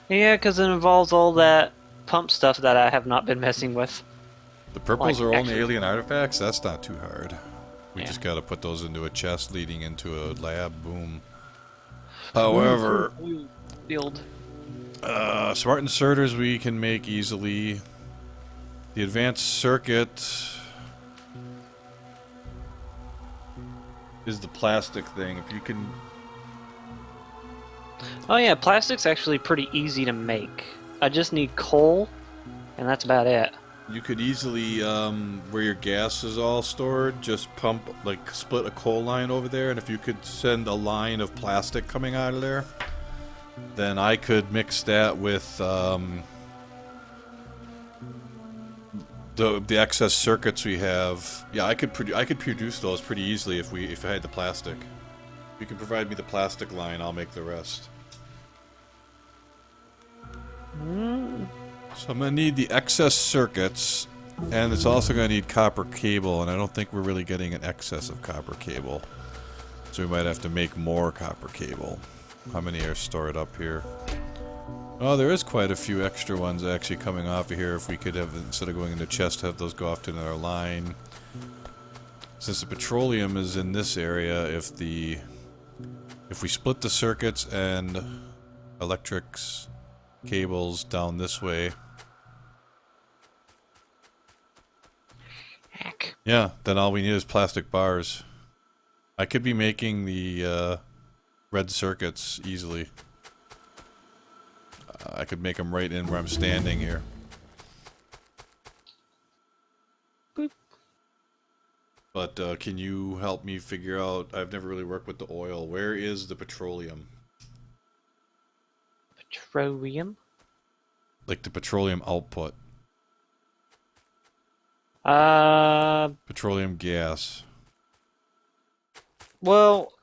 Speaker 2: Yeah, because it involves all that pump stuff that I have not been messing with.
Speaker 1: The purples
Speaker 2: Like,
Speaker 1: are only
Speaker 2: actually-
Speaker 1: alien artifacts? That's not too hard. We
Speaker 2: Yeah.
Speaker 1: just got to put those into a chest leading into a lab. Boom. However,
Speaker 2: Field.
Speaker 1: smart inserters we can make easily. The advanced circuit is the plastic thing. If you can...
Speaker 2: Oh yeah, plastic's actually pretty easy to make. I just need coal, and that's about it.
Speaker 1: You could easily, where your gas is all stored, just pump, like, split a coal line over there, and if you could send a line of plastic coming out of there, then I could mix that with, the excess circuits we have. Yeah, I could produce those pretty easily if I had the plastic. If you can provide me the plastic line, I'll make the rest. So I'm going to need the excess circuits, and it's also going to need copper cable, and I don't think we're really getting an excess of copper cable. So we might have to make more copper cable. How many are stored up here? Oh, there is quite a few extra ones actually coming off of here. If we could have, instead of going into chest, have those go off to another line. Since the petroleum is in this area, if we split the circuits and electrics cables down this way,
Speaker 2: Heck.
Speaker 1: yeah, then all we need is plastic bars. I could be making the red circuits easily. I could make them right in where I'm standing here.
Speaker 2: Boop.
Speaker 1: But can you help me figure out, I've never really worked with the oil, where is the petroleum?
Speaker 2: Petroleum?
Speaker 1: Like the petroleum output. Petroleum gas.
Speaker 2: Well,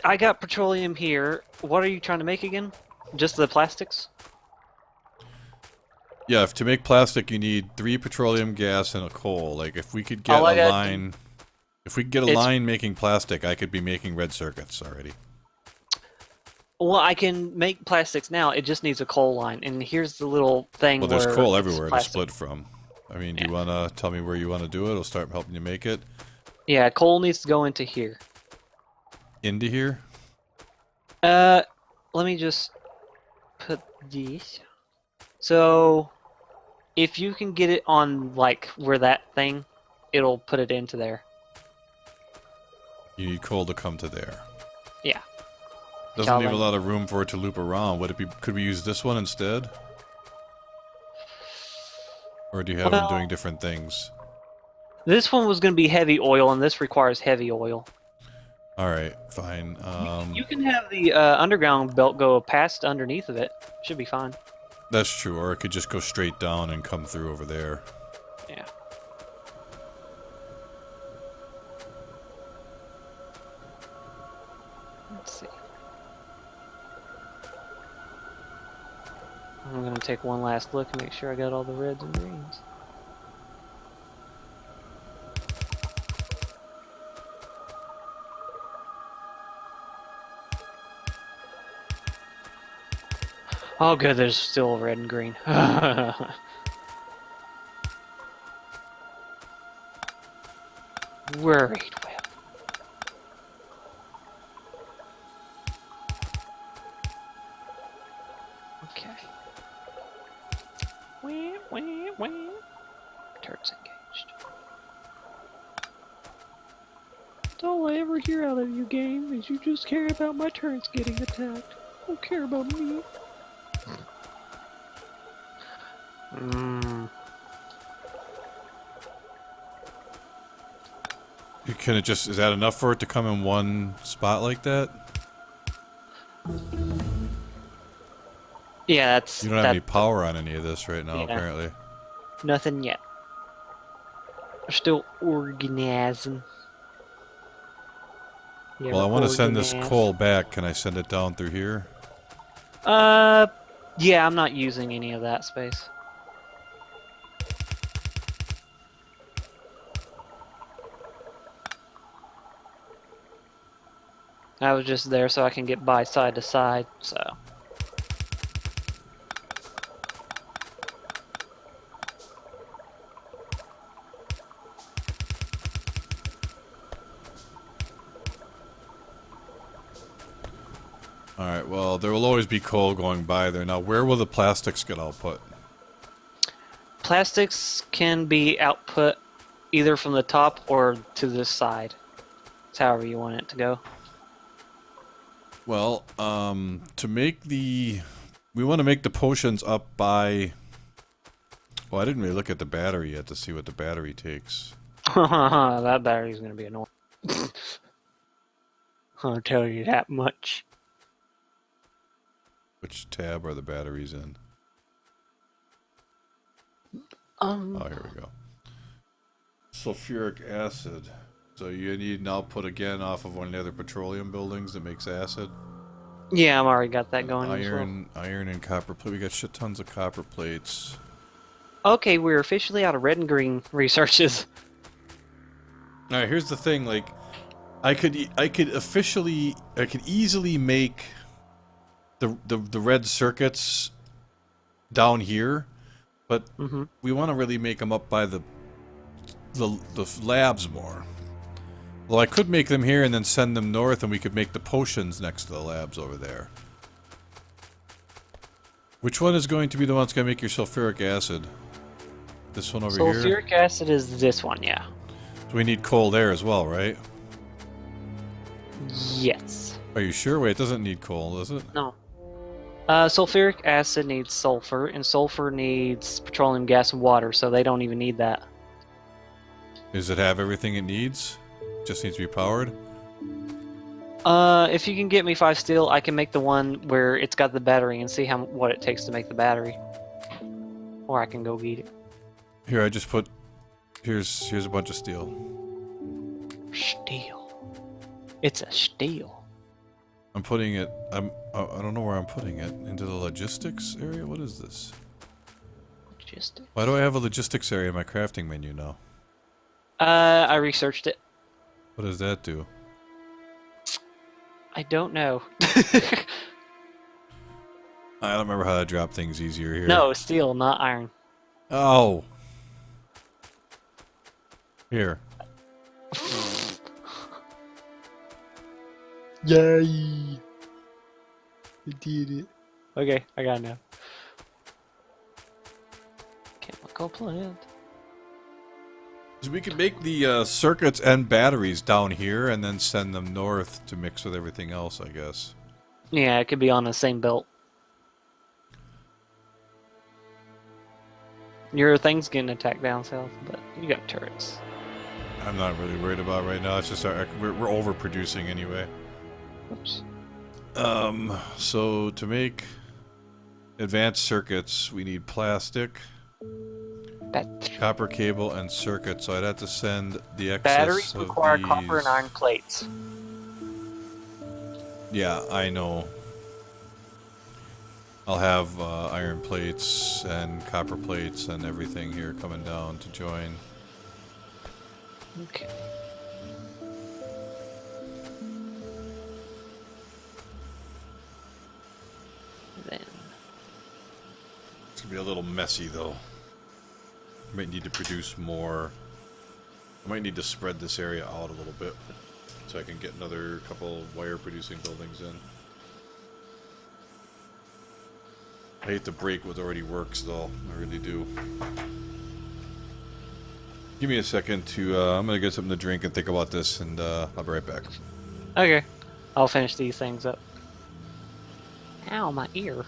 Speaker 2: I got petroleum here. What are you trying to make again? Just the plastics?
Speaker 1: Yeah, to make plastic you need 3 petroleum gas and a coal. Like if we could get
Speaker 2: All I
Speaker 1: a
Speaker 2: got-
Speaker 1: line... If we could get a line making plastic, I could be making red circuits already.
Speaker 2: Well, I can make plastics now. It just needs a coal line. And here's the little thing
Speaker 1: Well, there's
Speaker 2: where
Speaker 1: coal
Speaker 2: it's
Speaker 1: everywhere to
Speaker 2: plastic.
Speaker 1: split from. I mean, do you
Speaker 2: Yeah.
Speaker 1: want to tell me where you want to do it? I'll start helping you make it.
Speaker 2: Yeah, coal needs to go into here.
Speaker 1: Into here?
Speaker 2: Let me just put these. So, if you can get it on, like, where that thing, it'll put it into there.
Speaker 1: You need coal to come to there.
Speaker 2: Yeah.
Speaker 1: Doesn't leave a lot of room for it to loop around. Would it be? Could we use this one instead? Or do you have them
Speaker 2: Well-
Speaker 1: doing different things?
Speaker 2: This one was going to be heavy oil, and this requires heavy oil.
Speaker 1: Alright, fine.
Speaker 2: You can have the underground belt go past underneath of it. Should be fine.
Speaker 1: That's true, or it could just go straight down and come through over there.
Speaker 2: Yeah. I'm gonna take one last look and make sure I got all the reds and greens. Oh good, there's still red and green. Worried whip. Okay. Wah, wah, wah. Turret's engaged. That's all I ever hear out of you, game, is you just care about my turrets getting attacked. Don't care about me.
Speaker 1: You can it just is that enough for it to come in one spot like that?
Speaker 2: Yeah, that's...
Speaker 1: You don't have any power on any of this right now,
Speaker 2: Yeah.
Speaker 1: apparently.
Speaker 2: Nothing yet. We're still organizing. You
Speaker 1: Well, I
Speaker 2: ever
Speaker 1: want to send this
Speaker 2: organize?
Speaker 1: coal back. Can I send it down through here?
Speaker 2: Yeah, I'm not using any of that space. I was just there so I can get by side to side, so.
Speaker 1: Alright, well, there will always be coal going by there. Now, where will the plastics get output?
Speaker 2: Plastics can be output either from the top or to this side. It's however you want it to go.
Speaker 1: Well, to make the... We want to make the potions up by... Well, I didn't really look at the battery yet to see what the battery takes.
Speaker 2: That battery's gonna be annoying. I'll tell you that much.
Speaker 1: Which tab are the batteries in?
Speaker 2: Um,
Speaker 1: Oh, here we go. Sulfuric acid. So you need an output again off of one of the other petroleum buildings that makes acid.
Speaker 2: yeah, I've already got that going as well.
Speaker 1: Iron and copper plate. We got shit tons of copper plates.
Speaker 2: Okay, we're officially out of red and green researches.
Speaker 1: All right, here's the thing. Like, I could easily make the red circuits down here, but we want to really make them up by the labs more. Well, I could make them here and then send them north, and we could make the potions next to the labs over there. Which one is going to be the one that's going to make your sulfuric acid? This one over here?
Speaker 2: Sulfuric acid is this one, yeah.
Speaker 1: So we need coal there as well, right?
Speaker 2: Yes.
Speaker 1: Are you sure? Wait, it doesn't need coal, does it?
Speaker 2: No. Sulfuric acid needs sulfur, and sulfur needs petroleum gas and water, so they don't even need that.
Speaker 1: Does it have everything it needs? Just needs to be powered?
Speaker 2: If you can get me 5 steel, I can make the one where it's got the battery and see what it takes to make the battery. Or I can go get it.
Speaker 1: Here, I just put... Here's a bunch of steel.
Speaker 2: Steel. It's a steel.
Speaker 1: I'm putting it... I don't know where I'm putting it. Into the logistics area? What is this?
Speaker 2: Logistics.
Speaker 1: Why do I have a logistics area in my crafting menu now?
Speaker 2: I researched it.
Speaker 1: What does that do?
Speaker 2: I don't know.
Speaker 1: I don't remember how to drop things easier here.
Speaker 2: No, steel, not iron.
Speaker 1: Oh! Here.
Speaker 2: Yay! I did it. Okay, I got it now. Chemical plant.
Speaker 1: So we could make the circuits and batteries down here and then send them north to mix with everything else, I guess.
Speaker 2: Yeah, it could be on the same belt. Your thing's getting attacked down south, but you got turrets.
Speaker 1: I'm not really worried about right now. It's just we're overproducing anyway.
Speaker 2: Oops.
Speaker 1: So to make advanced circuits, we need plastic, copper cable, and circuits. So I'd have to send the excess
Speaker 2: Batteries
Speaker 1: of
Speaker 2: require
Speaker 1: these.
Speaker 2: copper and iron plates.
Speaker 1: Yeah, I know. I'll have iron plates and copper plates and everything here coming down to join.
Speaker 2: Okay. Then
Speaker 1: It's gonna be a little messy though. Might need to produce more. I might need to spread this area out a little bit so I can get another couple wire producing buildings in. I hate to break what already works though, I really do. Give me a second to, I'm gonna get something to drink and think about this, and I'll be right back.
Speaker 2: okay, I'll finish these things up. Ow, my ear.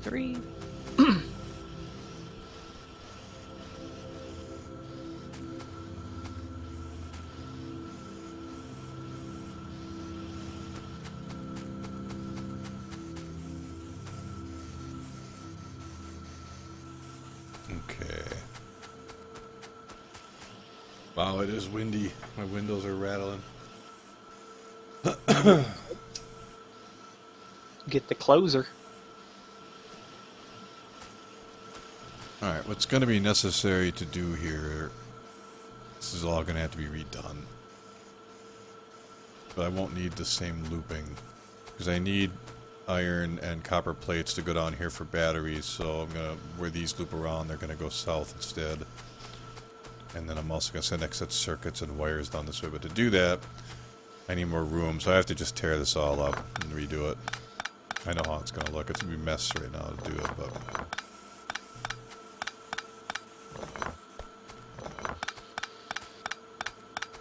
Speaker 2: Three.
Speaker 1: Okay. Wow, it is windy. My windows are rattling.
Speaker 2: Get the closer.
Speaker 1: Alright, what's going to be necessary to do here, this is all going to have to be redone. But I won't need the same looping, because I need iron and copper plates to go down here for batteries, so I'm going to, where these loop around, they're going to go south instead. And then I'm also going to send excess circuits and wires down this way, but to do that, I need more room, so I have to just tear this all up and redo it. I know how it's going to look. It's going to be a mess right now to do it, but...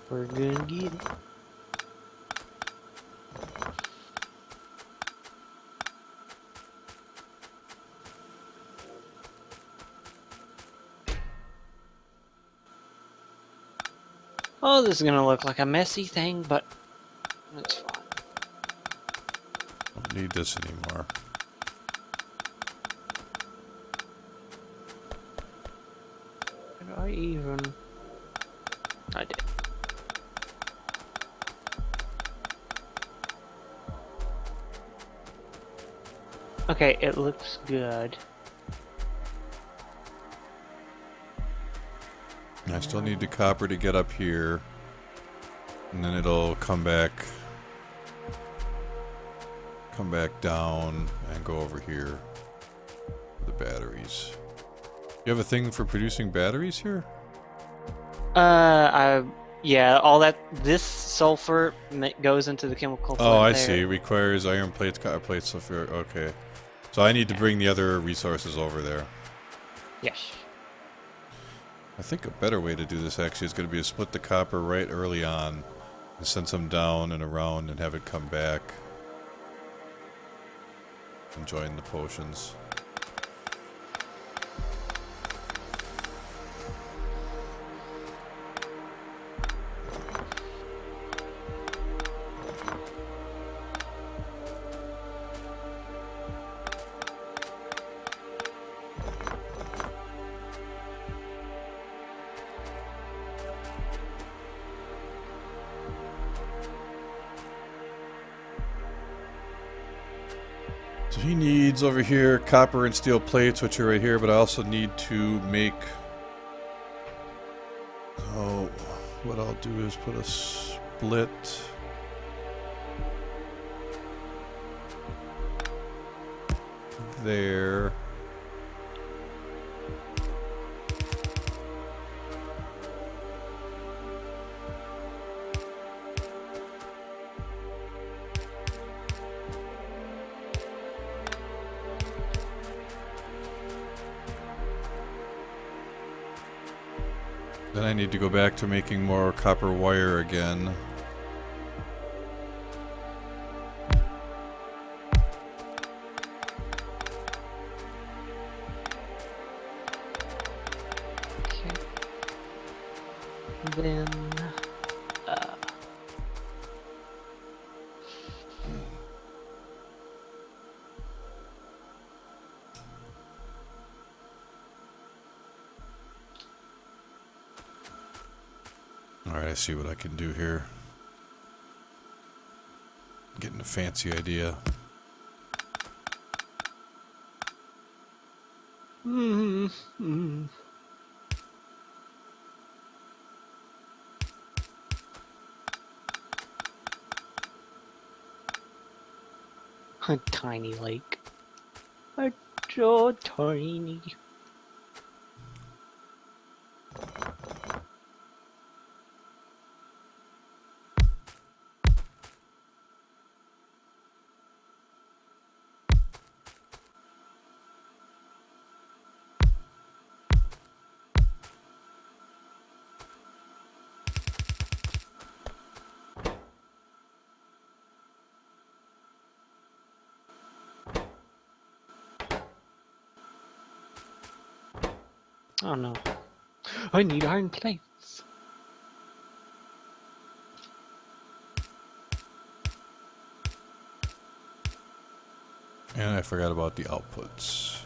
Speaker 2: We're gonna get it. Oh, this is gonna look like a messy thing, but it's fine.
Speaker 1: Don't need this anymore.
Speaker 2: Did I even... I did. Okay, it looks good.
Speaker 1: I still need the copper to get up here, and then it'll come back down and go over here for the batteries. You have a thing for producing batteries here?
Speaker 2: Yeah, all that, this sulfur goes into the chemical plant.
Speaker 1: Oh, I
Speaker 2: there.
Speaker 1: see. Requires iron plates, copper plates, sulfur. Okay. So I need to bring the other resources over there.
Speaker 2: Yes.
Speaker 1: I think a better way to do this actually is going to be to split the copper right early on and send some down and around and have it come back and join the potions. So he needs over here copper and steel plates, which are right here, but I also need to make... Oh, what I'll do is put a split... there. Then I need to go back to making more copper wire again.
Speaker 2: then
Speaker 1: Alright, I see what I can do here. Getting a fancy idea.
Speaker 2: a tiny lake. So tiny. Oh no. I need iron plates.
Speaker 1: And I forgot about the outputs.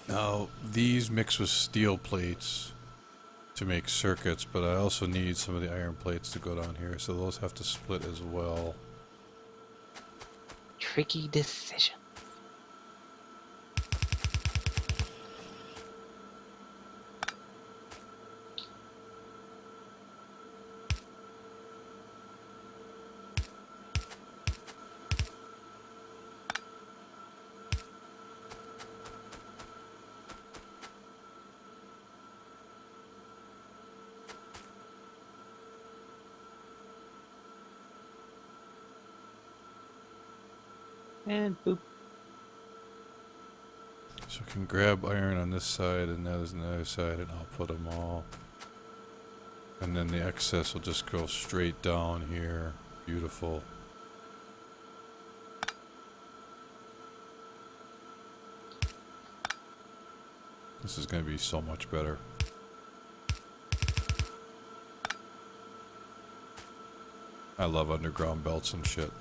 Speaker 1: Now, these mix with steel plates to make circuits, but I also need some of the iron plates to go down here, so those have to split as well.
Speaker 2: Tricky decision. And boop.
Speaker 1: So I can grab iron on this side and that is on the other side, and I'll put them all. And then the excess will just go straight down here. Beautiful. This is going to be so much better. I love underground belts and shit.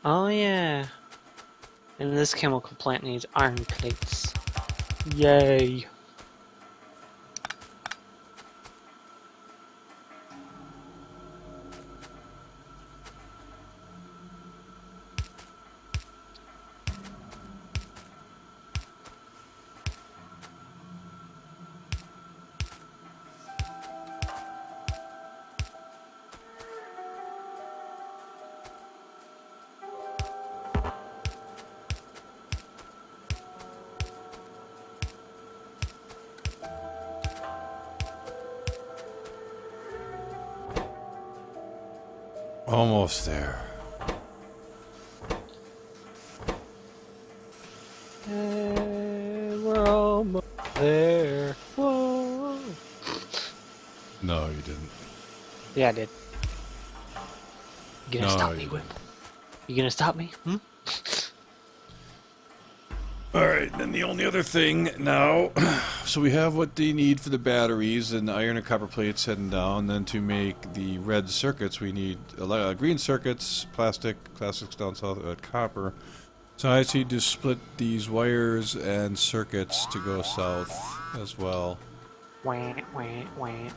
Speaker 2: Oh yeah. And this chemical plant needs iron plates. Yay.
Speaker 1: Almost there.
Speaker 2: Hey, we're almost there. Whoa.
Speaker 1: No, you didn't.
Speaker 2: Yeah, I did. You gonna
Speaker 1: No,
Speaker 2: stop
Speaker 1: you
Speaker 2: me,
Speaker 1: didn't.
Speaker 2: Whip? You gonna stop me? Hmm?
Speaker 1: Alright, then the only other thing now, so we have what they need for the batteries and the iron and copper plates heading down. Then to make the red circuits, we need green circuits, plastics down south, copper. So I need to split these wires and circuits to go south as well.
Speaker 2: Wah, wah, wah.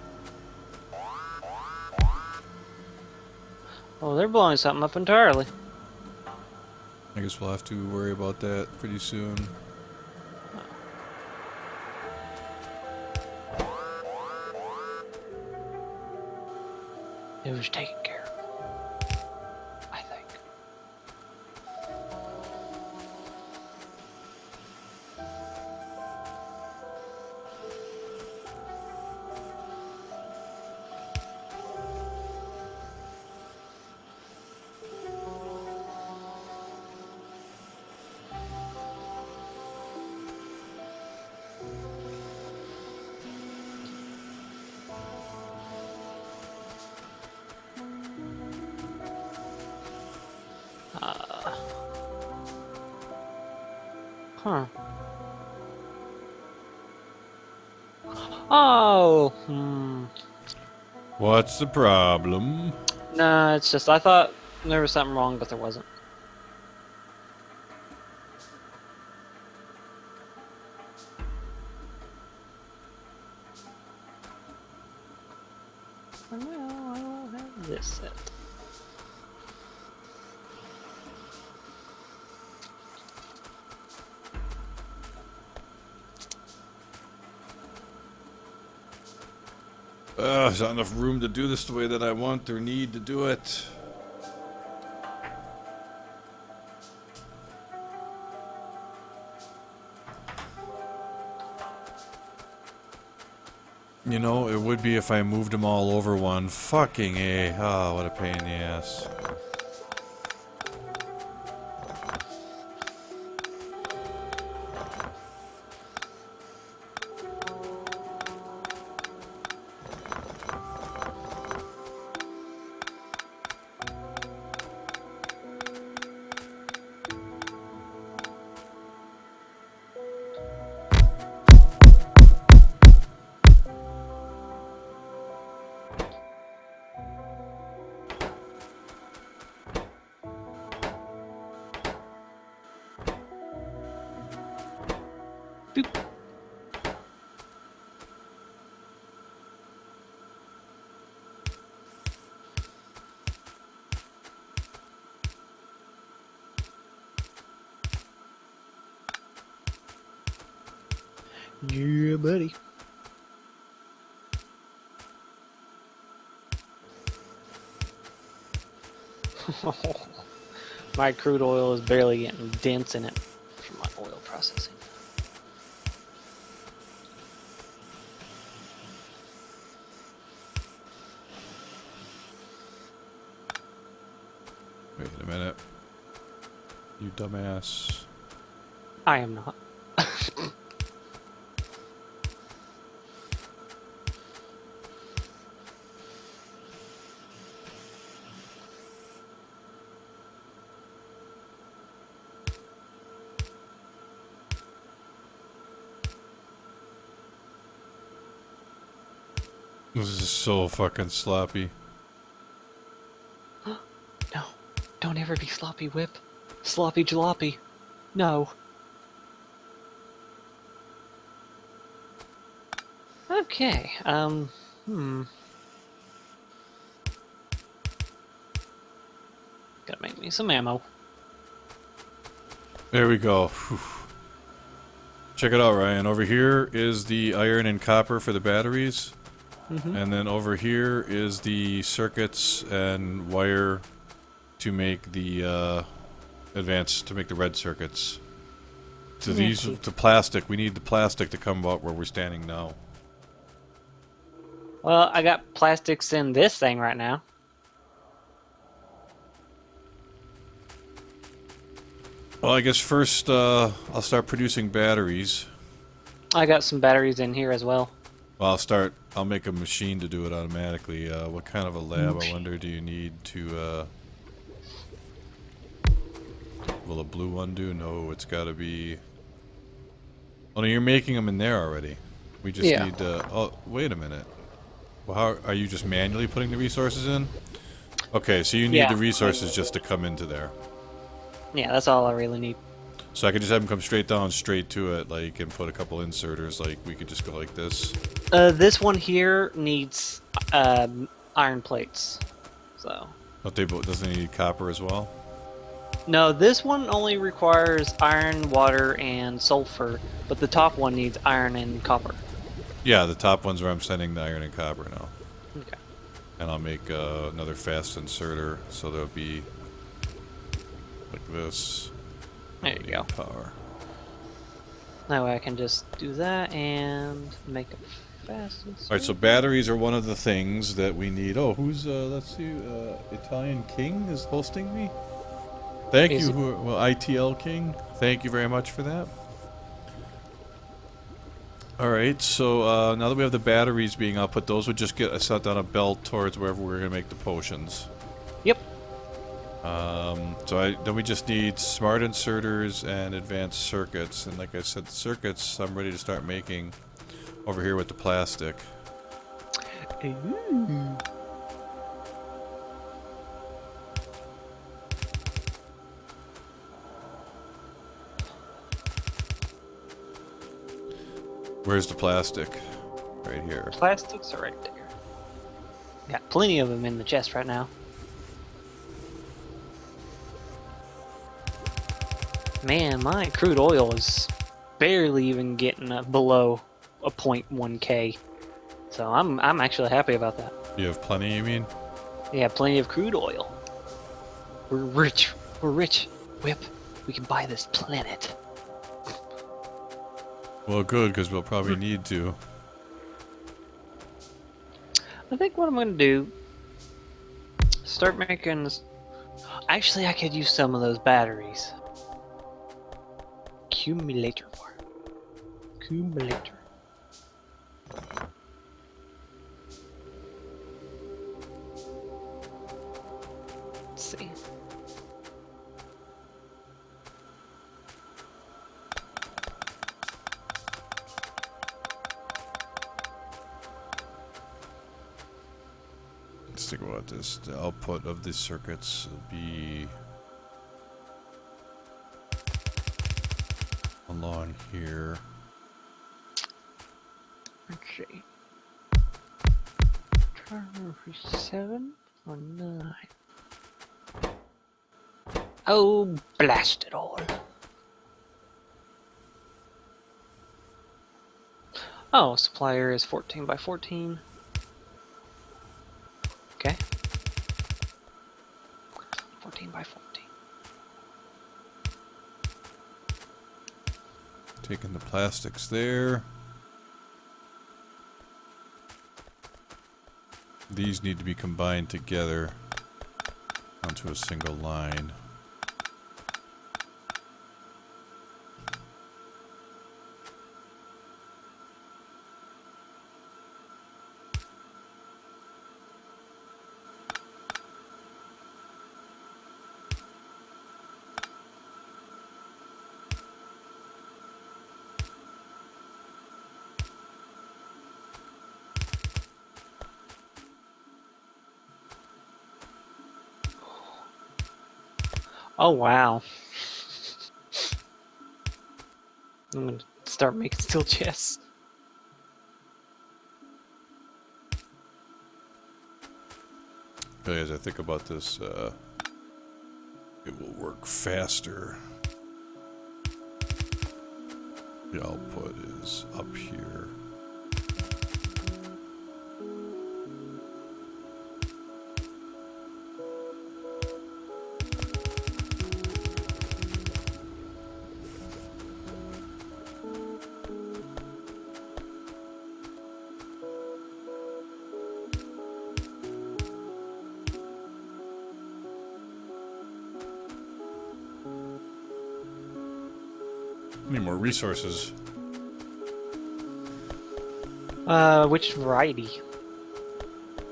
Speaker 2: Oh, they're blowing something up entirely.
Speaker 1: I guess we'll have to worry about that pretty soon.
Speaker 2: It was taken care of, I think. Huh. Oh,
Speaker 1: What's the problem?
Speaker 2: nah, it's just I thought there was something wrong, but there wasn't. For now, I will have this set.
Speaker 1: There's not enough room to do this the way that I want or need to do it. You know, it would be if I moved them all over one. Fucking A. Oh, what a pain in the ass.
Speaker 2: Boop. Yeah, buddy. My crude oil is barely getting dents in it from my oil processing.
Speaker 1: Wait a minute. You dumbass.
Speaker 2: I am not.
Speaker 1: This is so fucking sloppy.
Speaker 2: No, don't ever be sloppy, Whip. Sloppy jalopy. No. Okay, Gotta make me some ammo.
Speaker 1: There we go. Whew. Check it out, Ryan. Over here is the iron and copper for the batteries. And then over here is the circuits and wire to make the to make the red circuits. To these, to plastic. We need the plastic to come out where we're standing now.
Speaker 2: Well, I got plastics in this thing right now.
Speaker 1: Well, I guess first I'll start producing batteries.
Speaker 2: I got some batteries in here as well.
Speaker 1: Well, I'll make a machine to do it automatically. What kind of a lab, I wonder, do you need to, will a blue one do? No, it's gotta be... Oh, no, you're making them in there already. We just
Speaker 2: Yeah.
Speaker 1: need to... Oh, wait a minute. Well, how, are you just manually putting the resources in? Okay, so you need
Speaker 2: Yeah.
Speaker 1: the resources just to come into there.
Speaker 2: Yeah, that's all I really need.
Speaker 1: So I could just have them come straight down, straight to it, like, and put a couple inserters, like, we could just go like this.
Speaker 2: This one here needs iron plates. So.
Speaker 1: But doesn't it need copper as well?
Speaker 2: No, this one only requires iron, water, and sulfur, but the top one needs iron and copper.
Speaker 1: Yeah, the top one's where I'm sending the iron and copper now.
Speaker 2: Okay.
Speaker 1: And I'll make another fast inserter, so there'll be like this.
Speaker 2: There you go.
Speaker 1: Power.
Speaker 2: That way I can just do that and make it fast.
Speaker 1: Alright, so batteries are one of the things that we need. Oh, who's, let's see, Italian King is hosting me? Thank you, well, ITL King. Thank you very much for that. Alright, so now that we have the batteries being output, those would just get set down a belt towards wherever we're going to make the potions.
Speaker 2: Yep.
Speaker 1: Then we just need smart inserters and advanced circuits. And like I said, the circuits I'm ready to start making over here with the plastic.
Speaker 2: Ooh.
Speaker 1: Where's the plastic? Right here.
Speaker 2: Plastics are right there. Got plenty of them in the chest right now. Man, my crude oil is barely even getting below a 0.1k. So I'm actually happy about that.
Speaker 1: You have plenty, you mean?
Speaker 2: Yeah, plenty of crude oil. We're rich. We're rich. Whip, we can buy this planet.
Speaker 1: Well, good, because we'll probably need to.
Speaker 2: I think what I'm going to do, start making this. Actually, I could use some of those batteries. Accumulator. Accumulator. Let's see.
Speaker 1: Let's think about this. The output of the circuits will be along here.
Speaker 2: Let's see. 7 or 9. Oh, blast it all. Oh, supplier is 14 by 14. Okay. 14 by 14.
Speaker 1: Taking the plastics there. These need to be combined together onto a single line.
Speaker 2: Oh, wow. I'm gonna start making steel chests.
Speaker 1: Really, as I think about this, it will work faster. The output is up here. Need more resources.
Speaker 2: Which variety?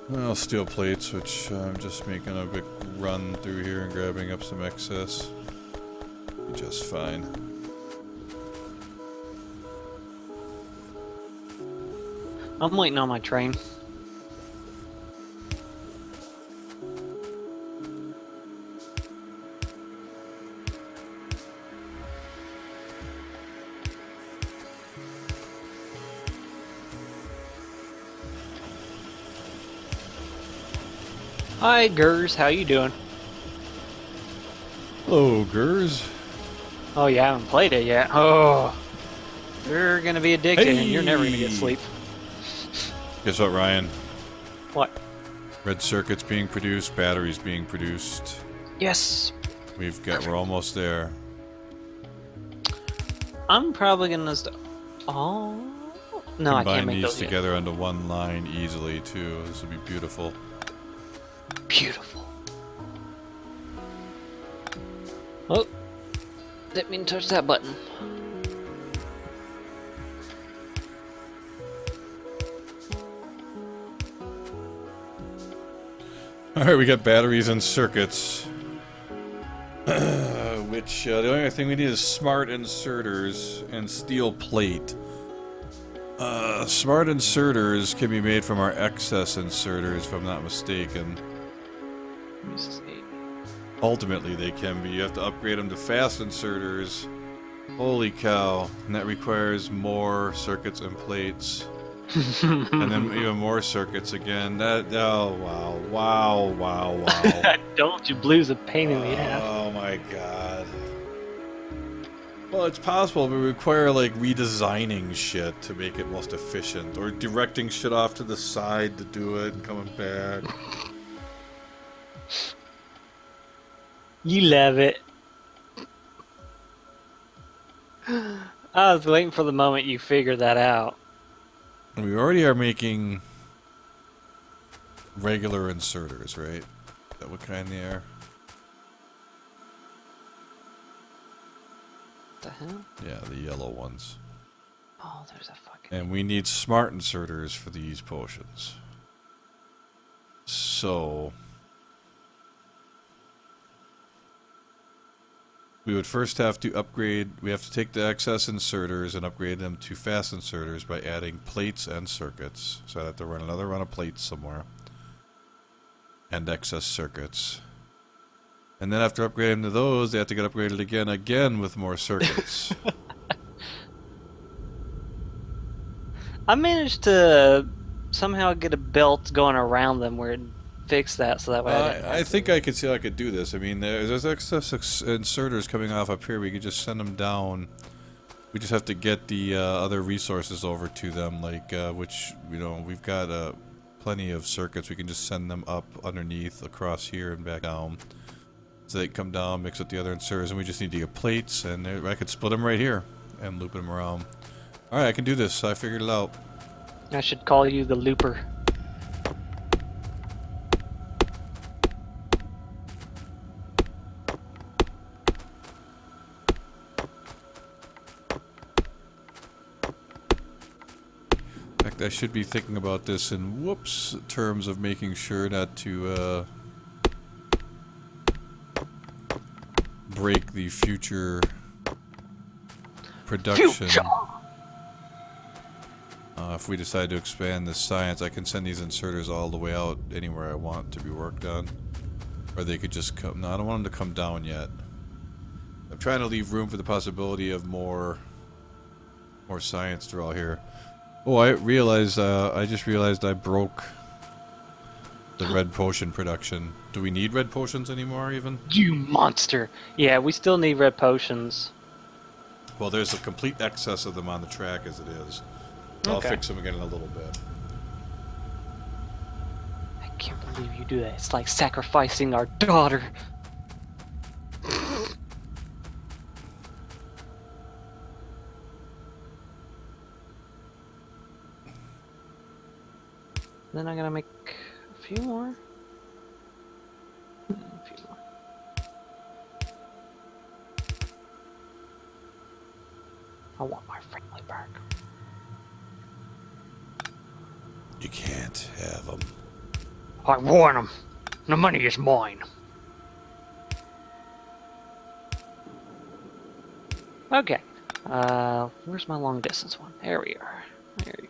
Speaker 1: Well, steel plates, which I'm just making a quick run through here and grabbing up some excess. Just fine.
Speaker 2: I'm waiting on my train. Hi, Gers. How you doing?
Speaker 1: Hello, Gers.
Speaker 2: Oh, you haven't played it yet. Oh, you're gonna be addicted, and you're never gonna get
Speaker 1: Hey!
Speaker 2: sleep.
Speaker 1: Guess what, Ryan?
Speaker 2: What?
Speaker 1: Red circuits being produced, batteries being produced.
Speaker 2: Yes.
Speaker 1: We're almost there.
Speaker 2: I'm probably gonna. Oh. No, I can't
Speaker 1: Combine
Speaker 2: make
Speaker 1: these
Speaker 2: those yet.
Speaker 1: together onto one line easily, too. This will be beautiful.
Speaker 2: Beautiful. Oh, didn't mean to touch that button.
Speaker 1: Alright, we got batteries and circuits. Which, the only thing we need is smart inserters and steel plate. Smart inserters can be made from our excess inserters, if I'm not mistaken.
Speaker 2: Let me see.
Speaker 1: Ultimately, they can be. You have to upgrade them to fast inserters. Holy cow. And that requires more circuits and plates. And then even more circuits again. Oh, wow. Wow.
Speaker 2: I told you, blue's a pain in the ass.
Speaker 1: Oh my god. Well, it's possible, but we require, like, redesigning shit to make it most efficient. Or directing shit off to the side to do it and coming back.
Speaker 2: You love it. I was waiting for the moment you figured that out.
Speaker 1: And we already are making regular inserters, right? Is that what kind they are?
Speaker 2: What the hell?
Speaker 1: Yeah, the yellow ones.
Speaker 2: Oh, there's a fucking...
Speaker 1: And we need smart inserters for these potions. So... we would first have to upgrade... we have to take the excess inserters and upgrade them to fast inserters by adding plates and circuits. So I have to run another run of plates somewhere. And excess circuits. And then after upgrading to those, they have to get upgraded again with more circuits.
Speaker 2: I managed to somehow get a belt going around them where it fixed that, so that way
Speaker 1: I think I could see how I could do this. I mean, there's excess inserters coming off up here. We could just send them down. We just have to get the other resources over to them, like, which, you know, we've got plenty of circuits. We can just send them up underneath, across here, and back down. So they come down, mix with the other inserters, and we just need to get plates, and I could split them right here and loop them around. Alright, I can do this. I figured it out.
Speaker 2: I should call you the looper.
Speaker 1: In fact, I should be thinking about this in, terms of making sure not to, break the future production. If we decide to expand this science, I can send these inserters all the way out anywhere I want to be worked on. Or they could just come... no, I don't want them to come down yet. I'm trying to leave room for the possibility of more science throughout here. Oh, I just realized I broke the red potion production. Do we need red potions anymore, even?
Speaker 2: You monster! Yeah, we still need red potions.
Speaker 1: Well, there's a complete excess of them on the track as it is. I'll fix them again in a little bit.
Speaker 2: I can't believe you do that. It's like sacrificing our daughter. Then I'm gonna make a few more. A few more.
Speaker 1: You can't have them.
Speaker 2: I want them. The money is mine. Okay. Where's my long distance one? There we are. There you are.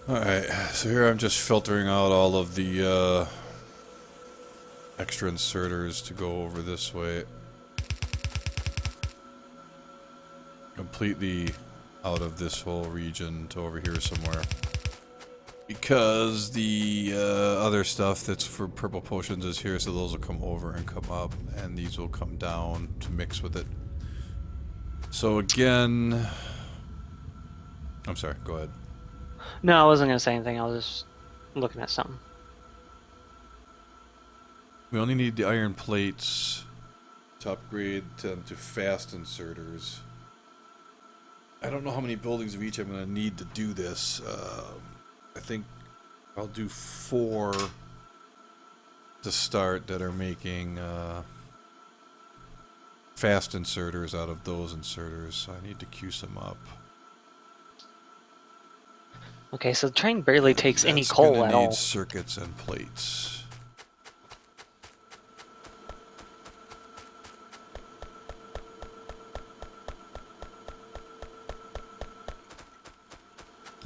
Speaker 1: Alright, so here I'm just filtering out all of the extra inserters to go over this way. Completely out of this whole region to over here somewhere. Because the other stuff that's for purple potions is here, so those will come over and come up, and these will come down to mix with it. So again... I'm sorry, go ahead.
Speaker 2: No, I wasn't gonna say anything. I was just looking at something.
Speaker 1: We only need the iron plates to upgrade them to fast inserters. I don't know how many buildings of each I'm going to need to do this. I think I'll do 4 to start that are making fast inserters out of those inserters. So I need to queue some up.
Speaker 2: Okay, so the train barely takes any
Speaker 1: That's
Speaker 2: coal
Speaker 1: gonna
Speaker 2: at
Speaker 1: need
Speaker 2: all.
Speaker 1: circuits and plates.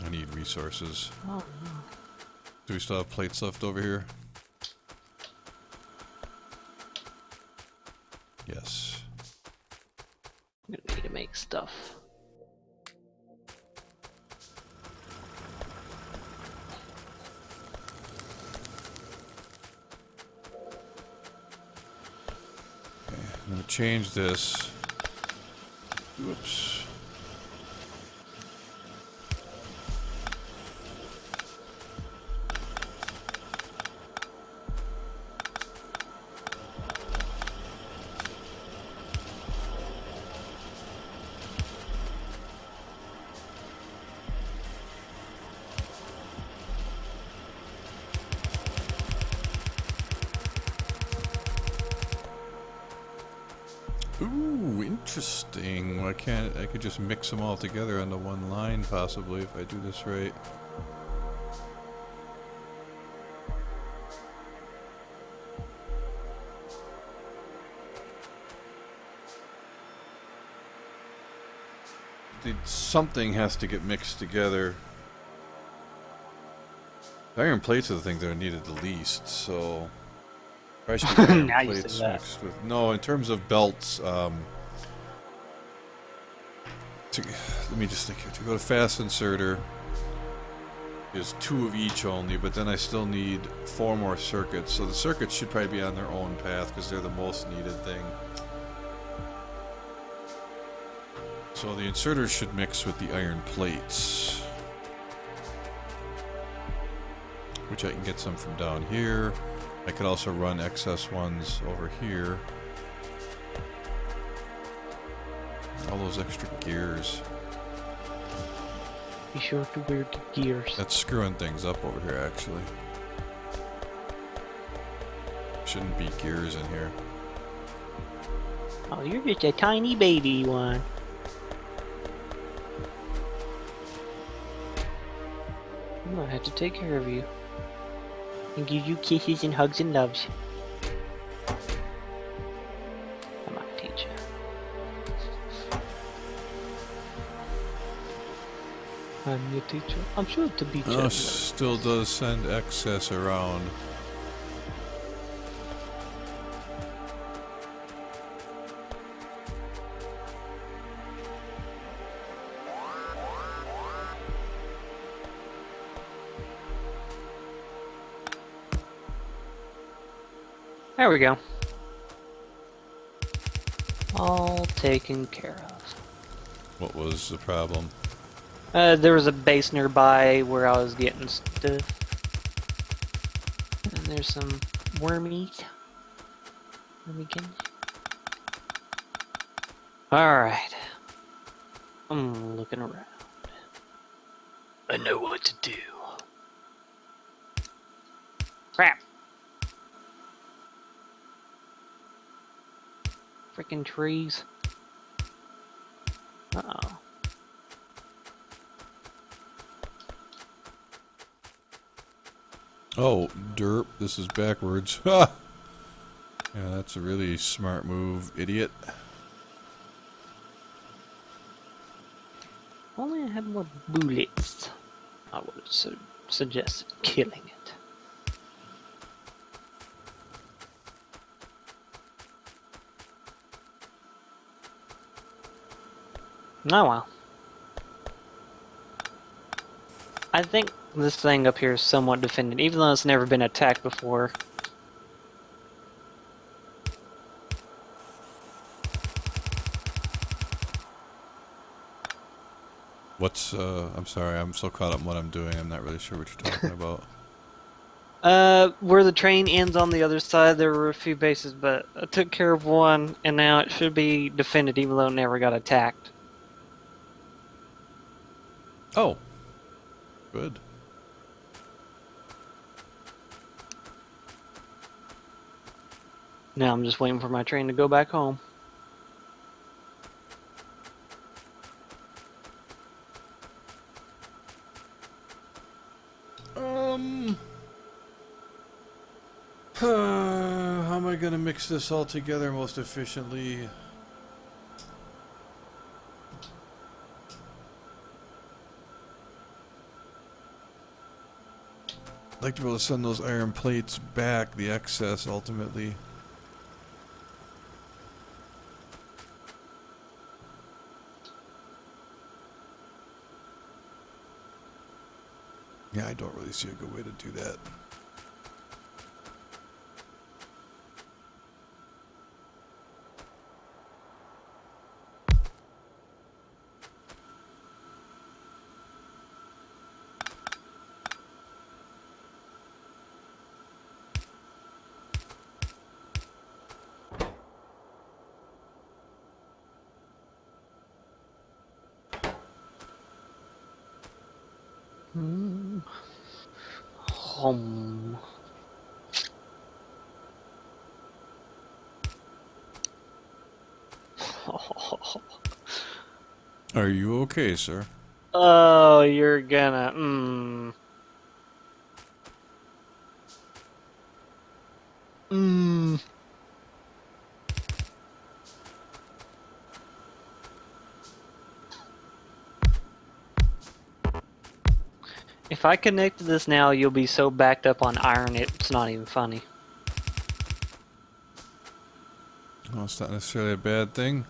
Speaker 1: I need resources.
Speaker 2: Oh, no.
Speaker 1: Do we still have plates left over here? Yes.
Speaker 2: I'm gonna need to make stuff.
Speaker 1: I'm going to change this. Whoops. Ooh, interesting. Why can't I could just mix them all together onto one line possibly if I do this right. Something has to get mixed together. Iron plates are the thing that are needed the least, so I should get iron
Speaker 2: Now you
Speaker 1: plates
Speaker 2: say that.
Speaker 1: mixed with. No, in terms of belts, let me just think here. To go to fast inserter is 2 of each only, but then I still need 4 more circuits. So the circuits should probably be on their own path because they're the most needed thing. So the inserters should mix with the iron plates, which I can get some from down here. I could also run excess ones over here. All those extra gears.
Speaker 2: Be sure to wear the gears.
Speaker 1: That's screwing things up over here, actually. Shouldn't be gears in here.
Speaker 2: Oh, you're just a tiny baby one. I'm gonna have to take care of you. And give you kisses and hugs and loves. I might teach you. I'm your teacher. I'm sure to be
Speaker 1: Oh, still does send excess around.
Speaker 2: There we go. All taken care of.
Speaker 1: What was the problem?
Speaker 2: There was a base nearby where I was getting stuff. And there's some wormies. Wormykins. Alright. I'm looking around. I know what to do. Crap. Freaking trees. Uh-oh.
Speaker 1: Oh, derp. This is backwards. Ha! Yeah, that's a really smart move, idiot.
Speaker 2: Only I had more bullets. I would have suggested killing it. Oh well. I think this thing up here is somewhat defended, even though it's never been attacked before.
Speaker 1: What's, I'm sorry, I'm so caught up in what I'm doing, I'm not really sure what you're talking about.
Speaker 2: Where the train ends on the other side, there were a few bases, but I took care of one, and now it should be defended, even though it never got attacked.
Speaker 1: Oh. Good.
Speaker 2: Now I'm just waiting for my train to go back home.
Speaker 1: How am I gonna mix this all together most efficiently? I'd like to be able to send those iron plates back, the excess, ultimately. Yeah, I don't really see a good way to do that.
Speaker 2: Home.
Speaker 1: Are you okay, sir?
Speaker 2: Oh, you're gonna. If I connect to this now, you'll be so backed up on iron, it's not even funny.
Speaker 1: Well, it's not necessarily a bad thing.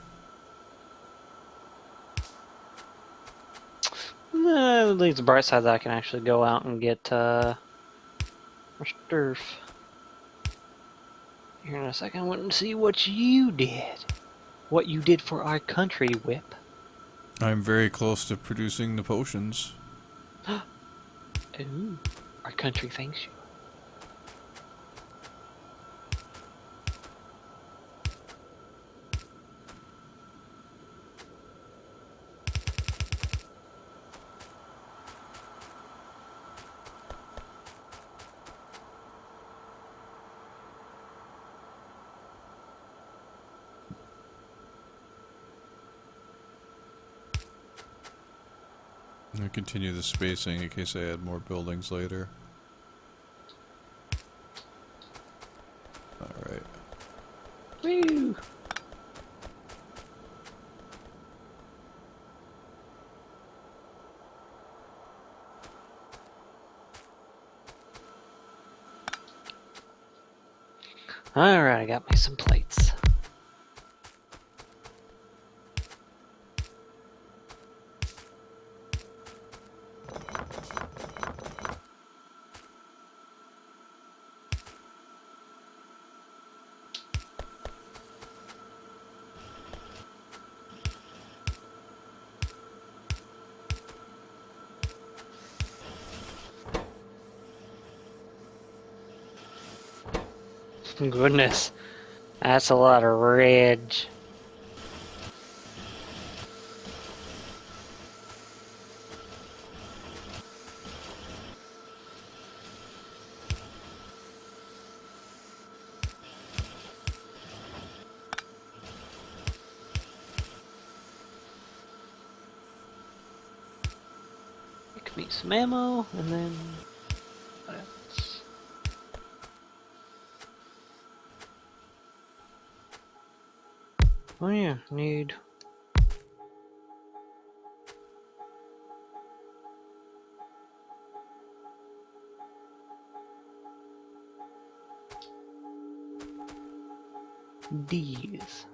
Speaker 2: At least the bright side that I can actually go out and get more turf. Here in a second, I want to see what you did. What you did for our country, Whip.
Speaker 1: I'm very close to producing the potions.
Speaker 2: Ooh, our country thanks you.
Speaker 1: I'll continue the spacing in case I add more buildings later. Alright.
Speaker 2: Woo! Alright, I got me some plates. Goodness. That's a lot of red. Make me some ammo, and then... what else? Oh yeah, need... these.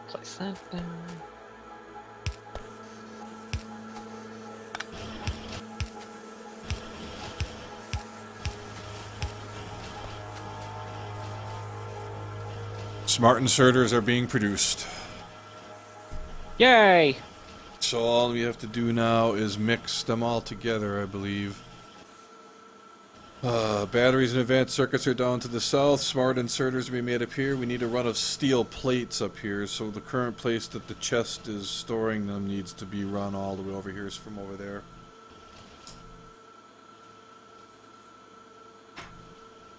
Speaker 2: Place that there.
Speaker 1: Smart inserters are being produced.
Speaker 2: Yay!
Speaker 1: So all we have to do now is mix them all together, I believe. Batteries and advanced circuits are down to the south. Smart inserters will be made up here. We need a run of steel plates up here, so the current place that the chest is storing them needs to be run all the way over here from over there.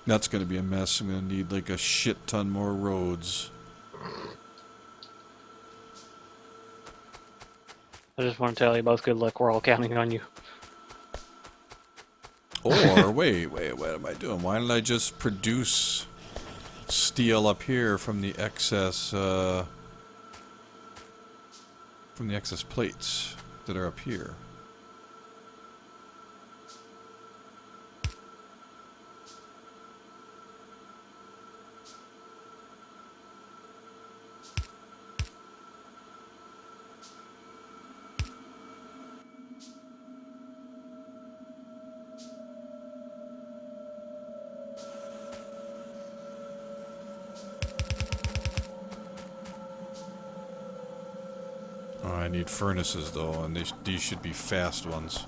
Speaker 1: That's going to be a mess. I'm going to need like a shit ton more roads.
Speaker 2: I just want to tell you both good luck. We're all counting on you.
Speaker 1: Or, wait, what am I doing? Why don't I just produce steel up here from the excess plates that are up here? Oh, I need furnaces though, and these should be fast ones.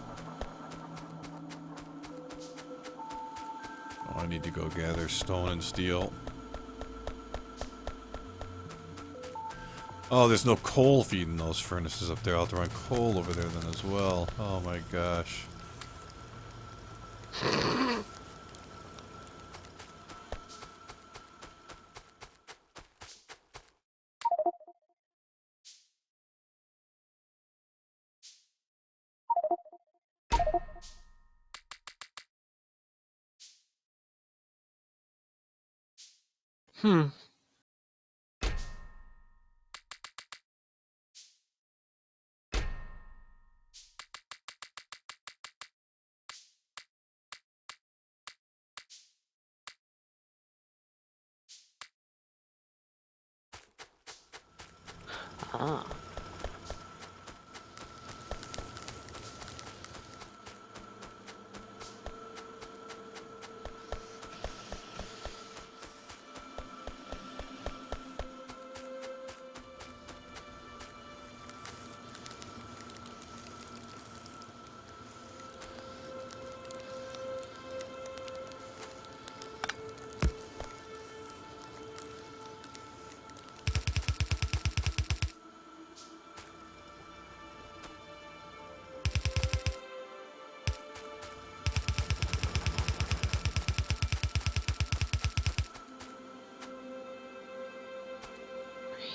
Speaker 1: Oh, I need to go gather stone and steel. Oh, there's no coal feeding those furnaces up there. I'll have to run coal over there then as well. Oh my gosh.
Speaker 2: Hmm. Ah.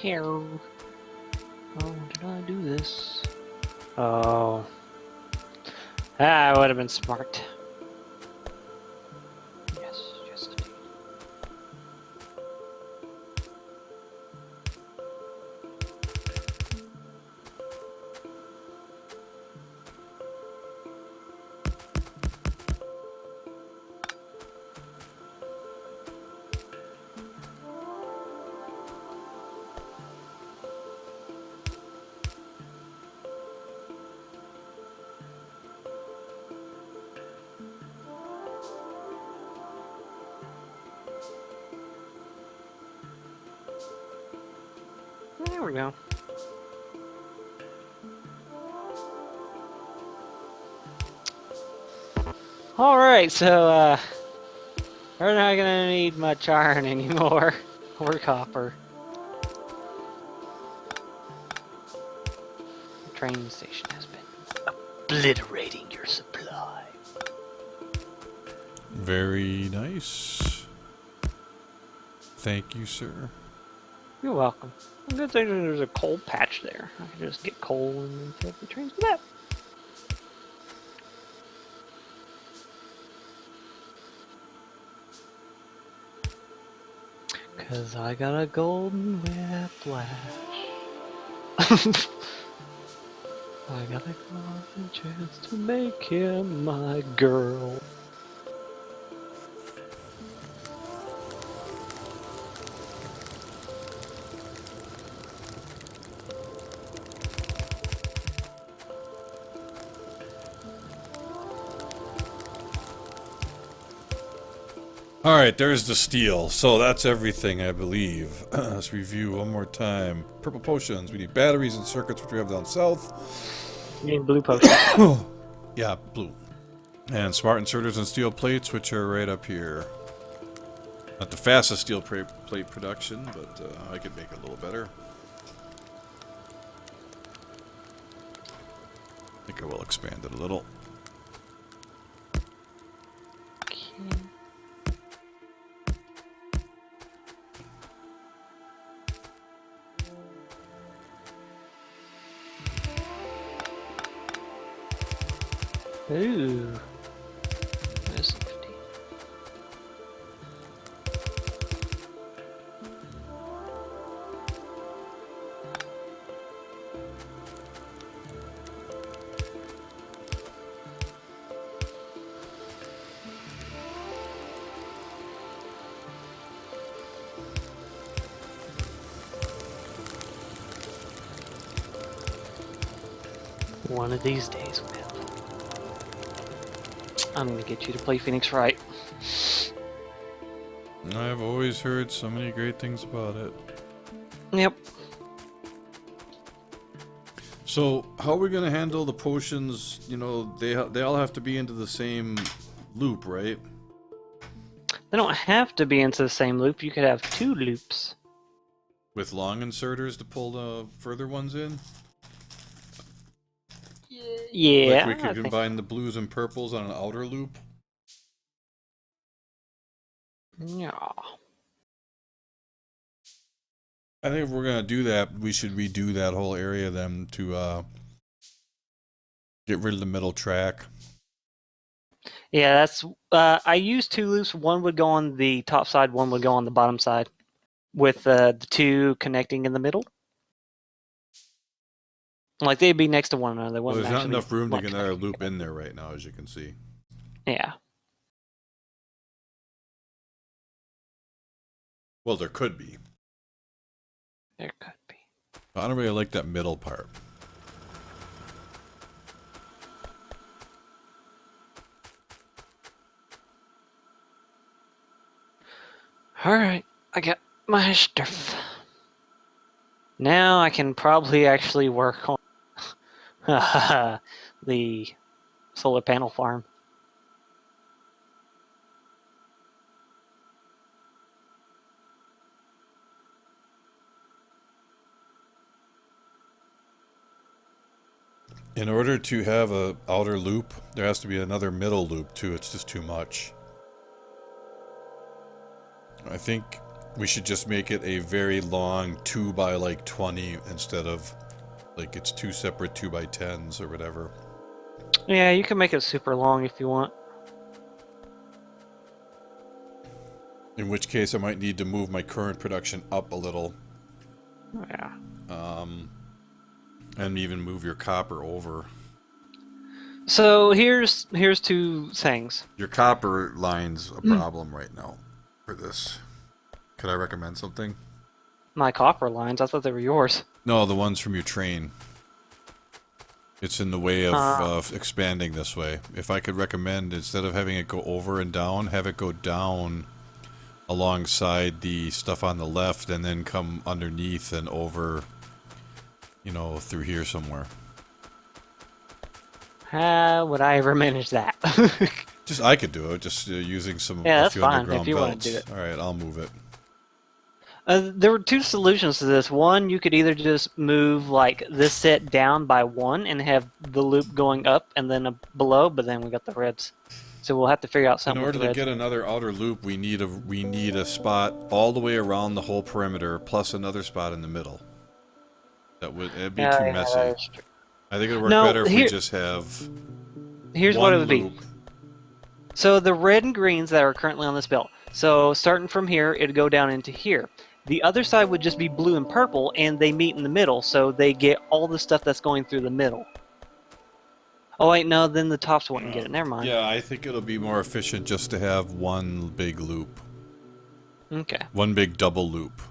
Speaker 2: Here. Oh, did I do this? Oh. That would have been smart. Yes, yes indeed. There we go. Alright, so, we're not gonna need much iron anymore. Or copper. The train station has been obliterating your supply.
Speaker 1: Very nice. Thank you, sir.
Speaker 2: You're welcome. Good thing there's a coal patch there. I can just get coal and then fill up the trains with that. Cause I got a golden whiplash. I got a golden chance to make him my girl.
Speaker 1: Alright, there's the steel. So that's everything, I believe. Let's review one more time. Purple potions. We need batteries and circuits, which we have down south.
Speaker 2: You need blue potions.
Speaker 1: Yeah, blue. And smart inserters and steel plates, which are right up here. Not the fastest steel plate production, but I could make it a little better. I think I will expand it a little.
Speaker 2: Ooh. There's 50. One of these days, man. I'm gonna get you to play Phoenix Wright.
Speaker 1: I've always heard so many great things about it.
Speaker 2: Yep.
Speaker 1: So, how are we going to handle the potions? You know, they all have to be into the same loop, right?
Speaker 2: They don't have to be into the same loop. You could have two loops.
Speaker 1: With long inserters to pull the further ones in?
Speaker 2: Yeah.
Speaker 1: Like we could combine the blues and purples on an outer loop?
Speaker 2: Yeah.
Speaker 1: I think if we're going to do that, we should redo that whole area then to get rid of the middle track.
Speaker 2: Yeah, that's... I used two loops. One would go on the top side, one would go on the bottom side. With the two connecting in the middle. Like, they'd be next to one another.
Speaker 1: Well, there's not enough room to
Speaker 2: like
Speaker 1: get another loop in there right now, as you can see.
Speaker 2: Yeah.
Speaker 1: Well, there could be.
Speaker 2: There could be.
Speaker 1: I don't really like that middle part.
Speaker 2: Alright, I got my stuff. Now I can probably actually work on the solar panel farm.
Speaker 1: In order to have a outer loop, there has to be another middle loop too. It's just too much. I think we should just make it a very long 2 by like 20 instead of like it's two separate 2 by 10s or whatever.
Speaker 2: Yeah, you can make it super long if you want.
Speaker 1: In which case I might need to move my current production up a little.
Speaker 2: Yeah.
Speaker 1: And even move your copper over.
Speaker 2: So here's two things.
Speaker 1: Your copper line's a problem right now for this. Could I recommend something?
Speaker 2: My copper lines, I thought they were yours.
Speaker 1: No, the ones from your train. It's in the way of expanding this way. If I could recommend, instead of having it go over and down, have it go down alongside the stuff on the left and then come underneath and over you know, through here somewhere.
Speaker 2: How would I ever manage that?
Speaker 1: Just I could do it, just using
Speaker 2: Yeah,
Speaker 1: a
Speaker 2: that's
Speaker 1: few
Speaker 2: fine if
Speaker 1: underground
Speaker 2: you want to do
Speaker 1: belts.
Speaker 2: it.
Speaker 1: All right, I'll move it.
Speaker 2: There were two solutions to this. One, you could either just move like this set down by one and have the loop going up and then below, but then we got the reds. So we'll have to figure out
Speaker 1: In
Speaker 2: something with
Speaker 1: order
Speaker 2: the
Speaker 1: to
Speaker 2: reds.
Speaker 1: get another outer loop, we need a spot all the way around the whole perimeter, plus another spot in the middle. It'd be too
Speaker 2: Yeah,
Speaker 1: messy.
Speaker 2: that is true.
Speaker 1: I think it'd work
Speaker 2: No,
Speaker 1: better if we just have
Speaker 2: here's what it
Speaker 1: one
Speaker 2: would
Speaker 1: loop.
Speaker 2: be. So the red and greens that are currently on this belt. So starting from here, it'd go down into here. The other side would just be blue and purple, and they meet in the middle, so they get all the stuff that's going through the middle. Oh wait, no, then the tops wouldn't get it. Never mind.
Speaker 1: Yeah, I think it'll be more efficient just to have one big loop.
Speaker 2: Okay.
Speaker 1: One big double loop.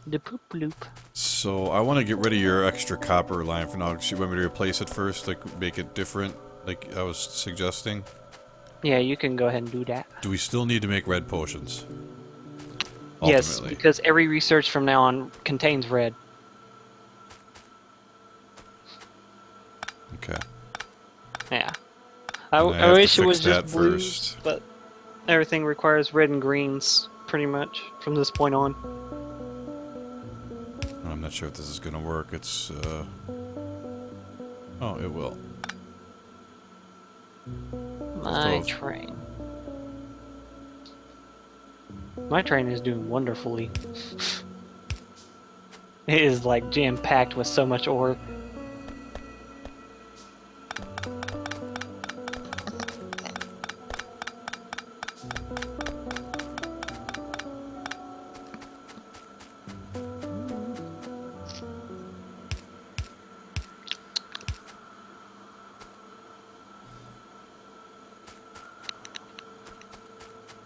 Speaker 2: The poop loop.
Speaker 1: So I want to get rid of your extra copper line for now. You want me to replace it first, like make it different, like I was suggesting?
Speaker 2: Yeah, you can go ahead and do that.
Speaker 1: Do we still need to make red potions?
Speaker 2: Yes,
Speaker 1: Ultimately.
Speaker 2: because every research from now on contains red.
Speaker 1: Okay.
Speaker 2: Yeah.
Speaker 1: And I
Speaker 2: I
Speaker 1: have to
Speaker 2: wish it
Speaker 1: fix
Speaker 2: was
Speaker 1: that
Speaker 2: just blues,
Speaker 1: first.
Speaker 2: but everything requires red and greens pretty much from this point on.
Speaker 1: I'm not sure if this is gonna work. It's oh, it will.
Speaker 2: My
Speaker 1: Stove.
Speaker 2: train. My train is doing wonderfully. It is like jam-packed with so much ore.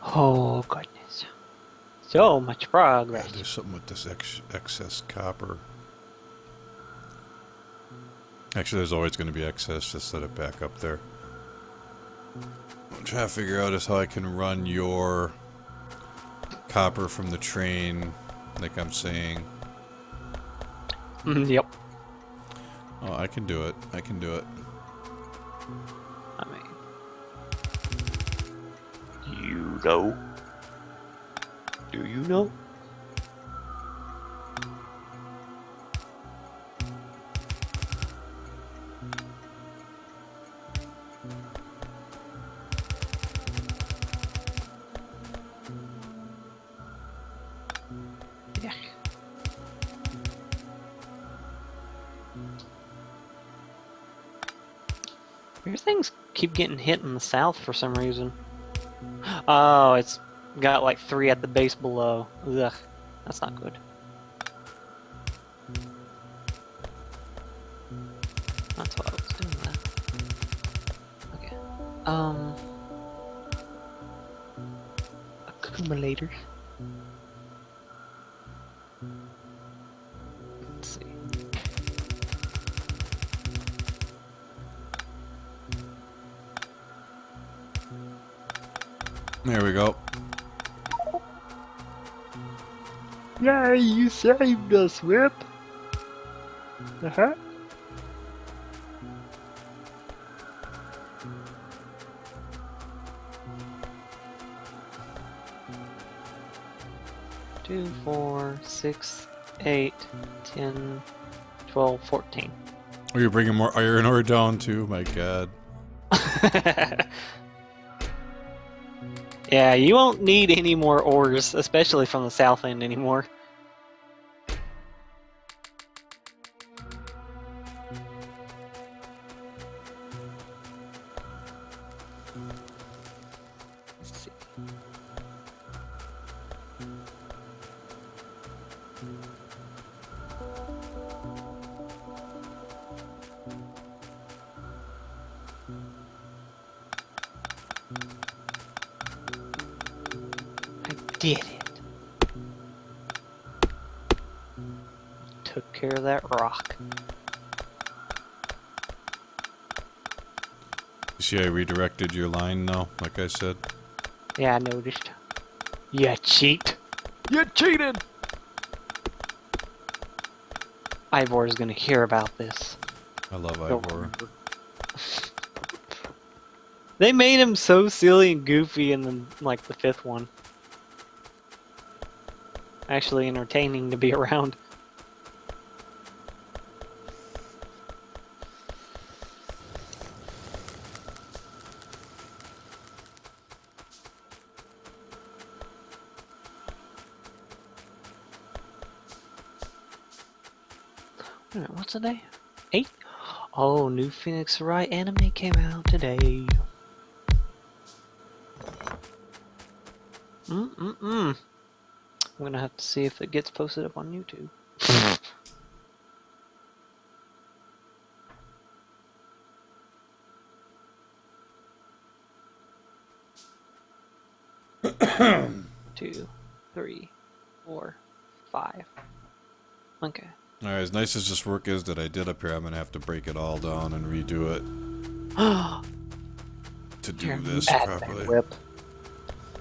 Speaker 2: Oh goodness. So much progress.
Speaker 1: There's something with this excess copper. Actually, there's always going to be excess. Just set it back up there. What I'm trying to figure out is how I can run your copper from the train, like I'm saying.
Speaker 2: Yep.
Speaker 1: Oh, I can do it. I can do it.
Speaker 2: I mean, you know? Do you know? Yeah. Weird things keep getting hit in the south for some reason. Oh, it's got like 3 at the base below. Ugh, that's not good. That's why I was doing that. Okay. Accumulators. Let's see.
Speaker 1: There we go.
Speaker 2: Yay, you saved us, Whip! Uh-huh. Two, 4, 6, 8, 10, 12, 14.
Speaker 1: Oh, you're bringing more iron ore down too? My god.
Speaker 2: Yeah, you won't need any more ores, especially from the south end anymore. Let's see. I did it. Took care of that rock.
Speaker 1: You see I redirected your line now, like I said?
Speaker 2: Yeah, I noticed. You cheat. You cheated! Ivor is gonna hear about this.
Speaker 1: I love
Speaker 2: Don't
Speaker 1: Ivor.
Speaker 2: remember. They made him so silly and goofy in the 5th one. Actually entertaining to be around. Wait a minute, what's the day? 8? Oh, new Phoenix Wright anime came out today. I'm gonna have to see if it gets posted up on YouTube. Two, 3, 4, 5. Okay.
Speaker 1: Alright, as nice as this work is that I did up here, I'm gonna have to break it all down and redo it to do this properly.
Speaker 2: Whip.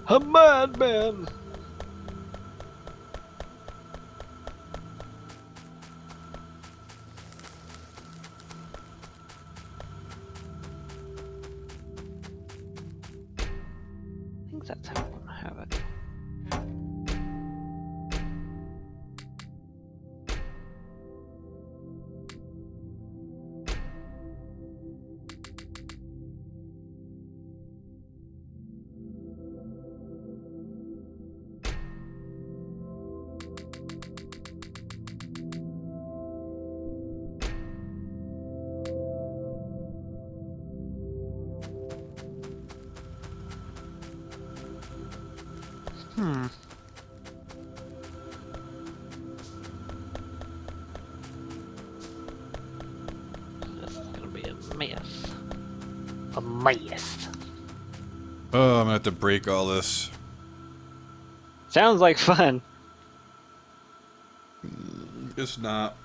Speaker 2: A madman! I think that's how I want to have it. This is gonna be a mess. A mess.
Speaker 1: Oh, I'm gonna have to break all this.
Speaker 2: Sounds like fun.
Speaker 1: It's not.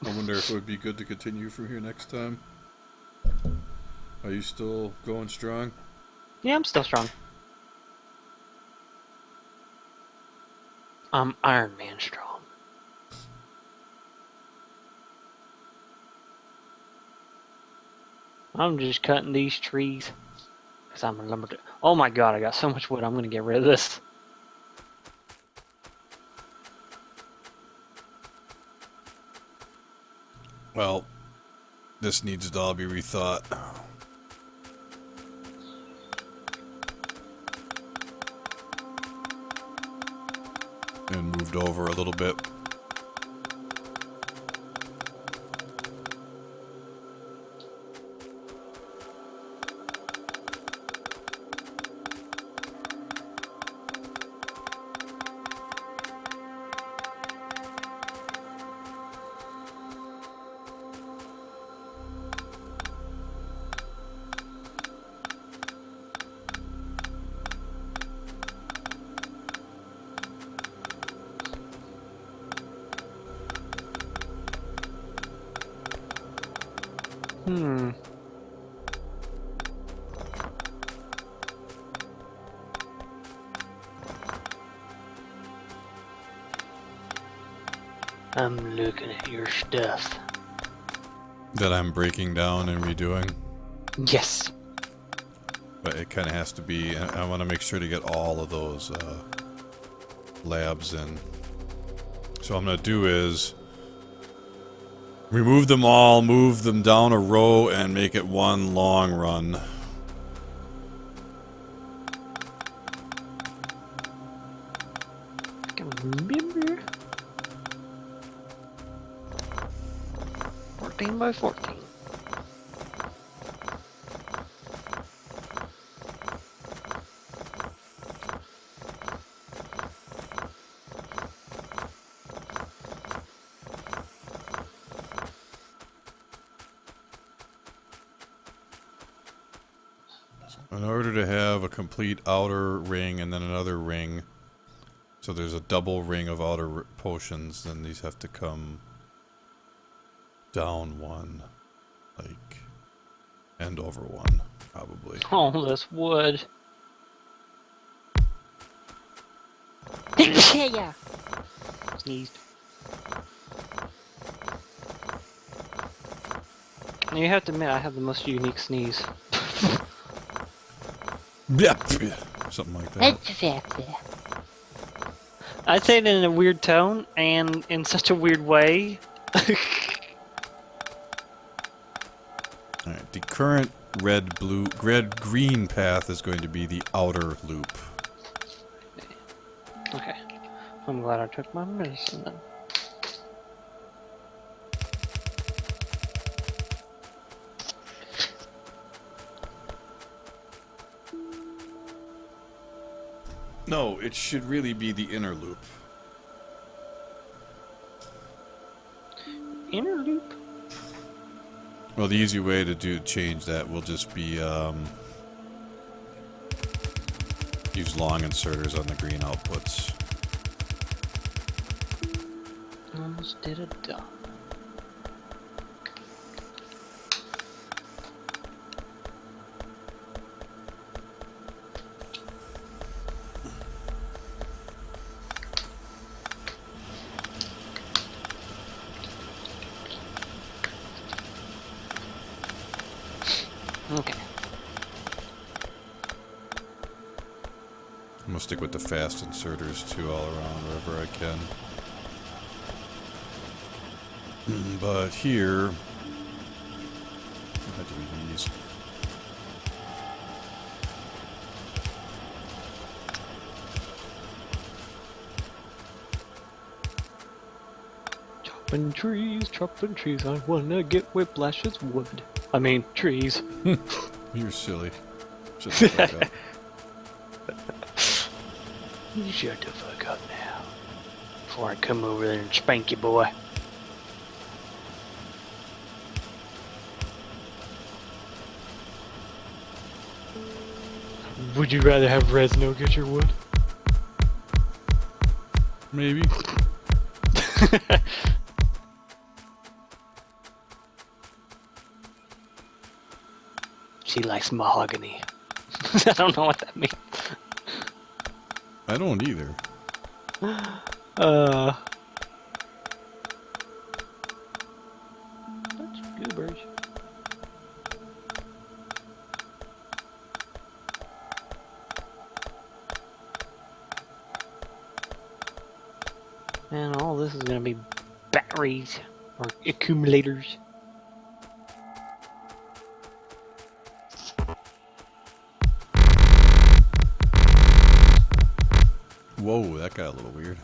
Speaker 1: I wonder if it would be good to continue from here next time. Are you still going strong?
Speaker 2: Yeah, I'm still strong. I'm Iron Man strong. I'm just cutting these trees. Because I'm a lumberjack. Oh my god, I got so much wood, I'm gonna get rid of this.
Speaker 1: Well, this needs to all be rethought. And moved over a little bit. I'm looking at your stuff. That I'm breaking down and redoing.
Speaker 2: Yes.
Speaker 1: But it kind of has to be, I want to make sure to get all of those labs in. So what I'm going to do is remove them all, move them down a row, and make it one long run.
Speaker 2: I can remember. 14 by 14.
Speaker 1: In order to have a complete outer ring and then another ring, so there's a double ring of outer potions, then these have to come down one, like, and over one, probably.
Speaker 2: Oh, this wood. Yeah. Sneezed. You have to admit, I have the most unique sneeze.
Speaker 1: Yeah, something like that.
Speaker 2: I say it in a weird tone and in such a weird way.
Speaker 1: Alright, the current red-green path is going to be the outer loop.
Speaker 2: Okay. I'm glad I took my medicine then.
Speaker 1: No, it should really be the inner loop.
Speaker 2: Inner loop?
Speaker 1: Well, the easy way to change that will just be use long inserters on the green outputs.
Speaker 2: Almost did it done. Okay.
Speaker 1: I'm gonna stick with the fast inserters too all around wherever I can. But here, I have to be these.
Speaker 2: Chopping trees, I wanna get Whiplash's wood. I mean, trees.
Speaker 1: You're silly. Shut the fuck up.
Speaker 2: You shut the fuck up now. Before I come over there and spank you, boy. Would you rather have Resno get your wood?
Speaker 1: Maybe.
Speaker 2: She likes mahogany. I don't know what that means.
Speaker 1: I don't either.
Speaker 2: That's goobers. And all this is gonna be batteries or accumulators.
Speaker 1: Whoa, that got a little weird.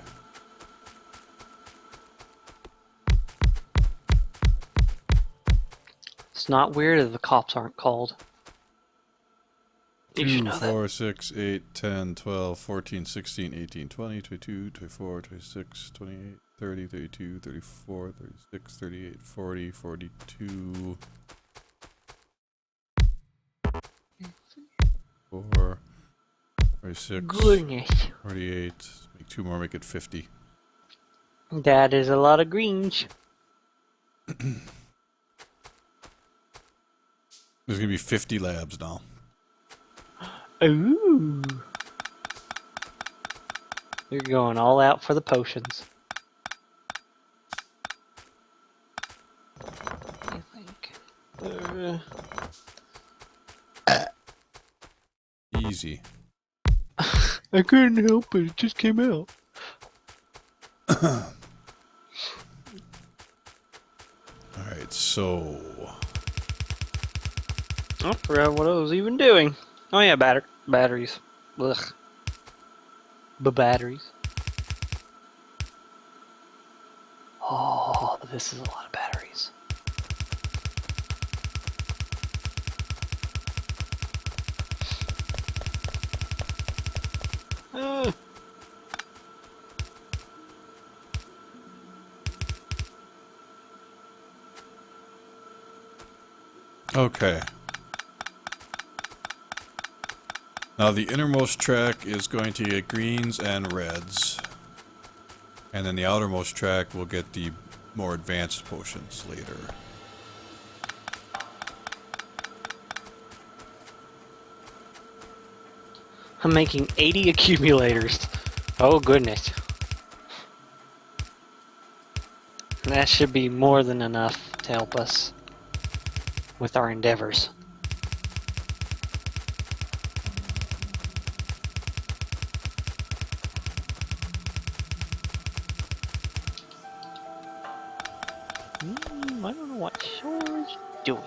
Speaker 2: It's not weird if the cops aren't called. Did you
Speaker 1: 2,
Speaker 2: know
Speaker 1: 4, 6, 8, 10, 12, 14, 16, 18, 20, 22, 24, 26, 28, 30, 32, 34, 36, 38, 40, 42, 4, 46,
Speaker 2: Goodness.
Speaker 1: 48, make 2 more, make it 50.
Speaker 2: That is a lot of greens.
Speaker 1: There's gonna be 50 labs now.
Speaker 2: Ooh. You're going all out for the potions. I think.
Speaker 1: Easy.
Speaker 2: I couldn't help it. It just came out.
Speaker 1: Alright, so...
Speaker 2: I forgot what I was even doing. Oh yeah, batteries. Ugh. Batteries. Oh, this is a lot of batteries.
Speaker 1: Okay. Now the innermost track is going to get greens and reds. And then the outermost track will get the more advanced potions later.
Speaker 2: I'm making 80 accumulators. Oh goodness. That should be more than enough to help us. with our endeavors. I don't know what Shore's doing.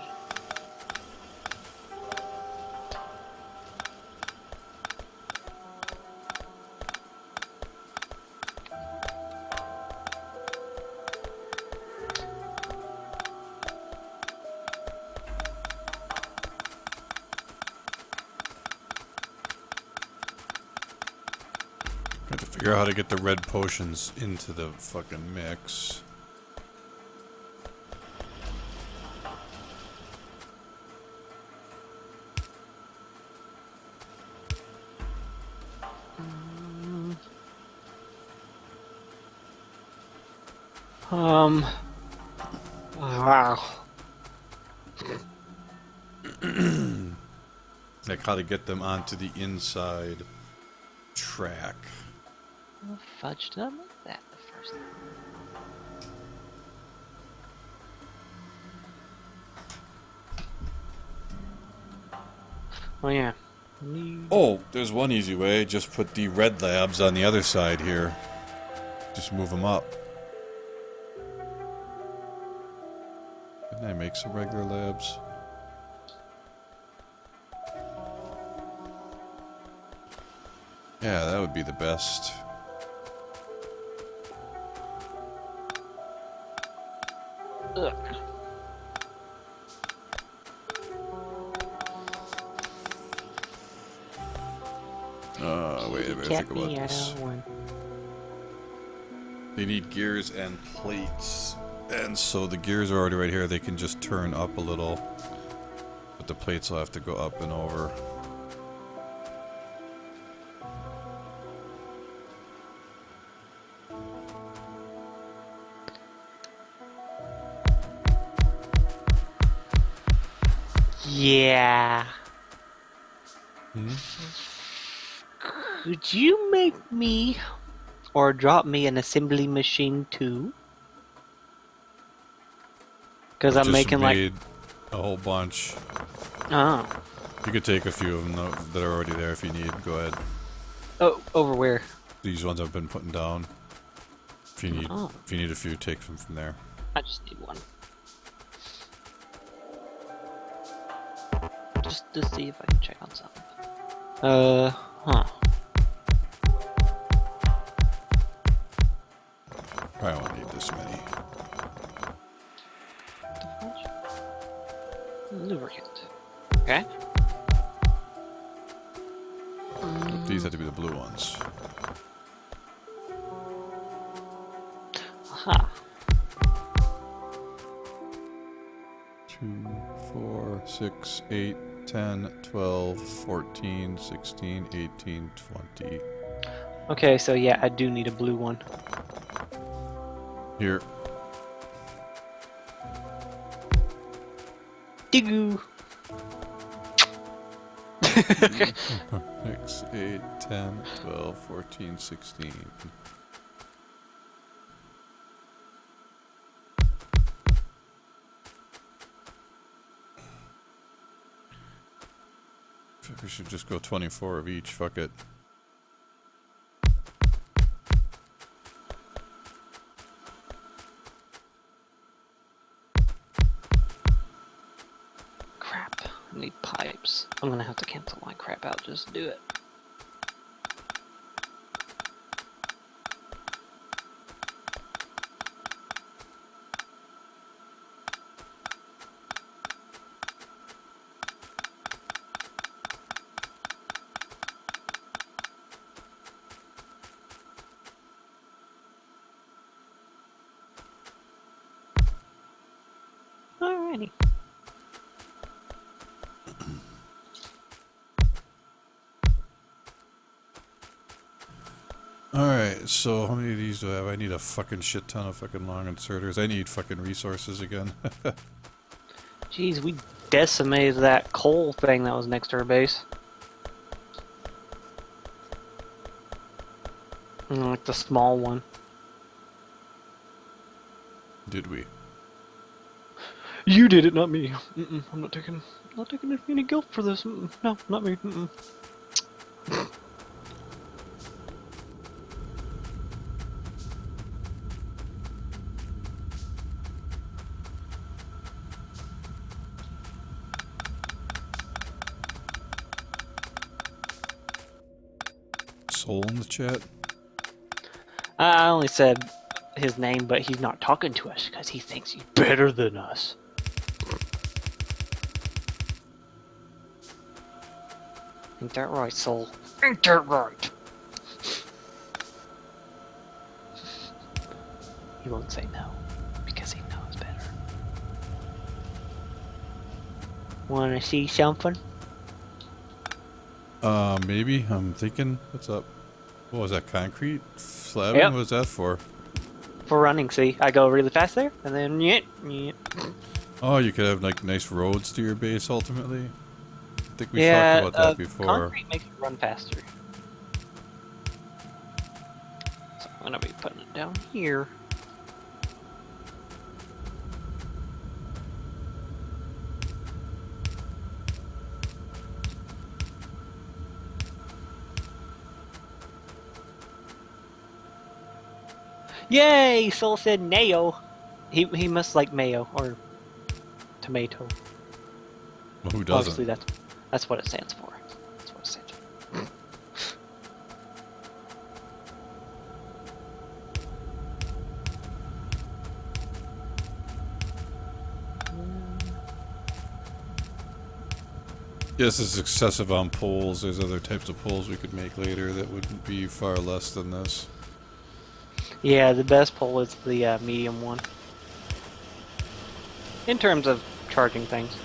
Speaker 1: Got to figure out how to get the red potions into the fucking mix.
Speaker 2: Wow.
Speaker 1: Like how to get them onto the inside track.
Speaker 2: Oh, fudge, did I make that the first time? Oh yeah.
Speaker 1: Oh, there's one easy way. Just put the red labs on the other side here. Just move them up. Didn't I make some regular labs? Yeah, that would be the best.
Speaker 2: Ugh.
Speaker 1: Wait a minute, think about this.
Speaker 2: One.
Speaker 1: They need gears and plates. And so the gears are already right here. They can just turn up a little. But the plates will have to go up and over.
Speaker 2: Yeah. Could you make me or drop me an assembly machine too? Because I'm
Speaker 1: Just
Speaker 2: making
Speaker 1: made a whole bunch.
Speaker 2: Oh.
Speaker 1: You could take a few of them though, that are already there if you need. Go ahead.
Speaker 2: Oh, over where?
Speaker 1: These ones I've been putting down. If you need,
Speaker 2: Oh.
Speaker 1: if you need a few, take them from there.
Speaker 2: I just need one. Just to see if I can check on something. Huh.
Speaker 1: Probably won't need this many.
Speaker 2: Lubricant. Okay.
Speaker 1: These have to be the blue ones.
Speaker 2: Aha.
Speaker 1: 2, 4, 6, 8, 10, 12, 14, 16, 18, 20.
Speaker 2: Okay, so yeah, I do need a blue one.
Speaker 1: Here.
Speaker 2: Digoo.
Speaker 1: 6, 8, 10, 12, 14, 16. I think we should just go 24 of each. Fuck it.
Speaker 2: Crap. I need pipes. I'm gonna have to cancel my crap out just to do it. Alrighty.
Speaker 1: Alright, so how many of these do I have? I need a fucking shit ton of fucking long inserters. I need fucking resources again.
Speaker 2: Jeez, we decimated that coal thing that was next to our base. Like the small one.
Speaker 1: Did we?
Speaker 2: You did it, not me. I'm not taking any guilt for this. No, not me.
Speaker 1: Soul in the chat.
Speaker 2: I only said his name, but he's not talking to us because he thinks he's better than us. Ain't that right, Soul? Ain't that right? He won't say no because he knows better. Wanna see something?
Speaker 1: Maybe. I'm thinking. What's up? What was that? Concrete slabbing?
Speaker 2: Yep.
Speaker 1: What was that for?
Speaker 2: For running, see? I go really fast there, and then
Speaker 1: Oh, you could have like nice roads to your base ultimately. I think we
Speaker 2: yeah,
Speaker 1: talked about that before.
Speaker 2: Concrete makes you run faster. So I'm gonna be putting it down here. Yay! Soul said mayo. He must like mayo or tomato.
Speaker 1: Well, who doesn't?
Speaker 2: Obviously, that's what it stands for. That's what it stands for.
Speaker 1: Yes, it's excessive on poles. There's other types of poles we could make later that would be far less than this.
Speaker 2: Yeah, the best pole is the medium one. In terms of charging things.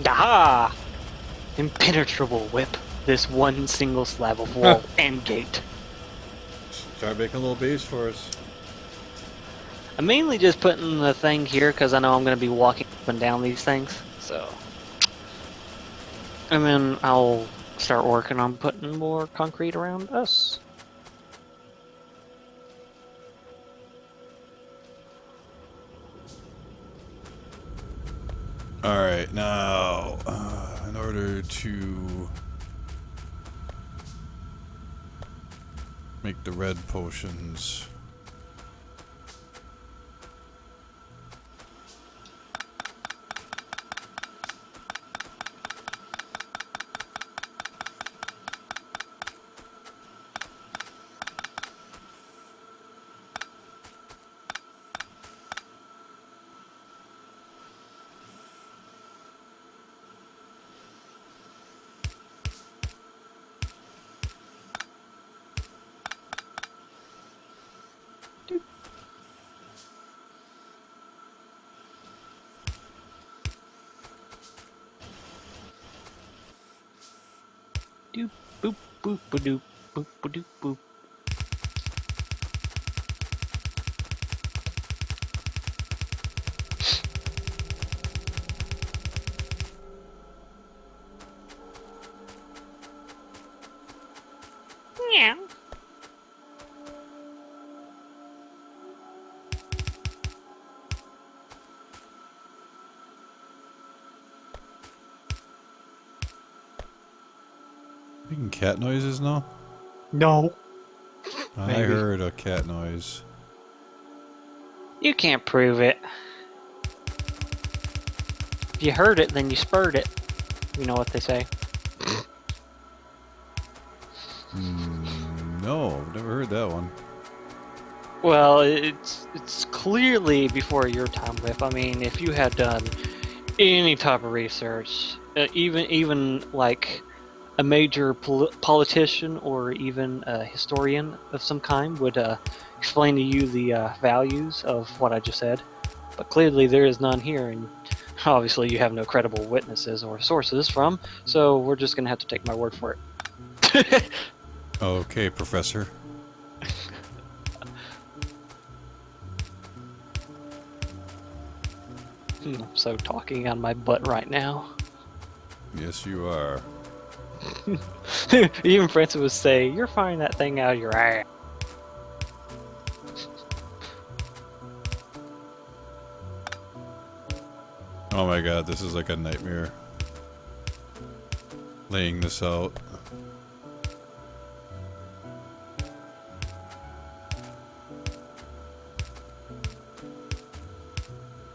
Speaker 2: Daha! Impenetrable whip. This one single slab of wall and gate.
Speaker 1: Try making a little base for us.
Speaker 2: I'm mainly just putting the thing here because I know I'm going to be walking up and down these things. So, and then I'll start working on putting more concrete around us.
Speaker 1: Alright, now, in order to make the red potions,
Speaker 2: Doop boop boop ba doop boop ba doop boop. Meow.
Speaker 1: making cat noises now?
Speaker 2: No.
Speaker 1: I
Speaker 2: Maybe.
Speaker 1: heard a cat noise.
Speaker 2: You can't prove it. If you heard it, then you spurred it. You know what they say.
Speaker 1: No, I've never heard that one.
Speaker 2: Well, it's clearly before your time, Whip. I mean, if you had done any type of research, even like a major politician or even a historian of some kind would explain to you the values of what I just said. But clearly there is none here, and obviously you have no credible witnesses or sources from, so we're just going to have to take my word for it.
Speaker 1: Okay, Professor.
Speaker 2: I'm so talking on my butt right now.
Speaker 1: Yes, you are.
Speaker 2: Even Francis would say, "You're firing that thing out of your ass."
Speaker 1: Oh my god, this is like a nightmare. Laying this out.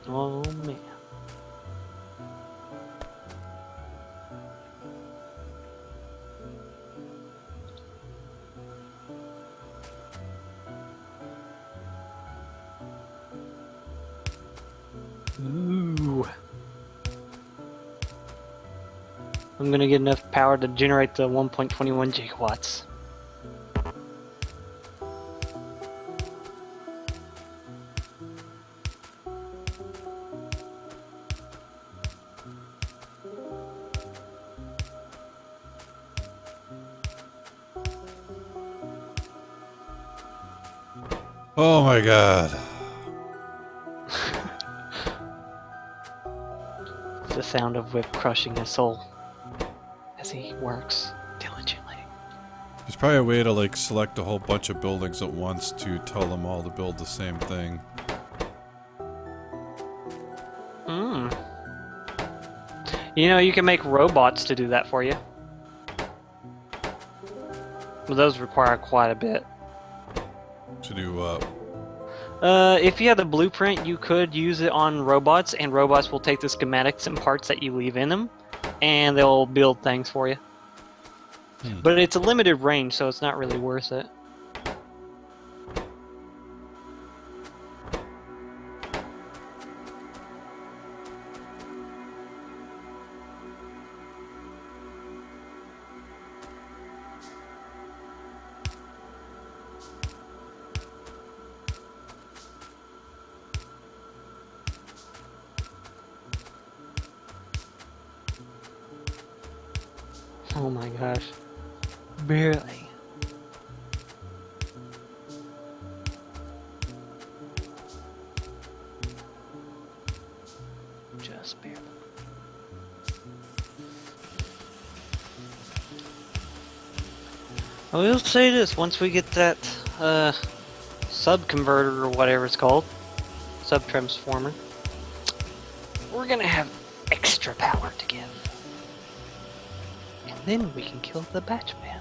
Speaker 2: Oh man. Ooh. I'm gonna get enough power to generate the 1.21 gigawatts.
Speaker 1: Oh my god.
Speaker 2: The sound of Whip crushing his soul as he works diligently.
Speaker 1: There's probably a way to like select a whole bunch of buildings at once to tell them all to build the same thing.
Speaker 2: You know, you can make robots to do that for you. But those require quite a bit.
Speaker 1: To do what?
Speaker 2: If you have the blueprint, you could use it on robots, and robots will take the schematics and parts that you leave in them, and they'll build things for you. But it's a limited range, so it's not really worth it. Oh my gosh. Barely. Just barely. I will say this, once we get that sub-converter or whatever it's called, sub-transformer, we're gonna have extra power to give. And then we can kill the Batchman.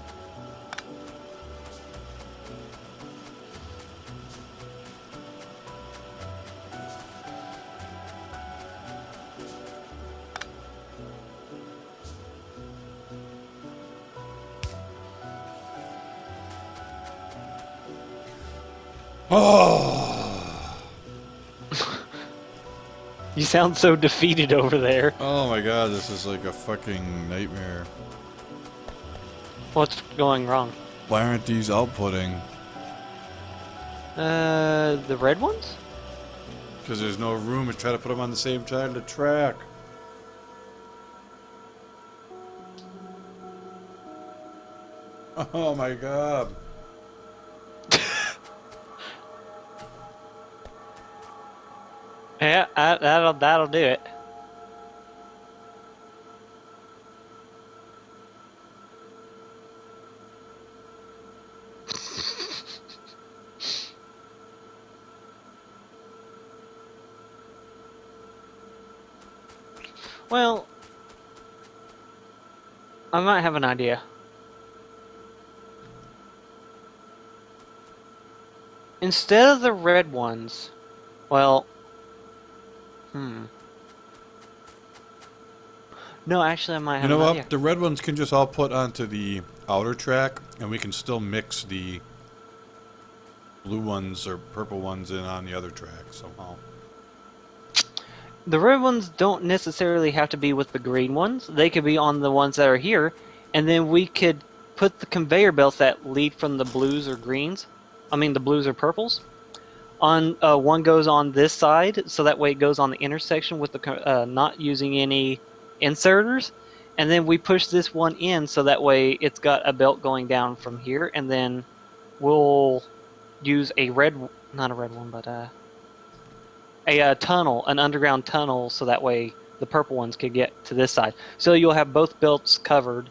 Speaker 1: Oh!
Speaker 2: You sound so defeated over there.
Speaker 1: Oh my god, this is like a fucking nightmare.
Speaker 2: What's going wrong?
Speaker 1: Why aren't these outputting?
Speaker 2: The red ones?
Speaker 1: Because there's no room to try to put them on the same side of the track. Oh my god.
Speaker 2: Yeah, that'll do it. Well, I might have an idea. Instead of the red ones, well, no, actually, I might have
Speaker 1: You know
Speaker 2: an
Speaker 1: what?
Speaker 2: idea.
Speaker 1: The red ones can just all put onto the outer track, and we can still mix the blue ones or purple ones in on the other track somehow.
Speaker 2: The red ones don't necessarily have to be with the green ones. They could be on the ones that are here, and then we could put the conveyor belts that lead from the blues or greens. I mean, the blues or purples. On one goes on this side, so that way it goes on the intersection with the not using any inserters, and then we push this one in, so that way it's got a belt going down from here, and then we'll use a not a red one, but a tunnel, an underground tunnel, so that way the purple ones could get to this side. So you'll have both belts covered.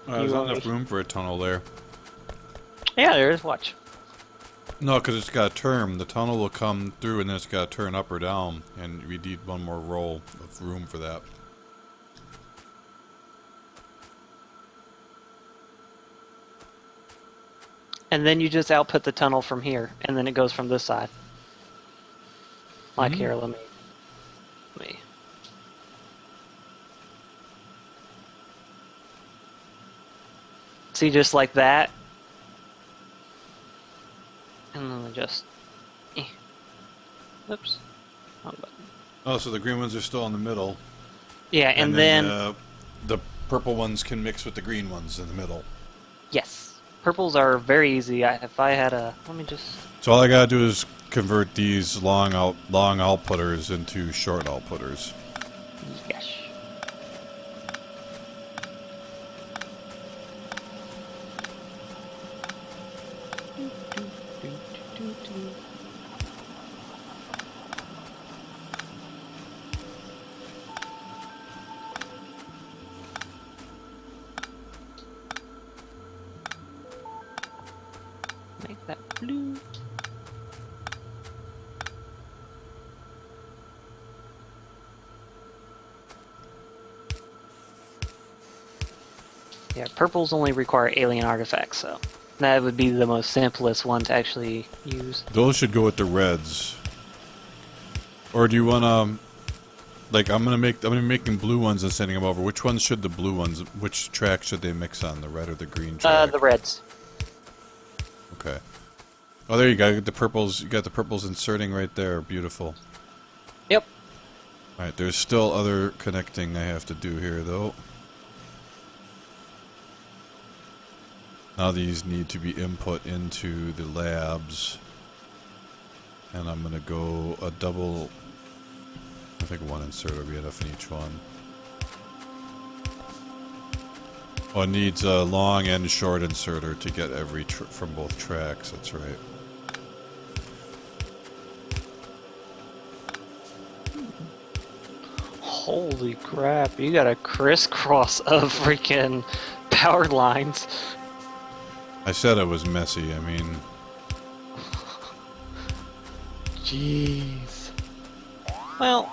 Speaker 1: There's not enough room for a tunnel there.
Speaker 2: Yeah, there is. Watch.
Speaker 1: No, because it's got to turn. The tunnel will come through, and then it's got to turn up or down, and we need one more row of room for that.
Speaker 2: And then you just output the tunnel from here, and then it goes from this side. Like here, let me. See, just like that. And then we just... Oops. Wrong button.
Speaker 1: Oh, so the green ones are still in the middle.
Speaker 2: Yeah, and then
Speaker 1: the purple ones can mix with the green ones in the middle.
Speaker 2: Yes. Purples are very easy. If I had a... Let me just...
Speaker 1: So all I gotta do is convert these long outputters into short outputters.
Speaker 2: Yes. Make that blue. Yeah, purples only require alien artifacts, so that would be the most simplest one to actually use.
Speaker 1: Those should go with the reds. Or do you wanna, like, I'm gonna be making blue ones and sending them over. Which ones should the blue ones? Which track should they mix on? The red or the green track?
Speaker 2: The reds.
Speaker 1: Okay. Oh, there you go. You got the purples. You got the purples inserting right there. Beautiful.
Speaker 2: Yep.
Speaker 1: All right. There's still other connecting I have to do here, though. Now these need to be input into the labs, and I'm gonna go a double. I think one insert will be enough in each one. Oh, it needs a long and short inserter to get every from both tracks. That's right.
Speaker 2: Holy crap, you got a crisscross of freaking power lines.
Speaker 1: I said it was messy. I mean,
Speaker 2: jeez. Well,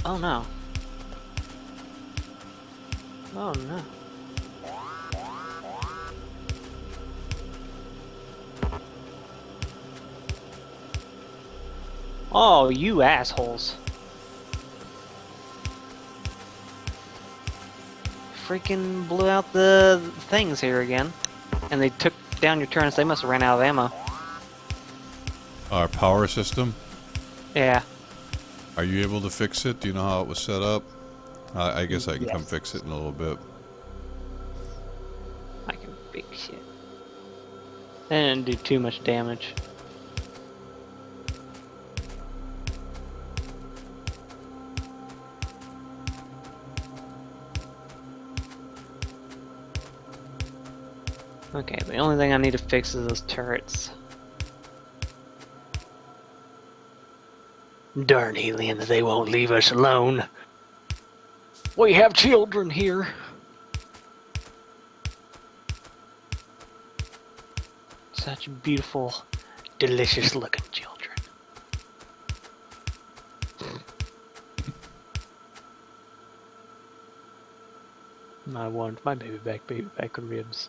Speaker 2: oh no. Oh no. Oh, you assholes. Freaking blew out the things here again. And they took down your turrets. They must have ran out of ammo.
Speaker 1: our power system.
Speaker 2: Yeah.
Speaker 1: Are you able to fix it? Do you know how it was set up? I guess I can come
Speaker 2: Yes.
Speaker 1: fix it in a little bit.
Speaker 2: I can fix it. That didn't do too much damage. Okay, the only thing I need to fix is those turrets. Darn aliens, they won't leave us alone. We have children here. Such beautiful, delicious looking children. I want my baby back ribs.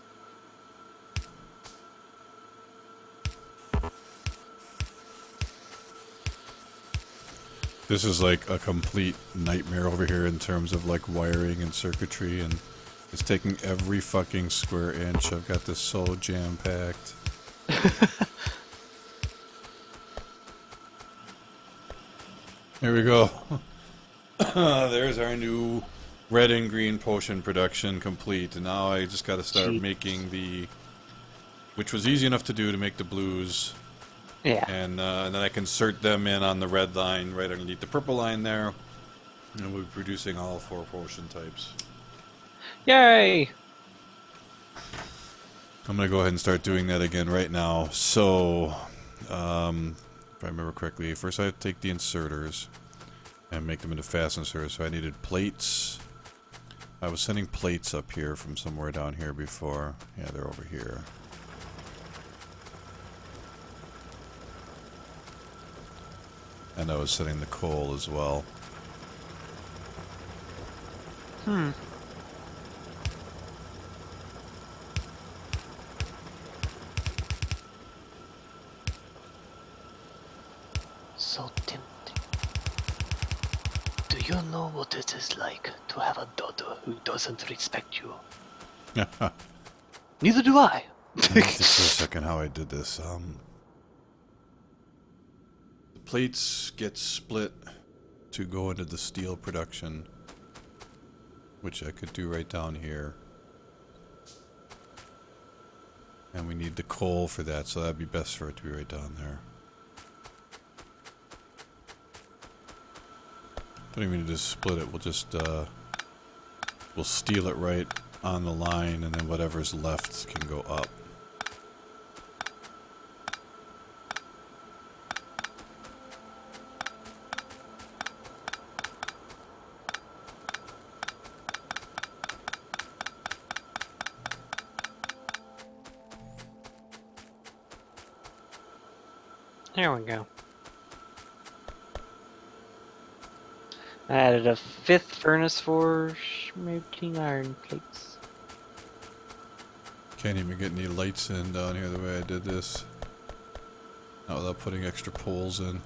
Speaker 1: This is like a complete nightmare over here in terms of like wiring and circuitry, and it's taking every fucking square inch. I've got this so jam-packed. Here we go. There's our new red and green potion production complete. And now I just got to start making the... Which was easy enough to do, to make the blues.
Speaker 2: Yeah.
Speaker 1: And then I can insert them in on the red line right underneath the purple line there. And we'll be producing all 4 potion types.
Speaker 2: Yay!
Speaker 1: I'm going to go ahead and start doing that again right now. So, if I remember correctly, first I have to take the inserters and make them into fast inserters. So I needed plates. I was sending plates up here from somewhere down here before. Yeah, they're over here. And I was sending the coal as well.
Speaker 2: So tempting. Do you know what it is like to have a daughter who doesn't respect you? Neither do I.
Speaker 1: Just for a second how I did this. The plates get split to go into the steel production, which I could do right down here. And we need the coal for that, so that'd be best for it to be right down there. Don't even need to split it, we'll just, we'll steel it right on the line, and then whatever's left can go up.
Speaker 2: There we go. I added a 5th furnace for smelting iron plates.
Speaker 1: Can't even get any lights in down here the way I did this. Not without putting extra poles in.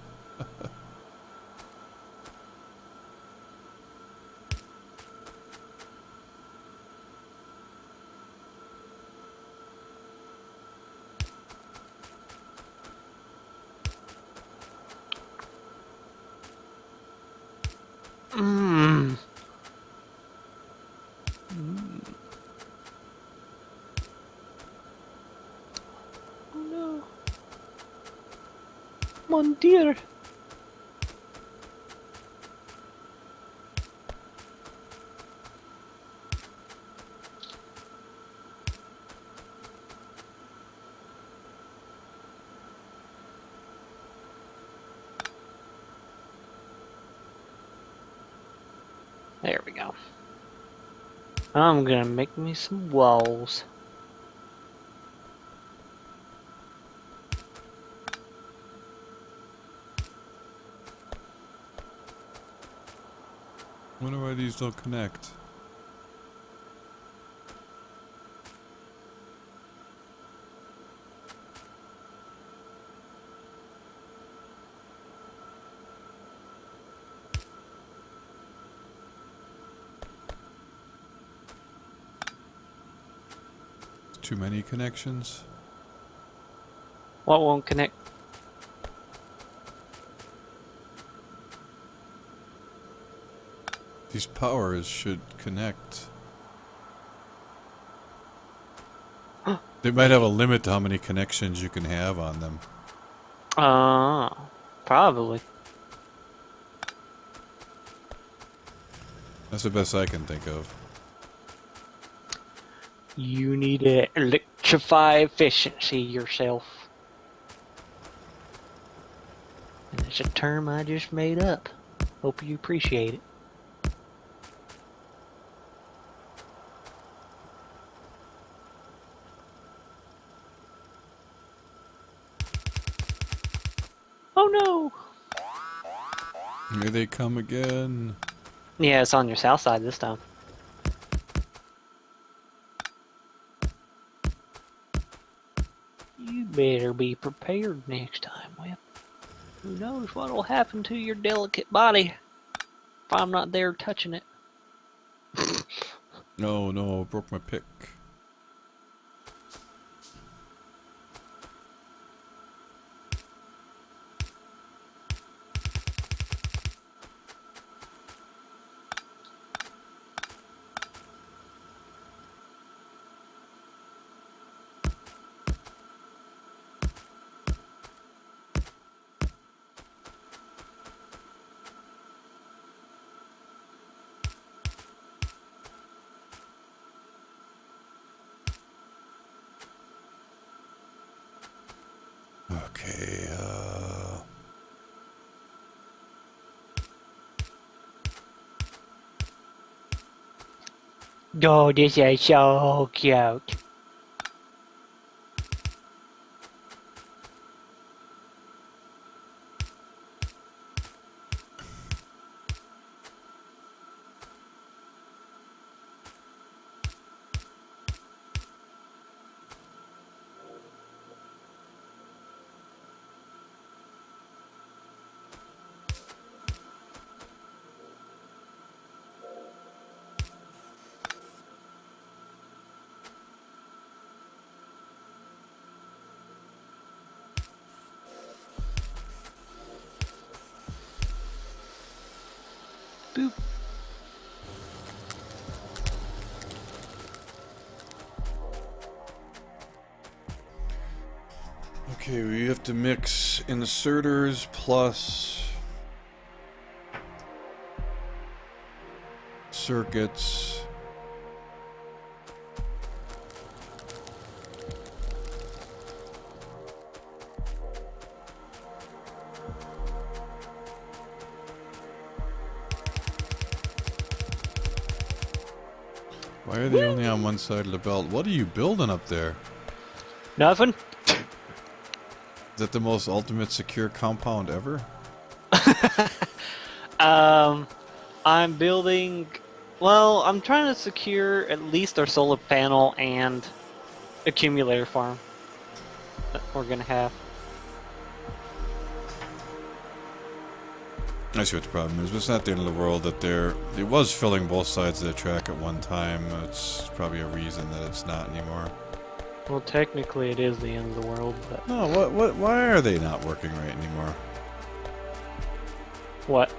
Speaker 2: Oh no. Mon dear. There we go. I'm gonna make me some walls.
Speaker 1: Wonder why these don't connect. Too many connections?
Speaker 2: What won't connect?
Speaker 1: These powers should connect. They might have a limit to how many connections you can have on them.
Speaker 2: Probably.
Speaker 1: That's the best I can think of.
Speaker 2: You need to electrify efficiency yourself. And it's a term I just made up. Hope you appreciate it. Oh no!
Speaker 1: Here they come again.
Speaker 2: Yeah, it's on your south side this time. You better be prepared next time, Whip. Who knows what'll happen to your delicate body if I'm not there touching it.
Speaker 1: No, no, I broke my pick. Okay,
Speaker 2: Oh, this is so cute. Boop.
Speaker 1: okay, we have to mix inserters plus circuits. Why are they only on one side of the belt? What are you building up there?
Speaker 2: Nothing.
Speaker 1: Is that the most ultimate secure compound ever?
Speaker 2: I'm building. Well, I'm trying to secure at least our solar panel and accumulator farm that we're gonna have.
Speaker 1: I see what the problem is, but it's not the end of the world that it was filling both sides of the track at one time. It's probably a reason that it's not anymore.
Speaker 2: Well, technically, it is the end of the world, but
Speaker 1: No, why are they not working right anymore?
Speaker 2: what?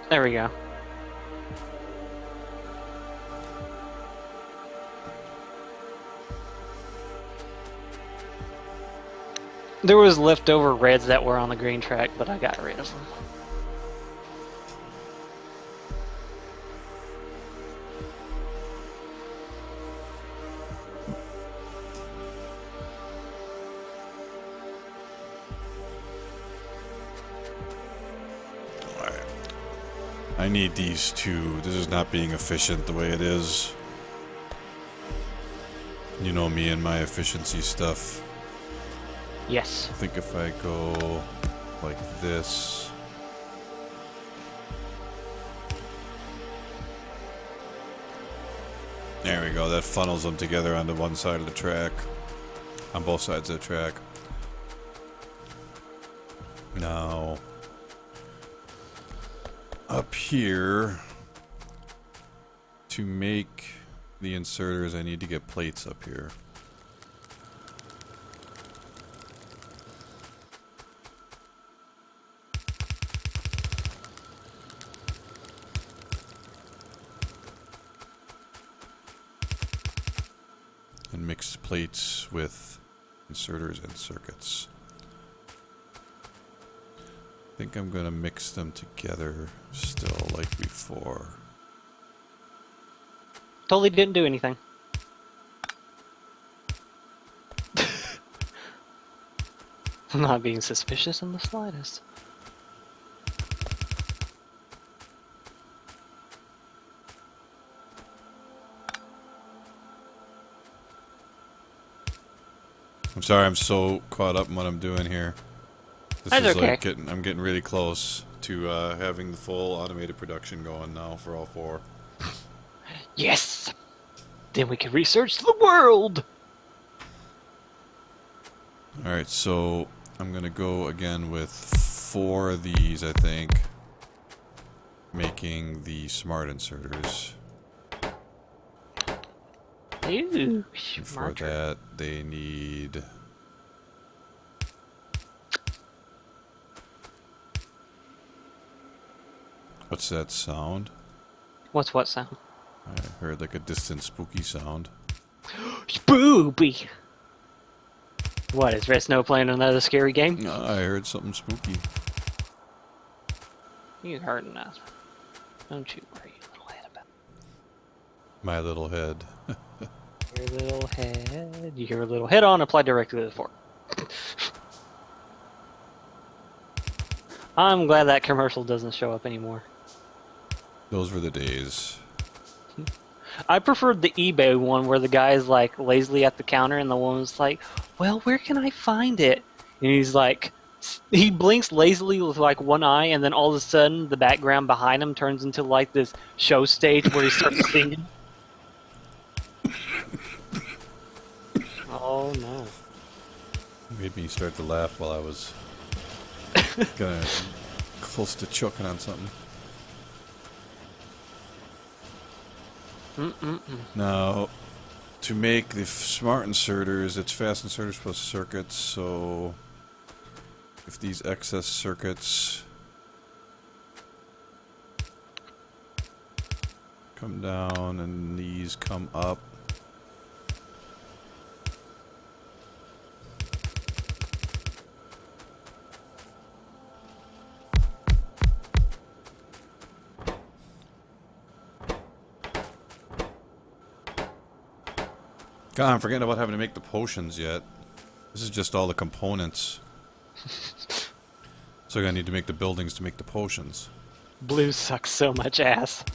Speaker 2: There we go. There was leftover reds that were on the green track, but I got rid of them.
Speaker 1: Alright. I need these two. This is not being efficient the way it is. You know me and my efficiency stuff.
Speaker 2: Yes.
Speaker 1: I think if I go like this. There we go. That funnels them together onto one side of the track. On both sides of the track. Now, up here, to make the inserters, I need to get plates up here. And mix plates with inserters and circuits. I think I'm gonna mix them together still like before.
Speaker 2: Totally didn't do anything. I'm not being suspicious in the slightest.
Speaker 1: I'm sorry, I'm so caught up in what I'm doing here. This
Speaker 2: That's
Speaker 1: is
Speaker 2: okay.
Speaker 1: like I'm getting really close to having the full automated production going now for all four.
Speaker 2: Yes! Then we can research the world!
Speaker 1: Alright, so I'm gonna go again with 4 of these, I think. Making the smart inserters.
Speaker 2: Ooh,
Speaker 1: And for
Speaker 2: smarter.
Speaker 1: that, they need... What's that sound?
Speaker 2: What's what sound?
Speaker 1: I heard like a distant spooky sound.
Speaker 2: Spooky! What, is Red Snow playing another scary game?
Speaker 1: No, I heard something spooky.
Speaker 2: You heard enough. Don't you worry, little head about
Speaker 1: My little head.
Speaker 2: Your little head. Your little head on. Apply directly to the fork. I'm glad that commercial doesn't show up anymore.
Speaker 1: Those were the days.
Speaker 2: I preferred the eBay one where the guy's like lazily at the counter and the woman's like, well, where can I find it? And he's like, he blinks lazily with like one eye, and then all of a sudden the background behind him turns into like this show stage where he starts singing. Oh no.
Speaker 1: Made me start to laugh while I was gonna close to choking on something. Now, to make the smart inserters, it's fast inserters plus circuits, so if these excess circuits come down and these come up, God, I'm forgetting about having to make the potions yet. This is just all the components. So I need to make the buildings to make the potions.
Speaker 2: Blue sucks so much ass.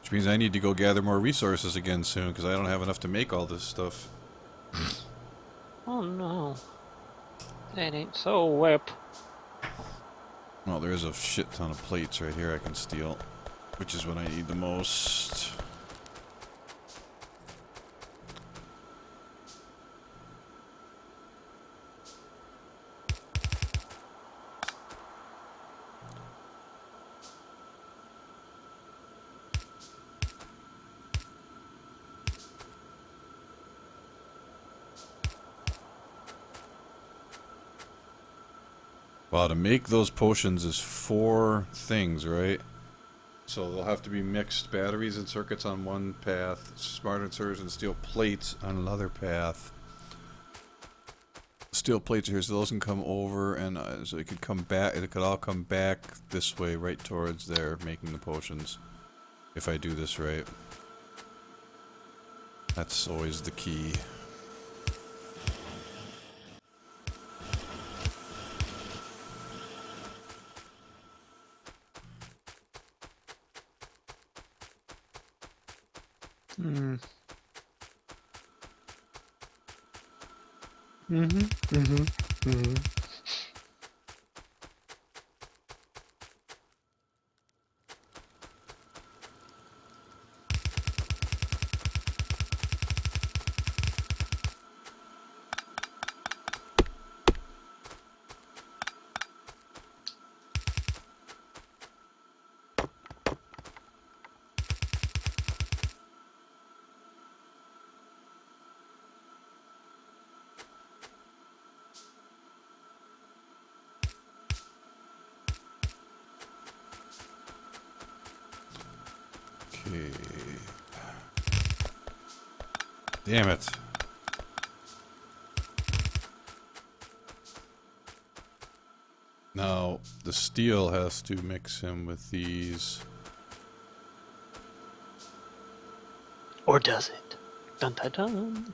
Speaker 1: Which means I need to go gather more resources again soon, because I don't have enough to make all this stuff.
Speaker 2: Oh no. That ain't so, Whip.
Speaker 1: Well, there's a shit ton of plates right here I can steal, which is what I need the most. Wow, to make those potions is 4 things, right? So they'll have to be mixed batteries and circuits on one path, smart inserters and steel plates on another path. Steel plates are here, so those can come over, and so it could come back. It could all come back this way, right towards there, making the potions. If I do this right, that's always the key. Okay. Damn it. Now, the steel has to mix in with these.
Speaker 2: Or does it? Dun dun dun.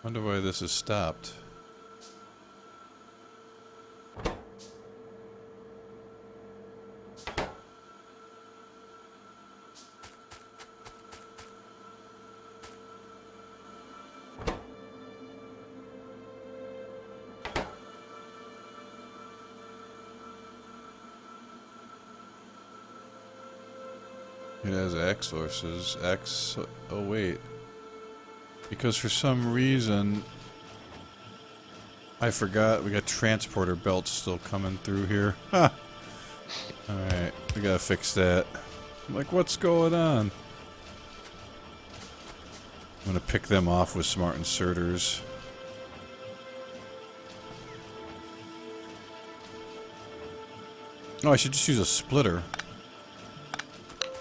Speaker 1: Wonder why this is stopped. It has X sources. X. Oh, wait. Because for some reason, I forgot we got transporter belts still coming through here. Ha! Alright, we gotta fix that. I'm like, what's going on? I'm gonna pick them off with smart inserters. Oh, I should just use a splitter.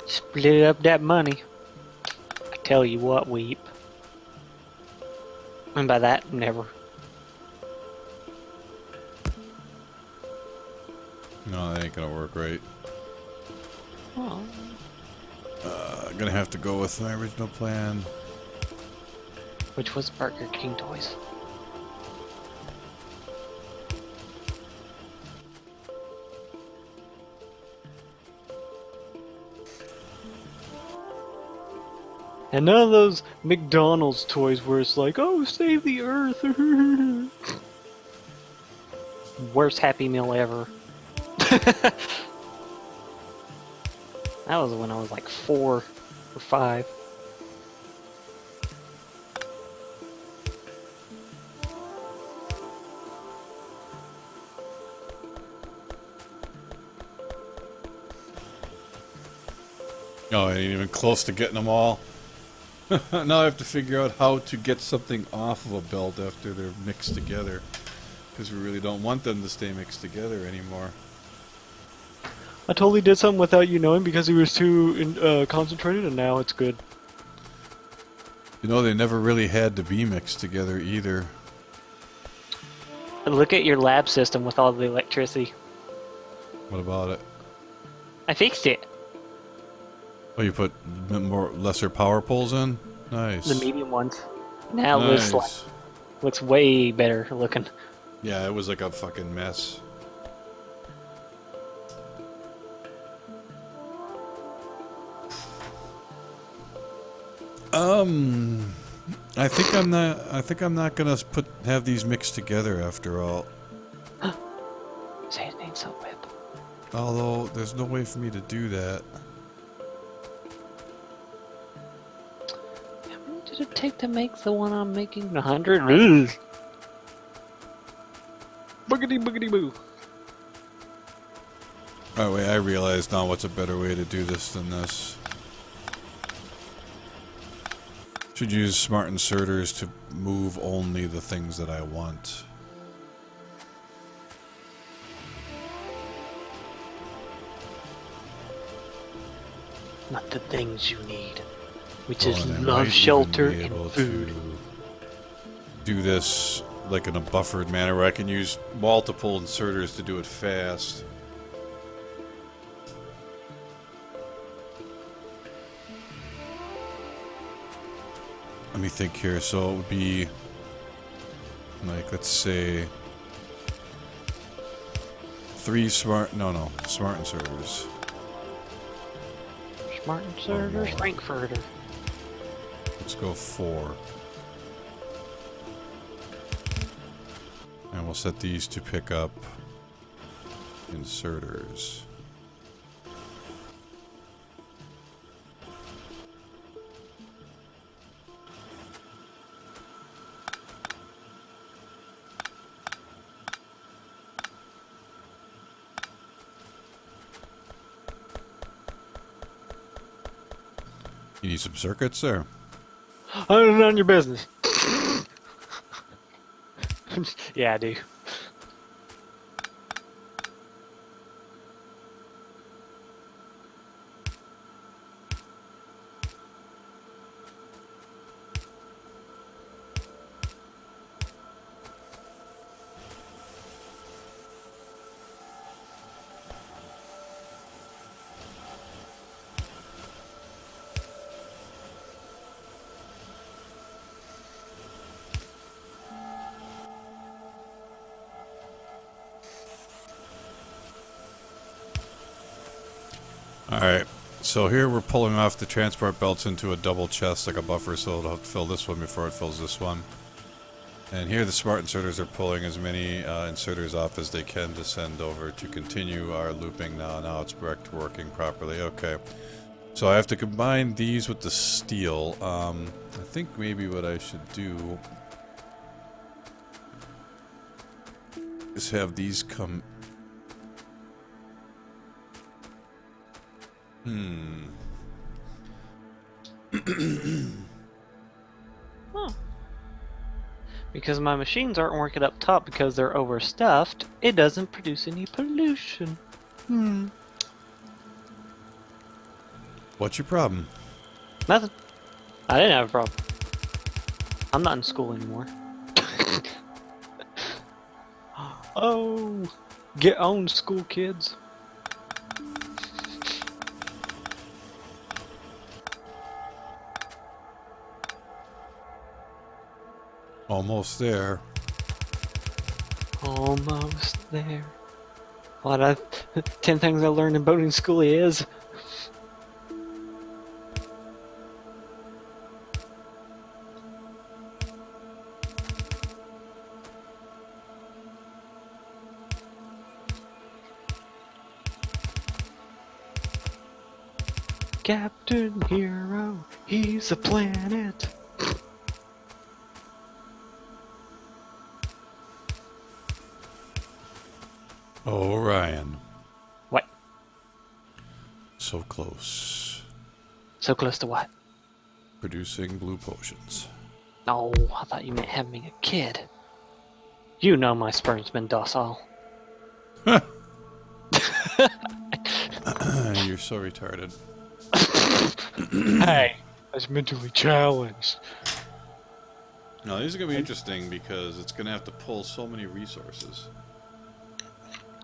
Speaker 2: Split up that money. I tell you what, Weep. And by that, never.
Speaker 1: No, that ain't gonna work right.
Speaker 2: Oh.
Speaker 1: Gonna have to go with my original plan.
Speaker 2: Which was Burger King toys. And none of those McDonald's toys where it's like, oh, save the earth. Worst Happy Meal ever. That was when I was like 4 or 5.
Speaker 1: Oh, I ain't even close to getting them all. Now I have to figure out how to get something off of a belt after they're mixed together. Because we really don't want them to stay mixed together anymore.
Speaker 2: I totally did something without you knowing because he was too concentrated, and now it's good.
Speaker 1: You know, they never really had to be mixed together either.
Speaker 2: Look at your lab system with all the electricity.
Speaker 1: What about it?
Speaker 2: I fixed it.
Speaker 1: Oh, you put lesser power poles in? Nice.
Speaker 2: The medium ones. Now it
Speaker 1: Nice.
Speaker 2: looks way better looking.
Speaker 1: Yeah, it was like a fucking mess. I think I'm not gonna have these mixed together after all.
Speaker 2: Say his name so whip.
Speaker 1: Although there's no way for me to do that.
Speaker 2: How many did it take to make the one I'm making? 100? Ugh. Boogity boogity boo.
Speaker 1: Oh wait, I realize now what's a better way to do this than this. Should use smart inserters to move only the things that I want.
Speaker 2: Not the things you need, which
Speaker 1: Oh,
Speaker 2: is
Speaker 1: and I might
Speaker 2: love,
Speaker 1: even
Speaker 2: shelter,
Speaker 1: be
Speaker 2: and
Speaker 1: able
Speaker 2: food.
Speaker 1: to do this like in a buffered manner where I can use multiple inserters to do it fast. Let me think here. So it would be like, let's say, smart inserters.
Speaker 2: Smart inserters,
Speaker 1: more.
Speaker 2: Frankfurter.
Speaker 1: Let's go 4. And we'll set these to pick up inserters. You need some circuits there?
Speaker 2: I'm none of your business. Yeah, I do.
Speaker 1: Alright, so here we're pulling off the transport belts into a double chest like a buffer, so it'll have to fill this one before it fills this one. And here the smart inserters are pulling as many inserters off as they can to send over to continue our looping now. Now it's working properly. Okay. So I have to combine these with the steel. I think maybe what I should do is have these come...
Speaker 2: Huh. Because my machines aren't working up top because they're overstuffed, it doesn't produce any pollution.
Speaker 1: What's your problem?
Speaker 2: Nothing. I didn't have a problem. I'm not in school anymore. Oh, get on, school kids.
Speaker 1: Almost there.
Speaker 2: Almost there. What 10 things I learned in boating school is. Captain Hero, he's a planet.
Speaker 1: Oh, Ryan.
Speaker 2: What?
Speaker 1: So close.
Speaker 2: So close to what?
Speaker 1: Producing blue potions.
Speaker 2: Oh, I thought you meant having a kid. You know my sperm's been docile.
Speaker 1: You're so retarded.
Speaker 2: Hey, I was mentally challenged.
Speaker 1: No, these are going to be interesting because it's going to have to pull so many resources.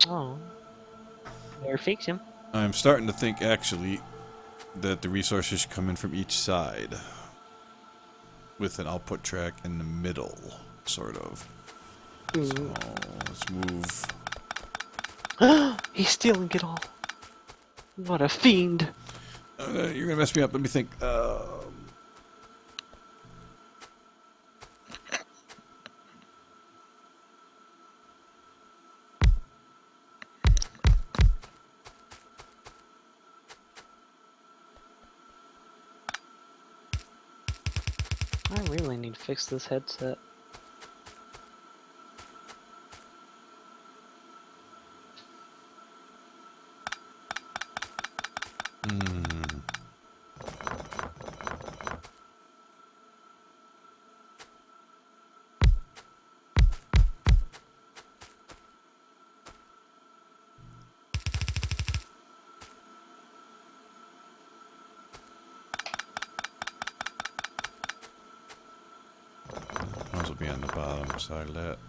Speaker 2: Oh. Better fix him.
Speaker 1: I'm starting to think, actually, that the resources should come in from each side. With an output track in the middle, sort of. So, let's move.
Speaker 2: He's stealing it all. What a fiend.
Speaker 1: You're going to mess me up. Let me think.
Speaker 2: I really need to fix this headset.
Speaker 1: Those will be on the bottom side of that.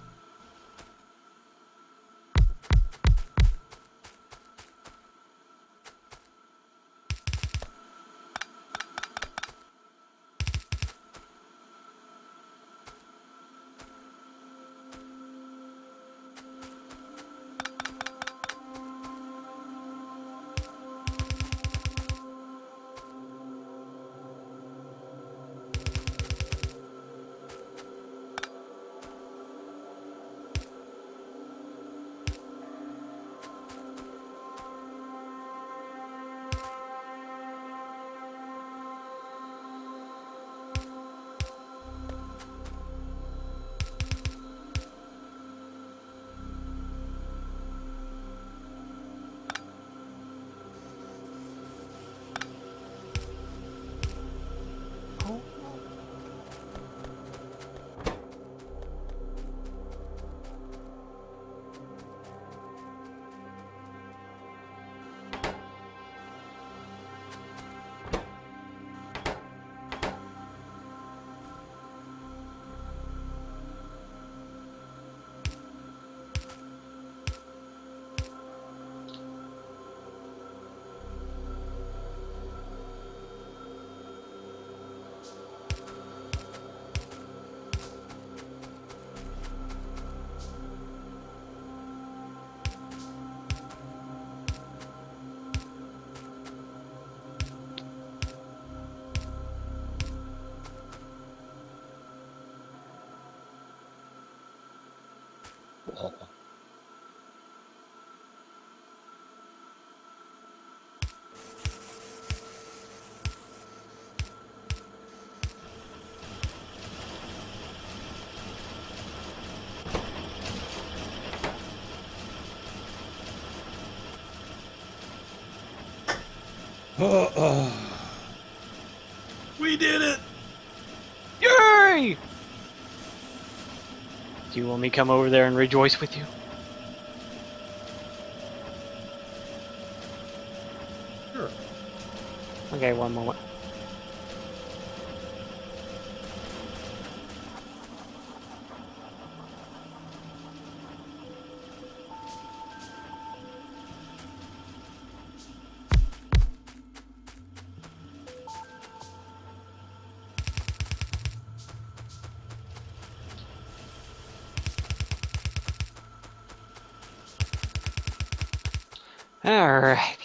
Speaker 1: We did it!
Speaker 2: Yay! Do you want me to come over there and rejoice with you?
Speaker 1: Sure.
Speaker 2: Okay, one moment. Alright.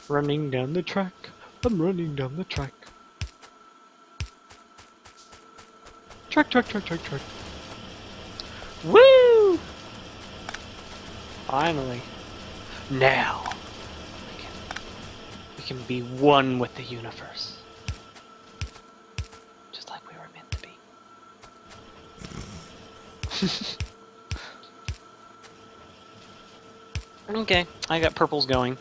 Speaker 2: Running down the track. I'm running down the track. Track, track, track, track, track. Woo! Finally. Now. We can be one with the universe. Just like we were meant to be. Okay, I got purples going.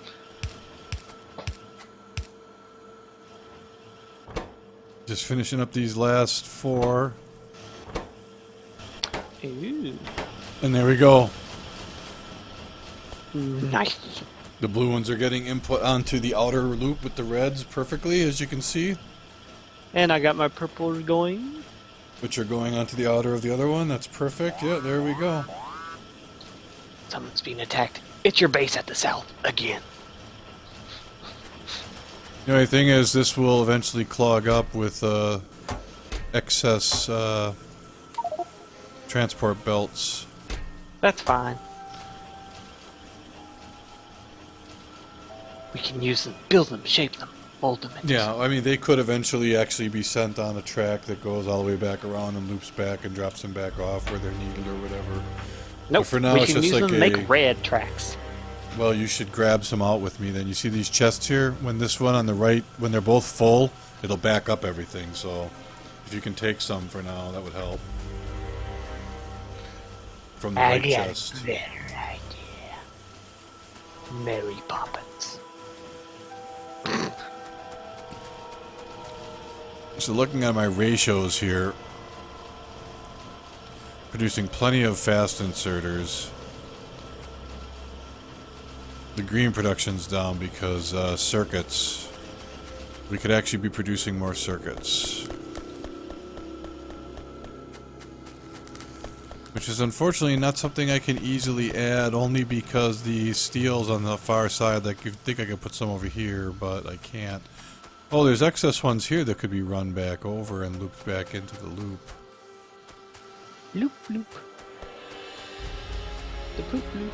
Speaker 1: Just finishing up these last 4.
Speaker 2: Ooh.
Speaker 1: And there we go.
Speaker 2: Nice.
Speaker 1: The blue ones are getting input onto the outer loop with the reds perfectly, as you can see.
Speaker 2: And I got my purples going.
Speaker 1: Which are going onto the outer of the other one. That's perfect. Yeah, there we go.
Speaker 2: Someone's being attacked. It's your base at the south again.
Speaker 1: The only thing is, this will eventually clog up with excess transport belts.
Speaker 2: That's fine. We can use them, build them, shape them, mold them.
Speaker 1: Yeah, I mean, they could eventually actually be sent on a track that goes all the way back around and loops back and drops them back off where they're needed or whatever.
Speaker 2: Nope,
Speaker 1: But for now,
Speaker 2: we
Speaker 1: it's
Speaker 2: can
Speaker 1: just
Speaker 2: use
Speaker 1: like
Speaker 2: them to make red tracks.
Speaker 1: Well, you should grab some out with me then. You see these chests here? When this one on the right, when they're both full, it'll back up everything. So if you can take some for now, that would help. From the right chest.
Speaker 2: Better idea. Mary Poppins.
Speaker 1: So looking at my ratios here, producing plenty of fast inserters. The green production's down because circuits. We could actually be producing more circuits. Which is unfortunately not something I can easily add, only because the steel's on the far side. Like, you think I could put some over here, but I can't. Oh, there's excess ones here that could be run back over and looped back into the loop.
Speaker 2: Loop, loop. The poop loop.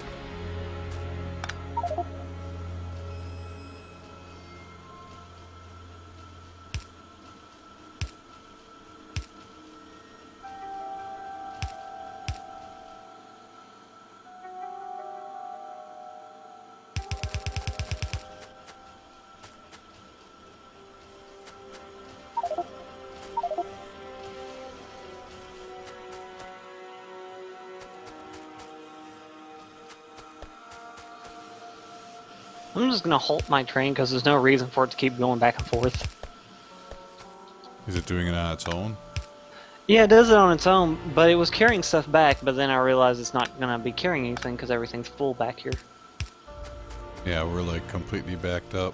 Speaker 2: I'm just gonna halt my train because there's no reason for it to keep going back and forth.
Speaker 1: Is it doing it on its own?
Speaker 2: Yeah, it does it on its own, but it was carrying stuff back, but then I realized it's not gonna be carrying anything because everything's full back here.
Speaker 1: Yeah, we're like completely backed up.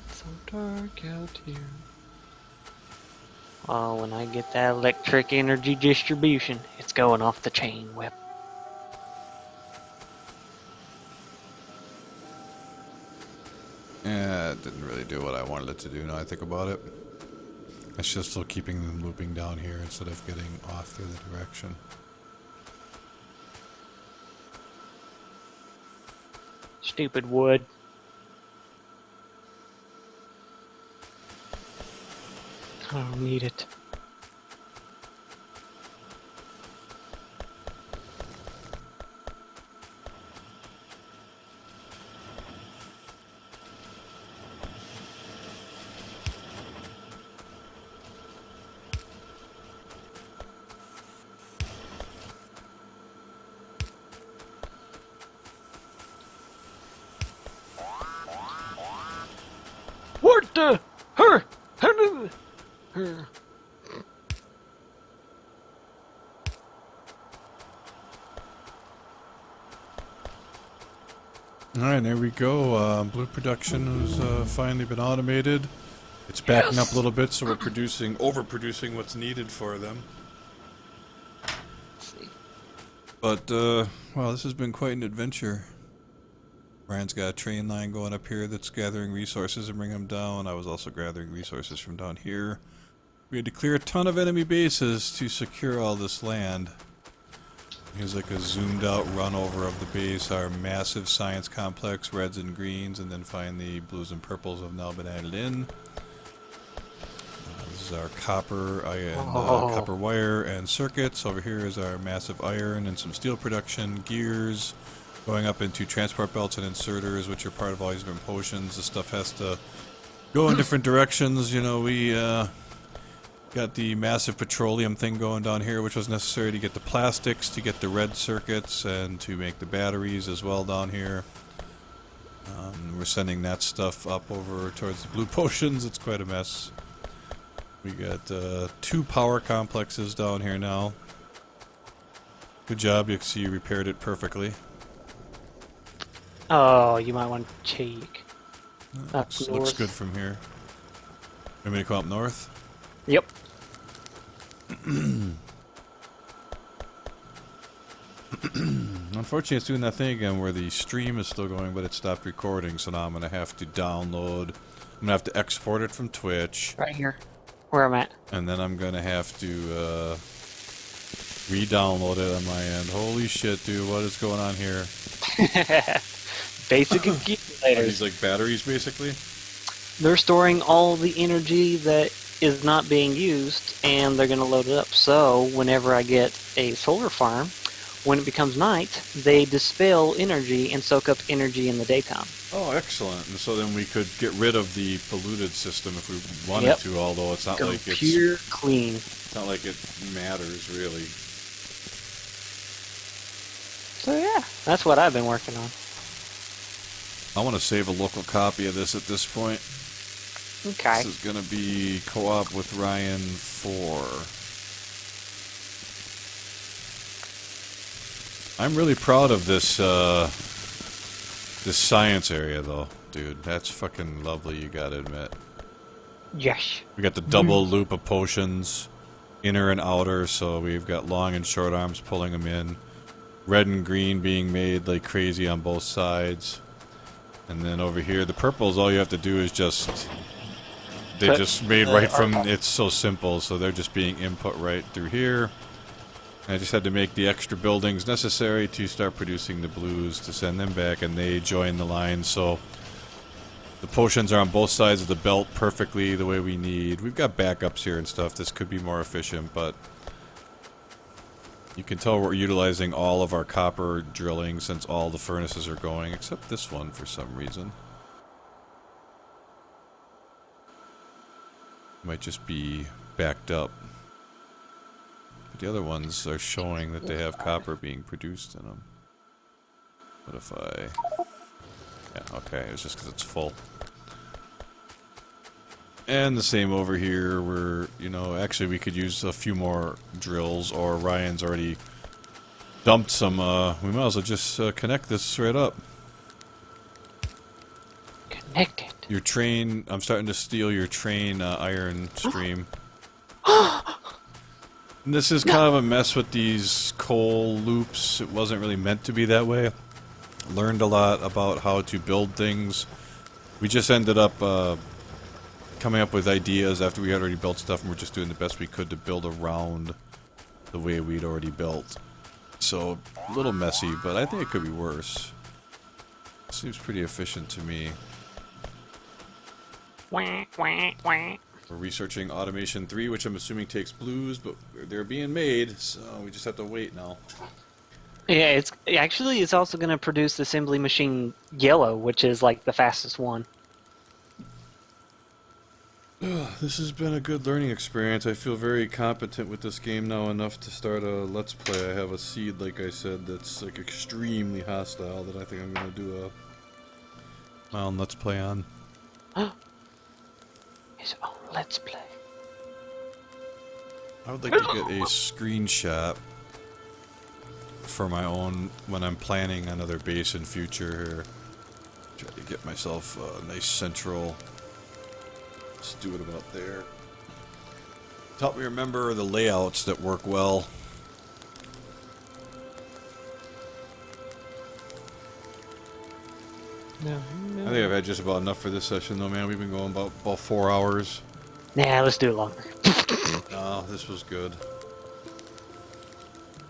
Speaker 2: So dark out here. Oh, when I get that electric energy distribution, it's going off the chain whip.
Speaker 1: Yeah, it didn't really do what I wanted it to do now I think about it. It's just still keeping them looping down here instead of getting off the other direction.
Speaker 2: Stupid wood. I don't need it. What the? Her! Her!
Speaker 1: Alright, there we go. Blue production has finally been automated. It's backing up a little bit, so we're overproducing what's needed for them.
Speaker 2: Let's see.
Speaker 1: But, well, this has been quite an adventure. Brian's got a train line going up here that's gathering resources and bringing them down. I was also gathering resources from down here. We had to clear a ton of enemy bases to secure all this land. Here's like a zoomed out run over of the base, our massive science complex, reds and greens, and then finally blues and purples have now been added in. This is our copper and copper wire and circuits. Over here is our massive iron and some steel production, gears, going up into transport belts and inserters, which are part of all these different potions. This stuff has to go in different directions. You know, we got the massive petroleum thing going down here, which was necessary to get the plastics, to get the red circuits, and to make the batteries as well down here. We're sending that stuff up over towards the blue potions. It's quite a mess. We got 2 power complexes down here now. Good job, you can see you repaired it perfectly.
Speaker 2: Oh, you might want to cheek.
Speaker 1: Looks good from here. Want me to come up north?
Speaker 2: Yep.
Speaker 1: Unfortunately, it's doing that thing again where the stream is still going, but it stopped recording, so now I'm going to have to download. I'm going to have to export it from Twitch.
Speaker 2: Right here. Where I'm at.
Speaker 1: And then I'm going to have to re-download it on my end. Holy shit, dude, what is going on here?
Speaker 2: Basic
Speaker 1: Are
Speaker 2: accumulators.
Speaker 1: these like batteries, basically?
Speaker 2: They're storing all the energy that is not being used, and they're going to load it up. So whenever I get a solar farm, when it becomes night, they dispel energy and soak up energy in the daytime.
Speaker 1: Oh, excellent. And so then we could get rid of the polluted system if we wanted to, although it's not
Speaker 2: Go
Speaker 1: like it's
Speaker 2: pure clean.
Speaker 1: It's not like it matters, really.
Speaker 2: So yeah, that's what I've been working on.
Speaker 1: I want to save a local copy of this at this point.
Speaker 2: Okay.
Speaker 1: This is going to be co-op with Ryan 4. I'm really proud of this this science area, though, dude. That's fucking lovely, you gotta admit.
Speaker 2: Yes.
Speaker 1: We got the double loop of potions, inner and outer, so we've got long and short arms pulling them in. Red and green being made like crazy on both sides. And then over here, the purples, all you have to do is just... They just made right from... It's so simple, so they're just being input right through here. And I just had to make the extra buildings necessary to start producing the blues to send them back, and they join the line, so... The potions are on both sides of the belt perfectly the way we need. We've got backups here and stuff. This could be more efficient, but... You can tell we're utilizing all of our copper drilling since all the furnaces are going, except this one for some reason. Might just be backed up. But the other ones are showing that they have copper being produced in them. What if I... Yeah, okay, it's just because it's full. And the same over here, we're, you know, actually we could use a few more drills, or Ryan's already dumped some, we might as well just connect this right up.
Speaker 2: Connect it.
Speaker 1: Your train, I'm starting to steal your train iron stream. And this is kind of a mess with these coal loops. It wasn't really meant to be that way. Learned a lot about how to build things. We just ended up coming up with ideas after we had already built stuff, and we're just doing the best we could to build around the way we'd already built. So, a little messy, but I think it could be worse. Seems pretty efficient to me.
Speaker 2: Wah, wah, wah.
Speaker 1: We're researching Automation 3, which I'm assuming takes blues, but they're being made, so we just have to wait now.
Speaker 2: Yeah, it's also going to produce assembly machine yellow, which is like the fastest one.
Speaker 1: This has been a good learning experience. I feel very competent with this game now, enough to start a Let's Play. I have a seed, like I said, that's like extremely hostile that I think I'm going to do a mild Let's Play on.
Speaker 2: His own Let's Play.
Speaker 1: I would like to get a screenshot for my own when I'm planning another base in future here. Try to get myself a nice central... Let's do it about there. Help me remember the layouts that work well.
Speaker 2: No.
Speaker 1: I think I've had just about enough for this session though, man. We've been going about 4 hours.
Speaker 2: Nah, let's do it longer.
Speaker 1: No, this was good.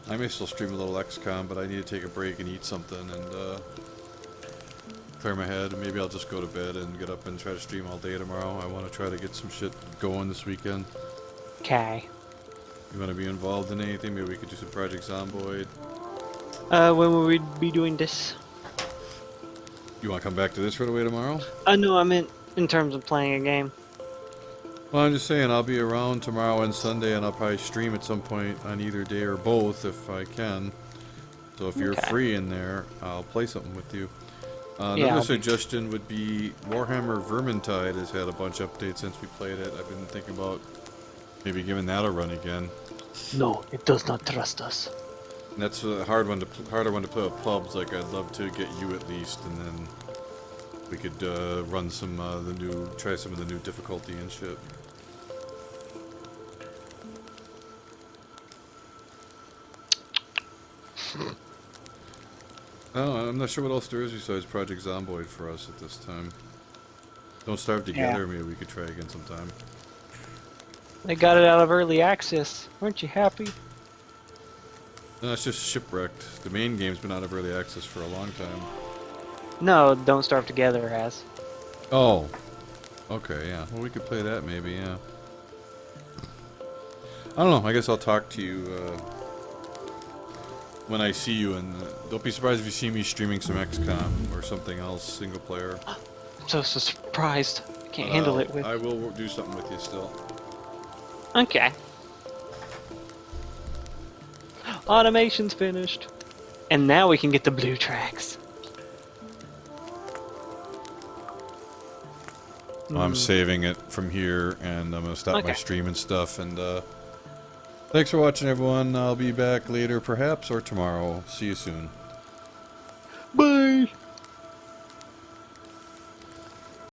Speaker 1: I may still stream a little XCOM, but I need to take a break and eat something and clear my head. Maybe I'll just go to bed and get up and try to stream all day tomorrow. I want to try to get some shit going this weekend.
Speaker 2: Okay.
Speaker 1: You want to be involved in anything? Maybe we could do some Project Zomboid.
Speaker 2: When will we be doing this?
Speaker 1: You want to come back to this right away tomorrow?
Speaker 2: No, I meant in terms of playing a game.
Speaker 1: Well, I'm just saying I'll be around tomorrow and Sunday, and I'll probably stream at some point on either day or both if I can. So if you're
Speaker 2: Okay.
Speaker 1: free in there, I'll play something with you.
Speaker 2: Yeah,
Speaker 1: Another
Speaker 2: I'll be-
Speaker 1: suggestion would be Warhammer Vermintide has had a bunch of updates since we played it. I've been thinking about maybe giving that a run again.
Speaker 2: No, it does not trust us.
Speaker 1: And that's a harder one to play with pubs. Like I'd love to get you at least, and then we could run some try some of the new difficulty and shit. Oh, I'm not sure what else there is besides Project Zomboid for us at this time. Don't Starve Together, maybe we could try again sometime.
Speaker 2: They got it out of early access. Weren't you happy?
Speaker 1: No, it's just Shipwrecked. The main game's been out of early access for a long time.
Speaker 2: No, Don't Starve Together has.
Speaker 1: Oh. Okay, yeah. Well, we could play that maybe, yeah. I don't know. I guess I'll talk to you when I see you, and don't be surprised if you see me streaming some XCOM or something else, single player.
Speaker 2: I'm so surprised. I can't handle it with.
Speaker 1: I will do something with you still.
Speaker 2: Okay. Automation's finished. And now we can get the blue tracks.
Speaker 1: I'm saving it from here, and I'm gonna stop my
Speaker 2: Okay.
Speaker 1: stream and stuff. And thanks for watching, everyone. I'll be back later, perhaps, or tomorrow. See you soon.
Speaker 2: Bye!